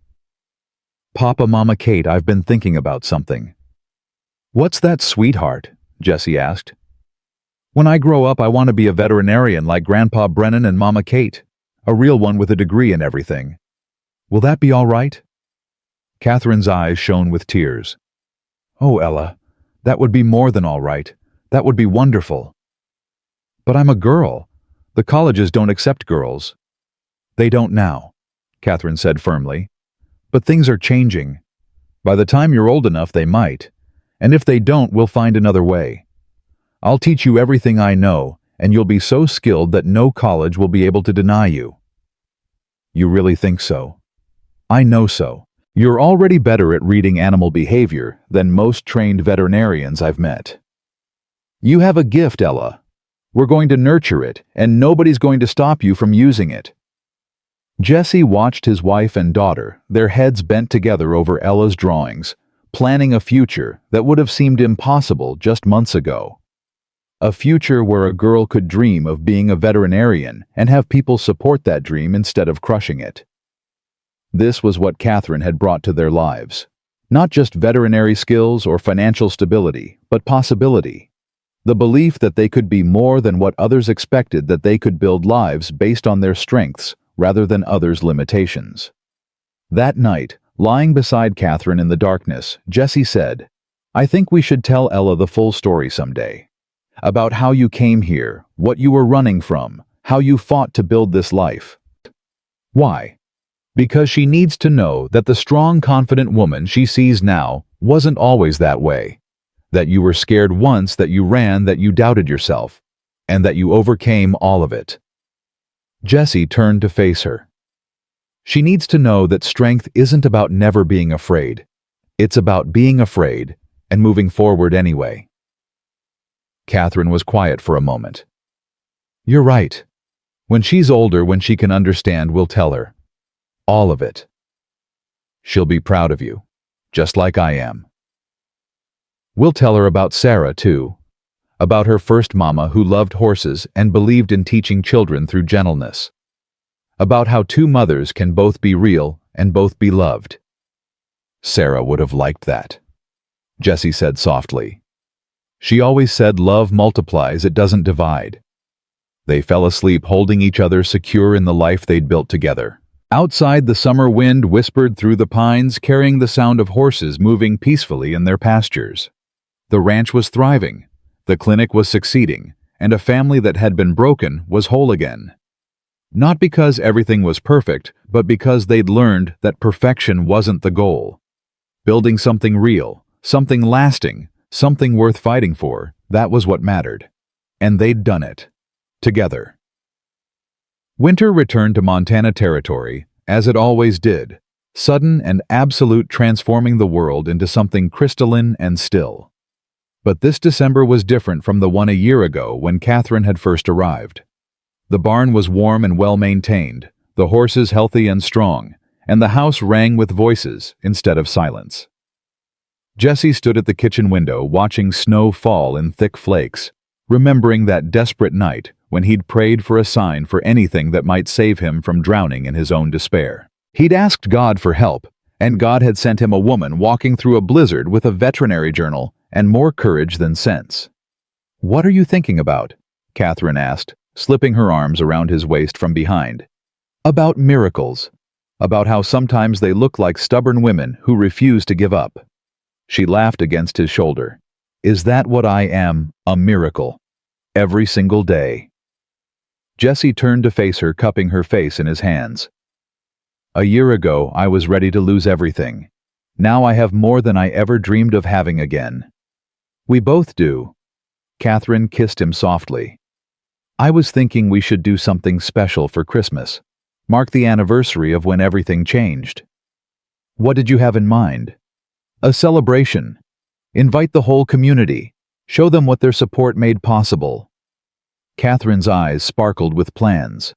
"Papa, Mama Kate, I've been thinking about something." "What's that, sweetheart?" Jessie asked. "When I grow up, I want to be a veterinarian like Grandpa Brennan and Mama Kate, a real one with a degree and everything. Will that be all right?" Catherine's eyes shone with tears. "Oh, Ella, that would be more than all right. That would be wonderful." "But I'm a girl. The colleges don't accept girls." "They don't now," Catherine said firmly. "But things are changing. By the time you're old enough, they might. And if they don't, we'll find another way. I'll teach you everything I know, and you'll be so skilled that no college will be able to deny you." "You really think so?" "I know so. You're already better at reading animal behavior than most trained veterinarians I've met. You have a gift, Ella. We're going to nurture it, and nobody's going to stop you from using it." Jessie watched his wife and daughter, their heads bent together over Ella's drawings, planning a future that would have seemed impossible just months ago. A future where a girl could dream of being a veterinarian and have people support that dream instead of crushing it. This was what Catherine had brought to their lives. Not just veterinary skills or financial stability, but possibility. The belief that they could be more than what others expected, that they could build lives based on their strengths rather than others' limitations. That night, lying beside Catherine in the darkness, Jessie said, "I think we should tell Ella the full story someday. About how you came here, what you were running from, how you fought to build this life." Why? Because she needs to know that the strong, confident woman she sees now wasn't always that way. That you were scared once, that you ran, that you doubted yourself, and that you overcame all of it. Jessie turned to face her. She needs to know that strength isn't about never being afraid. It's about being afraid and moving forward anyway. Catherine was quiet for a moment. "You're right. When she's older, when she can understand, we'll tell her. All of it. She'll be proud of you, just like I am. We'll tell her about Sarah, too. About her first mama who loved horses and believed in teaching children through gentleness. About how two mothers can both be real and both be loved." "Sarah would have liked that," Jessie said softly. "She always said love multiplies, it doesn't divide." They fell asleep holding each other secure in the life they'd built together. Outside, the summer wind whispered through the pines, carrying the sound of horses moving peacefully in their pastures. The ranch was thriving, the clinic was succeeding, and a family that had been broken was whole again. Not because everything was perfect, but because they'd learned that perfection wasn't the goal. Building something real, something lasting, something worth fighting for, that was what mattered. And they'd done it. Together. Winter returned to Montana Territory, as it always did, sudden and absolute, transforming the world into something crystalline and still. But this December was different from the one a year ago when Catherine had first arrived. The barn was warm and well-maintained, the horses healthy and strong, and the house rang with voices instead of silence. Jessie stood at the kitchen window watching snow fall in thick flakes, remembering that desperate night when he'd prayed for a sign for anything that might save him from drowning in his own despair. He'd asked God for help, and God had sent him a woman walking through a blizzard with a veterinary journal and more courage than sense. "What are you thinking about?" Catherine asked, slipping her arms around his waist from behind. "About miracles. About how sometimes they look like stubborn women who refuse to give up." She laughed against his shoulder. "Is that what I am? A miracle? Every single day." Jessie turned to face her, cupping her face in his hands. "A year ago, I was ready to lose everything. Now I have more than I ever dreamed of having again." "We both do." Catherine kissed him softly. "I was thinking we should do something special for Christmas. Mark the anniversary of when everything changed." "What did you have in mind?" "A celebration. Invite the whole community. Show them what their support made possible." Catherine's eyes sparkled with plans.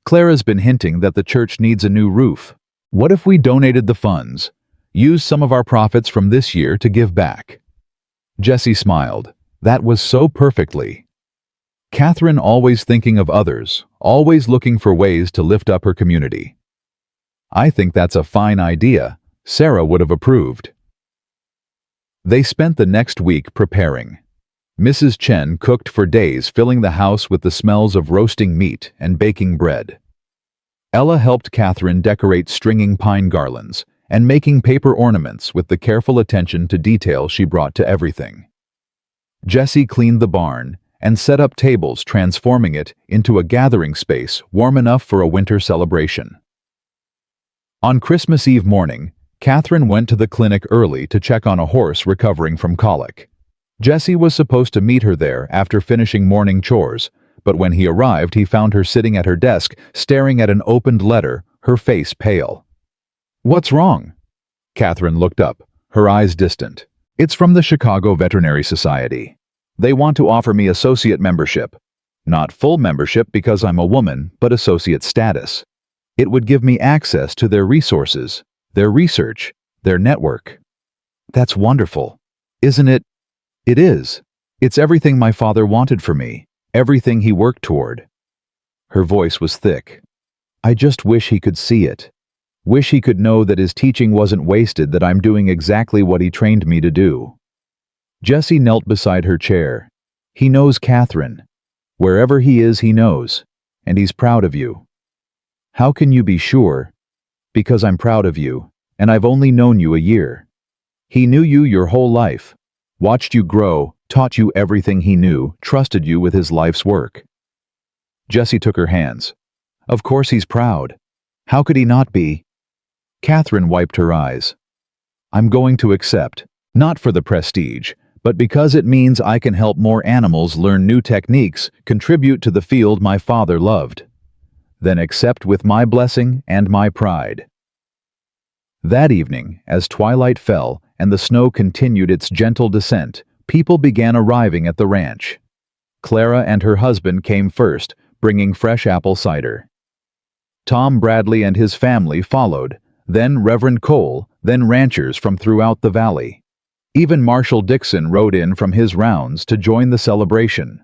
"Clara's been hinting that the church needs a new roof. What if we donated the funds? Use some of our profits from this year to give back?" Jessie smiled. That was so perfectly. Catherine always thinking of others, always looking for ways to lift up her community. I think that's a fine idea. Sarah would have approved. They spent the next week preparing. Mrs. Chen cooked for days, filling the house with the smells of roasting meat and baking bread. Ella helped Catherine decorate stringing pine garlands and making paper ornaments with the careful attention to detail she brought to everything. Jessie cleaned the barn and set up tables, transforming it into a gathering space warm enough for a winter celebration. On Christmas Eve morning, Catherine went to the clinic early to check on a horse recovering from colic. Jessie was supposed to meet her there after finishing morning chores, but when he arrived, he found her sitting at her desk, staring at an opened letter, her face pale. "What's wrong?" Catherine looked up, her eyes distant. "It's from the Chicago Veterinary Society. They want to offer me associate membership. Not full membership because I'm a woman, but associate status. It would give me access to their resources, their research, their network." "That's wonderful. Isn't it?" "It is. It's everything my father wanted for me, everything he worked toward." Her voice was thick. "I just wish he could see it. Wish he could know that his teaching wasn't wasted, that I'm doing exactly what he trained me to do." Jessie knelt beside her chair. "He knows, Catherine. Wherever he is, he knows. And he's proud of you." "How can you be sure?" "Because I'm proud of you, and I've only known you a year. He knew you your whole life, watched you grow, taught you everything he knew, trusted you with his life's work." Jessie took her hands. "Of course he's proud. How could he not be?" Catherine wiped her eyes. "I'm going to accept, not for the prestige, but because it means I can help more animals learn new techniques, contribute to the field my father loved. Then accept with my blessing and my pride." That evening, as twilight fell and the snow continued its gentle descent, people began arriving at the ranch. Clara and her husband came first, bringing fresh apple cider. Tom Bradley and his family followed, then Reverend Cole, then ranchers from throughout the valley. Even Marshall Dixon rode in from his rounds to join the celebration.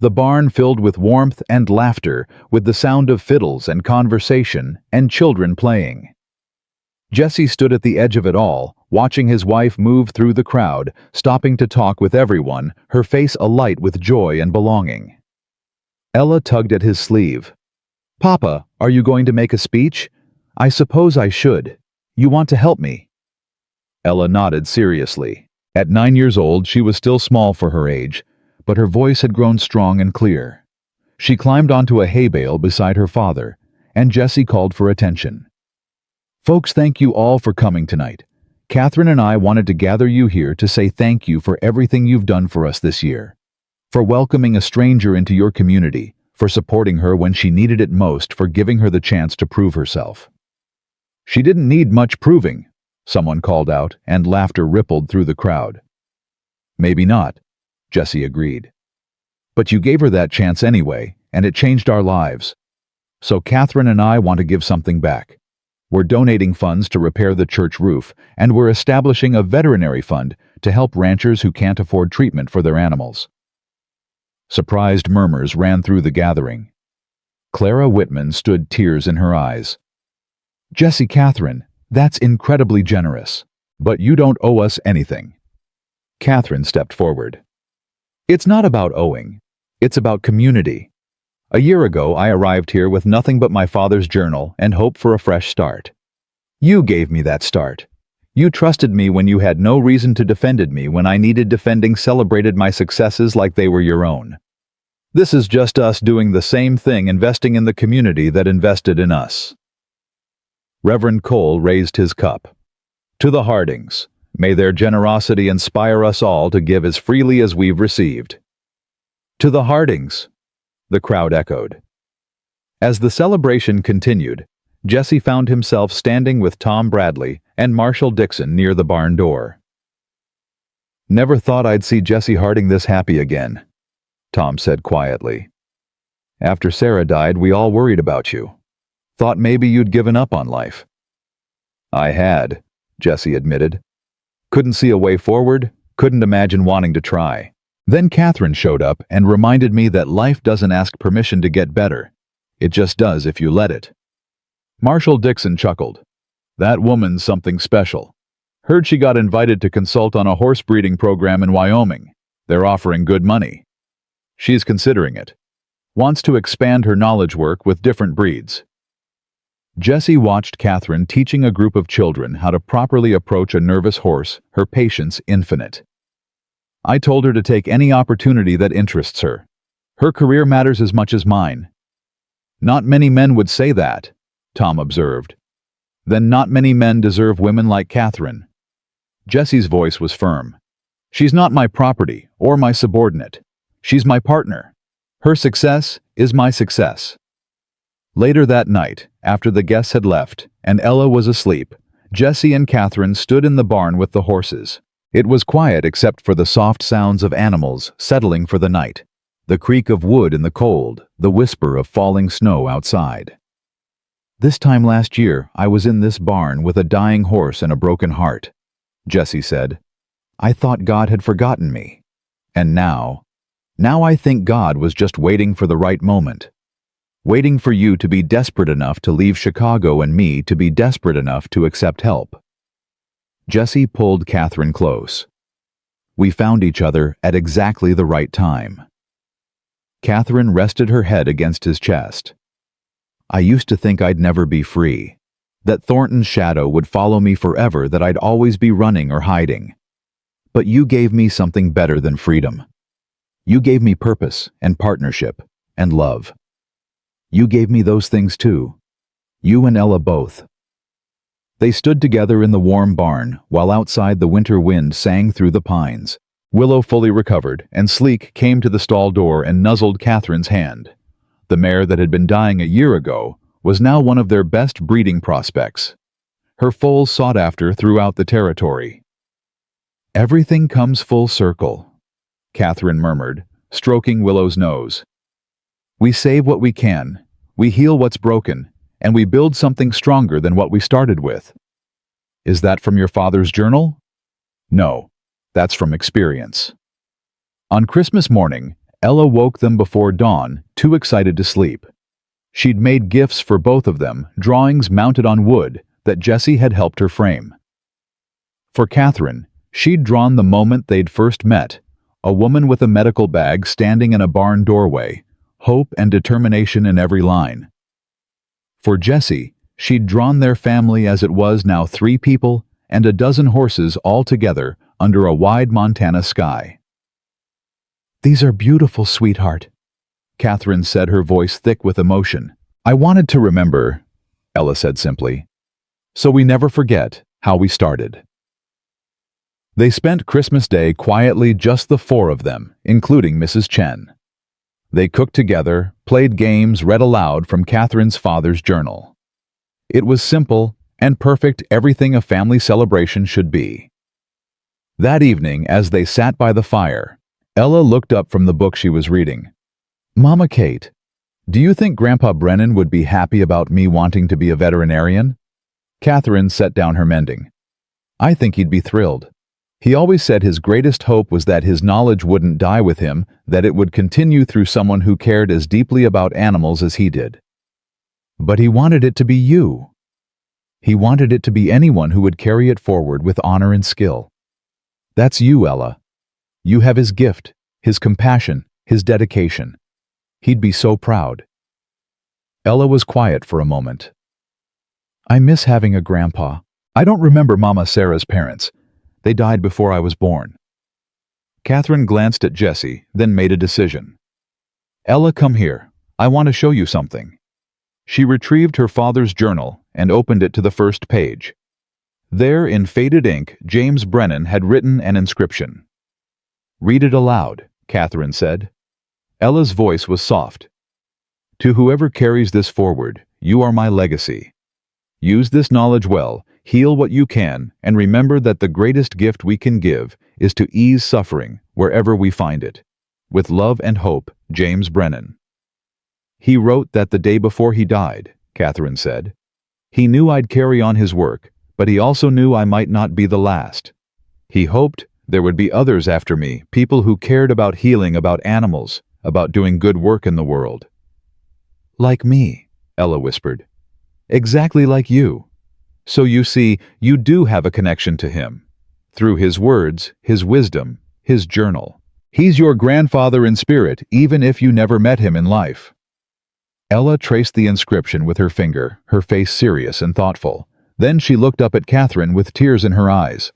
The barn filled with warmth and laughter, with the sound of fiddles and conversation and children playing. Jessie stood at the edge of it all, watching his wife move through the crowd, stopping to talk with everyone, her face alight with joy and belonging. Ella tugged at his sleeve. "Papa, are you going to make a speech?" "I suppose I should. You want to help me?" Ella nodded seriously. At 9 years old, she was still small for her age, but her voice had grown strong and clear. She climbed onto a hay bale beside her father, and Jessie called for attention. "Folks, thank you all for coming tonight. Catherine and I wanted to gather you here to say thank you for everything you've done for us this year, for welcoming a stranger into your community, for supporting her when she needed it most, for giving her the chance to prove herself." "She didn't need much proving," someone called out, and laughter rippled through the crowd. "Maybe not," Jessie agreed. "But you gave her that chance anyway, and it changed our lives. So Catherine and I want to give something back. We're donating funds to repair the church roof, and we're establishing a veterinary fund to help ranchers who can't afford treatment for their animals." Surprised murmurs ran through the gathering. Clara Whitman stood, tears in her eyes. "Jessie, Catherine, that's incredibly generous. But you don't owe us anything." Catherine stepped forward. "It's not about owing. It's about community. A year ago, I arrived here with nothing but my father's journal and hope for a fresh start. You gave me that start. You trusted me when you had no reason to defend me when I needed defending, celebrated my successes like they were your own. This is just us doing the same thing, investing in the community that invested in us." Reverend Cole raised his cup. "To the Hardings, may their generosity inspire us all to give as freely as we've received." "To the Hardings," the crowd echoed. As the celebration continued, Jessie found himself standing with Tom Bradley and Marshall Dixon near the barn door. "Never thought I'd see Jessie Harding this happy again," Tom said quietly. "After Sarah died, we all worried about you. Thought maybe you'd given up on life." "I had," Jessie admitted. "Couldn't see a way forward, Couldn't imagine wanting to try. Then Catherine showed up and reminded me that life doesn't ask permission to get better. It just does if you let it. Marshall Dixon chuckled. That woman's something special. Heard she got invited to consult on a horse breeding program in Wyoming. They're offering good money. She's considering it. Wants to expand her knowledge work with different breeds. Jessie watched Catherine teaching a group of children how to properly approach a nervous horse, her patience infinite. I told her to take any opportunity that interests her. Her career matters as much as mine. Not many men would say that, Tom observed. Then not many men deserve women like Catherine. Jessie's voice was firm. She's not my property or my subordinate. She's my partner. Her success is my success. Later that night, after the guests had left and Ella was asleep, Jessie and Catherine stood in the barn with the horses. It was quiet except for the soft sounds of animals settling for the night, the creak of wood in the cold, the whisper of falling snow outside. This time last year, I was in this barn with a dying horse and a broken heart, Jessie said. I thought God had forgotten me. And now I think God was just waiting for the right moment. Waiting for you to be desperate enough to leave Chicago and me to be desperate enough to accept help. Jessie pulled Catherine close. We found each other at exactly the right time. Catherine rested her head against his chest. I used to think I'd never be free, that Thornton's shadow would follow me forever, that I'd always be running or hiding. But you gave me something better than freedom. You gave me purpose and partnership and love. You gave me those things too. You and Ella both. They stood together in the warm barn while outside the winter wind sang through the pines. Willow fully recovered, and Sleek came to the stall door and nuzzled Catherine's hand. The mare that had been dying a year ago was now one of their best breeding prospects. Her foals sought after throughout the territory. Everything comes full circle, Catherine murmured, stroking Willow's nose. We save what we can, we heal what's broken, and we build something stronger than what we started with. Is that from your father's journal? No, that's from experience. On Christmas morning, Ella woke them before dawn, too excited to sleep. She'd made gifts for both of them, drawings mounted on wood that Jessie had helped her frame. For Catherine, she'd drawn the moment they'd first met, a woman with a medical bag standing in a barn doorway, hope and determination in every line. For Jessie, she'd drawn their family as it was now 3 people and a dozen horses all together under a wide Montana sky. These are beautiful, sweetheart, Catherine said, her voice thick with emotion. I wanted to remember, Ella said simply, so we never forget how we started. They spent Christmas Day quietly, just the 4 of them, including Mrs. Chen. They cooked together, played games, read aloud from Catherine's father's journal. It was simple and perfect, everything a family celebration should be. That evening, as they sat by the fire, Ella looked up from the book she was reading. Mama Kate, do you think Grandpa Brennan would be happy about me wanting to be a veterinarian? Catherine set down her mending. I think he'd be thrilled. He always said his greatest hope was that his knowledge wouldn't die with him, that it would continue through someone who cared as deeply about animals as he did. But he wanted it to be you. He wanted it to be anyone who would carry it forward with honor and skill. That's you, Ella. You have his gift, his compassion, his dedication. He'd be so proud. Ella was quiet for a moment. I miss having a grandpa. I don't remember Mama Sarah's parents. They died before I was born. Catherine glanced at Jessie, then made a decision. Ella, come here. I want to show you something. She retrieved her father's journal and opened it to the first page. There, in faded ink, James Brennan had written an inscription. Read it aloud, Catherine said. Ella's voice was soft. To whoever carries this forward, you are my legacy. Use this knowledge well, heal what you can, and remember that the greatest gift we can give is to ease suffering wherever we find it. With love and hope, James Brennan. He wrote that the day before he died, Catherine said. He knew I'd carry on his work, but he also knew I might not be the last. He hoped There would be others after me, people who cared about healing, about animals, about doing good work in the world. Like me, Ella whispered. Exactly like you. So you see, you do have a connection to him. Through his words, his wisdom, his journal. He's your grandfather in spirit, even if you never met him in life. Ella traced the inscription with her finger, her face serious and thoughtful. Then she looked up at Catherine with tears in her eyes.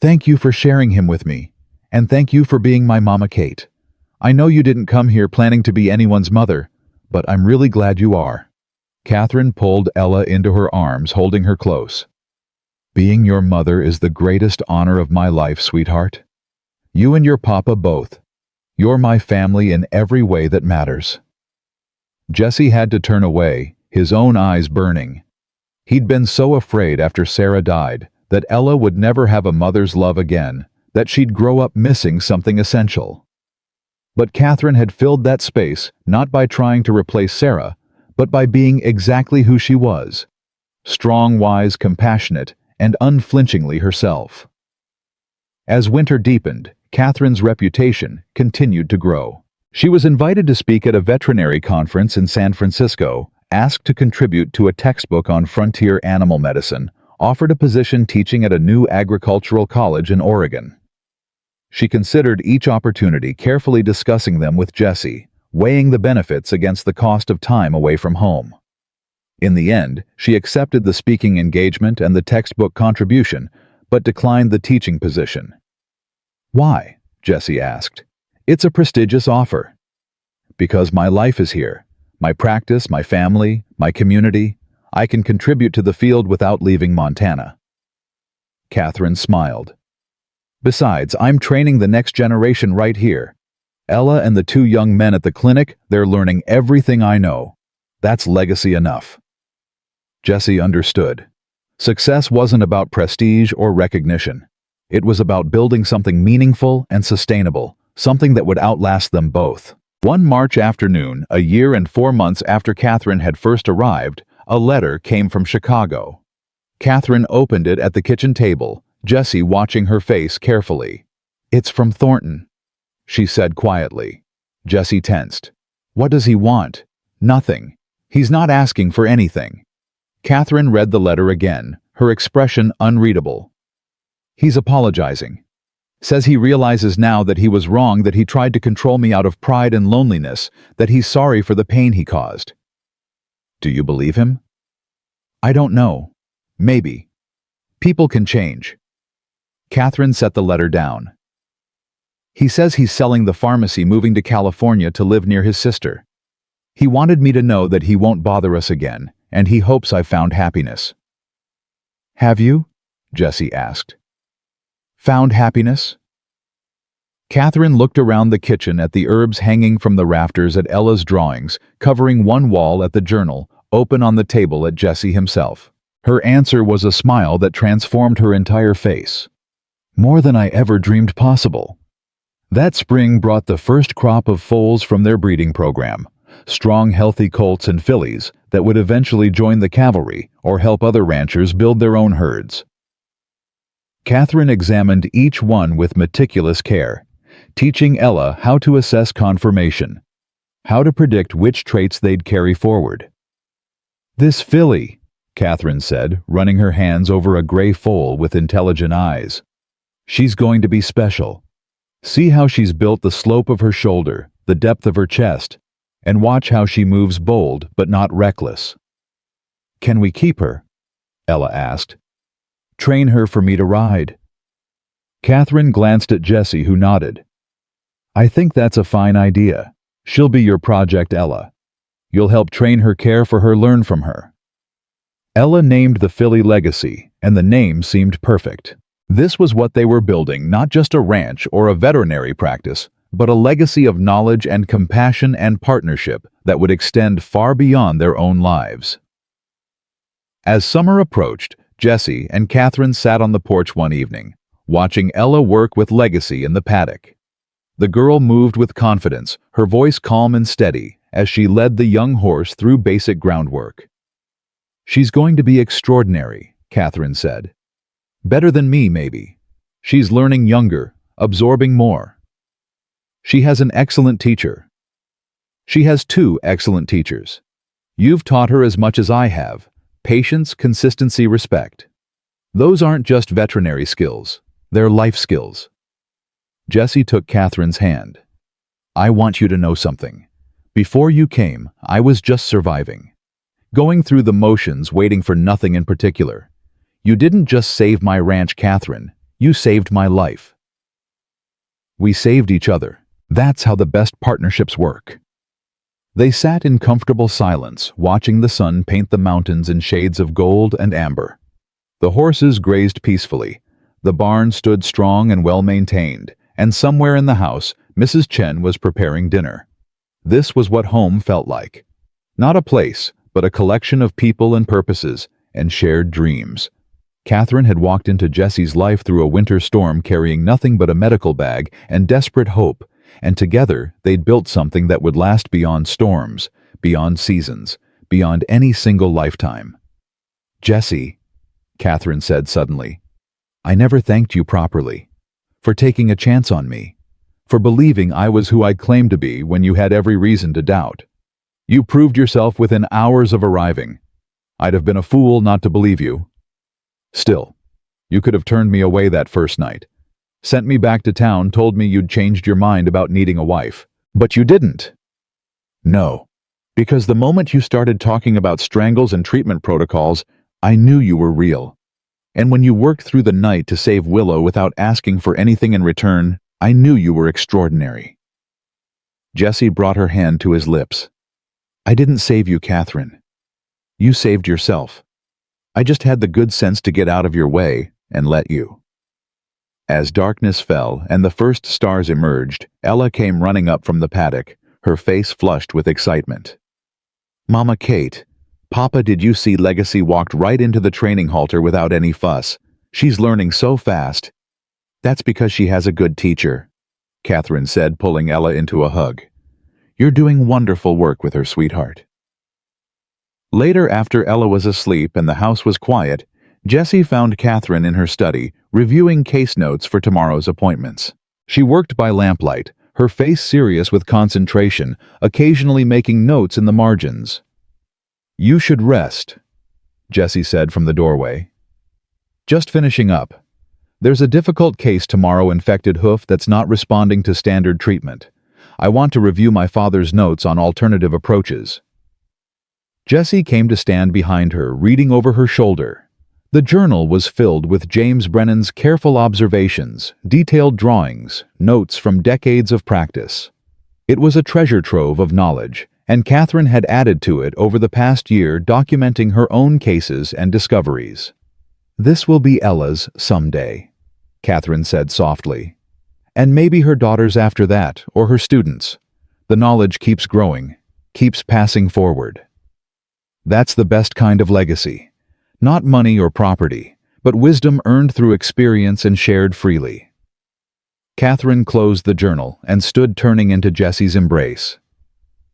Thank you for sharing him with me, and thank you for being my Mama Kate. I know you didn't come here planning to be anyone's mother, but I'm really glad you are. Catherine pulled Ella into her arms, holding her close. Being your mother is the greatest honor of my life, sweetheart. You and your papa both. You're my family in every way that matters. Jesse had to turn away, his own eyes burning. He'd been so afraid after Sarah died that Ella would never have a mother's love again, that she'd grow up missing something essential. But Catherine had filled that space not by trying to replace Sarah, but by being exactly who she was. Strong, wise, compassionate, and unflinchingly herself. As winter deepened, Catherine's reputation continued to grow. She was invited to speak at a veterinary conference in San Francisco, asked to contribute to a textbook on frontier animal medicine, offered a position teaching at a new agricultural college in Oregon. She considered each opportunity, carefully discussing them with Jesse, weighing the benefits against the cost of time away from home. In the end, she accepted the speaking engagement and the textbook contribution, but declined the teaching position. Why? Jesse asked. It's a prestigious offer. Because my life is here. My practice, my family, my community. I can contribute to the field without leaving Montana. Catherine smiled. Besides, I'm training the next generation right here. Ella and the two young men at the clinic, they're learning everything I know. That's legacy enough. Jesse understood. Success wasn't about prestige or recognition. It was about building something meaningful and sustainable, something that would outlast them both. One March afternoon, a year and 4 months after Catherine had first arrived, a letter came from Chicago. Catherine opened it at the kitchen table, Jesse watching her face carefully. It's from Thornton, she said quietly. Jesse tensed. What does he want? Nothing. He's not asking for anything. Catherine read the letter again, her expression unreadable. He's apologizing. Says he realizes now that he was wrong, that he tried to control me out of pride and loneliness, that he's sorry for the pain he caused. Do you believe him? I don't know. Maybe. People can change. Catherine set the letter down. He says he's selling the pharmacy, moving to California to live near his sister. He wanted me to know that he won't bother us again, and he hopes I've found happiness. Have you? Jesse asked. Found happiness? Catherine looked around the kitchen at the herbs hanging from the rafters, at Ella's drawings, covering one wall, at the journal, open on the table, at Jesse himself. Her answer was a smile that transformed her entire face. More than I ever dreamed possible. That spring brought the first crop of foals from their breeding program, strong, healthy colts and fillies that would eventually join the cavalry or help other ranchers build their own herds. Catherine examined each one with meticulous care, teaching Ella how to assess conformation, how to predict which traits they'd carry forward. This filly, Catherine said, running her hands over a gray foal with intelligent eyes. She's going to be special. See how she's built the slope of her shoulder, the depth of her chest, and watch how she moves, bold but not reckless. Can we keep her? Ella asked. Train her for me to ride. Catherine glanced at Jesse, who nodded. I think that's a fine idea. She'll be your project, Ella. You'll help train her, care for her, learn from her. Ella named the filly Legacy, and the name seemed perfect. This was what they were building, not just a ranch or a veterinary practice, but a legacy of knowledge and compassion and partnership that would extend far beyond their own lives. As summer approached, Jesse and Catherine sat on the porch one evening, watching Ella work with Legacy in the paddock. The girl moved with confidence, her voice calm and steady, as she led the young horse through basic groundwork. She's going to be extraordinary, Catherine said. Better than me, maybe. She's learning younger, absorbing more. She has an excellent teacher. She has two excellent teachers. You've taught her as much as I have. Patience, consistency, respect. Those aren't just veterinary skills. They're life skills. Jessie took Catherine's hand. I want you to know something. Before you came, I was just surviving. Going through the motions, waiting for nothing in particular. You didn't just save my ranch, Catherine. You saved my life. We saved each other. That's how the best partnerships work. They sat in comfortable silence, watching the sun paint the mountains in shades of gold and amber. The horses grazed peacefully. The barn stood strong and well-maintained, and somewhere in the house, Mrs. Chen was preparing dinner. This was what home felt like. Not a place, but a collection of people and purposes, and shared dreams. Catherine had walked into Jessie's life through a winter storm carrying nothing but a medical bag and desperate hope, and together they'd built something that would last beyond storms, beyond seasons, beyond any single lifetime. Jessie, Catherine said suddenly, I never thanked you properly. For taking a chance on me. For believing I was who I claimed to be when you had every reason to doubt. You proved yourself within hours of arriving. I'd have been a fool not to believe you. Still, you could have turned me away that first night. Sent me back to town, told me you'd changed your mind about needing a wife. But you didn't. No. Because the moment you started talking about strangles and treatment protocols, I knew you were real. And when you worked through the night to save Willow without asking for anything in return, I knew you were extraordinary. Jessie brought her hand to his lips. I didn't save you, Catherine. You saved yourself. I just had the good sense to get out of your way and let you. As darkness fell and the first stars emerged, Ella came running up from the paddock, her face flushed with excitement. Mama Kate, Papa, did you see Legacy walked right into the training halter without any fuss? She's learning so fast. That's because she has a good teacher, Catherine said, pulling Ella into a hug. You're doing wonderful work with her, sweetheart. Later, after Ella was asleep and the house was quiet, Jessie found Catherine in her study, reviewing case notes for tomorrow's appointments. She worked by lamplight, her face serious with concentration, occasionally making notes in the margins. You should rest, Jessie said from the doorway. Just finishing up. There's a difficult case tomorrow, infected hoof that's not responding to standard treatment. I want to review my father's notes on alternative approaches. Jessie came to stand behind her, reading over her shoulder. The journal was filled with James Brennan's careful observations, detailed drawings, notes from decades of practice. It was a treasure trove of knowledge, and Catherine had added to it over the past year, documenting her own cases and discoveries. This will be Ella's someday, Catherine said softly. And maybe her daughters after that, or her students. The knowledge keeps growing, keeps passing forward. That's the best kind of legacy. Not money or property, but wisdom earned through experience and shared freely. Catherine closed the journal and stood turning into Jessie's embrace.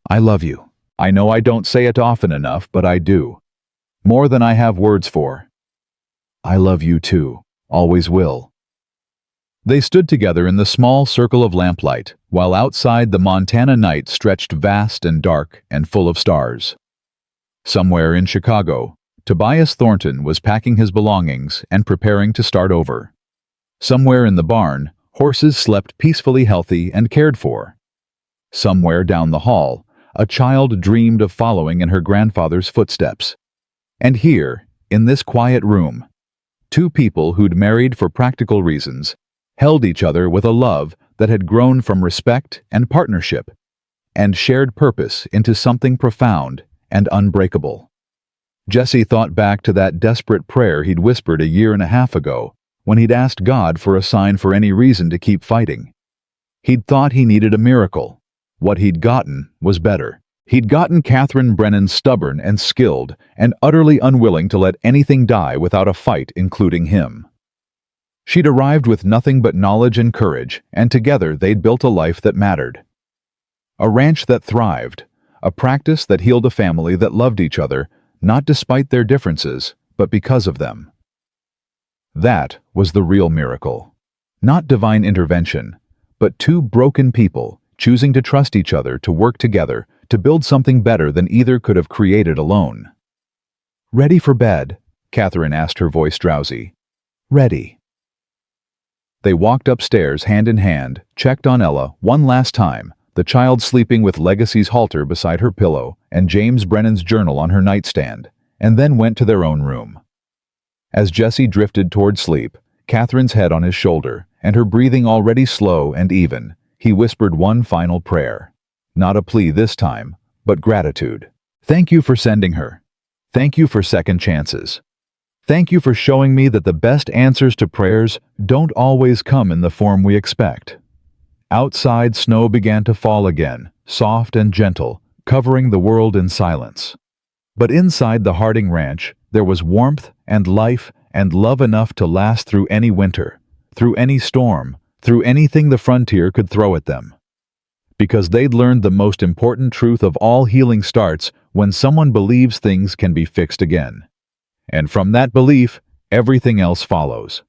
I love you. I know I don't say it often enough, but I do. More than I have words for. I love you too, always will. They stood together in the small circle of lamplight, while outside the Montana night stretched vast and dark and full of stars. Somewhere in Chicago, Tobias Thornton was packing his belongings and preparing to start over. Somewhere in the barn, horses slept peacefully healthy and cared for. Somewhere down the hall, a child dreamed of following in her grandfather's footsteps. And here, in this quiet room, two people who'd married for practical reasons held each other with a love that had grown from respect and partnership and shared purpose into something profound and unbreakable. Jessie thought back to that desperate prayer he'd whispered a year and a half ago when he'd asked God for a sign for any reason to keep fighting. He'd thought he needed a miracle. What he'd gotten was better. He'd gotten Catherine Brennan stubborn and skilled and utterly unwilling to let anything die without a fight, including him. She'd arrived with nothing but knowledge and courage, and together they'd built a life that mattered. A ranch that thrived, a practice that healed a family that loved each other, not despite their differences, but because of them. That was the real miracle. Not divine intervention, but two broken people choosing to trust each other to work together to build something better than either could have created alone. "Ready for bed?" Catherine asked, her voice drowsy. "Ready." They walked upstairs hand in hand, checked on Ella one last time, the child sleeping with Legacy's halter beside her pillow and James Brennan's journal on her nightstand, and then went to their own room. As Jesse drifted toward sleep, Catherine's head on his shoulder, and her breathing already slow and even, he whispered one final prayer. Not a plea this time, but gratitude. "Thank you for sending her. Thank you for second chances. Thank you for showing me that the best answers to prayers don't always come in the form we expect." Outside, snow began to fall again, soft and gentle, covering the world in silence. But inside the Harding Ranch, there was warmth and life and love enough to last through any winter, through any storm, through anything the frontier could throw at them. Because they'd learned the most important truth of all healing starts when someone believes things can be fixed again. And from that belief, everything else follows.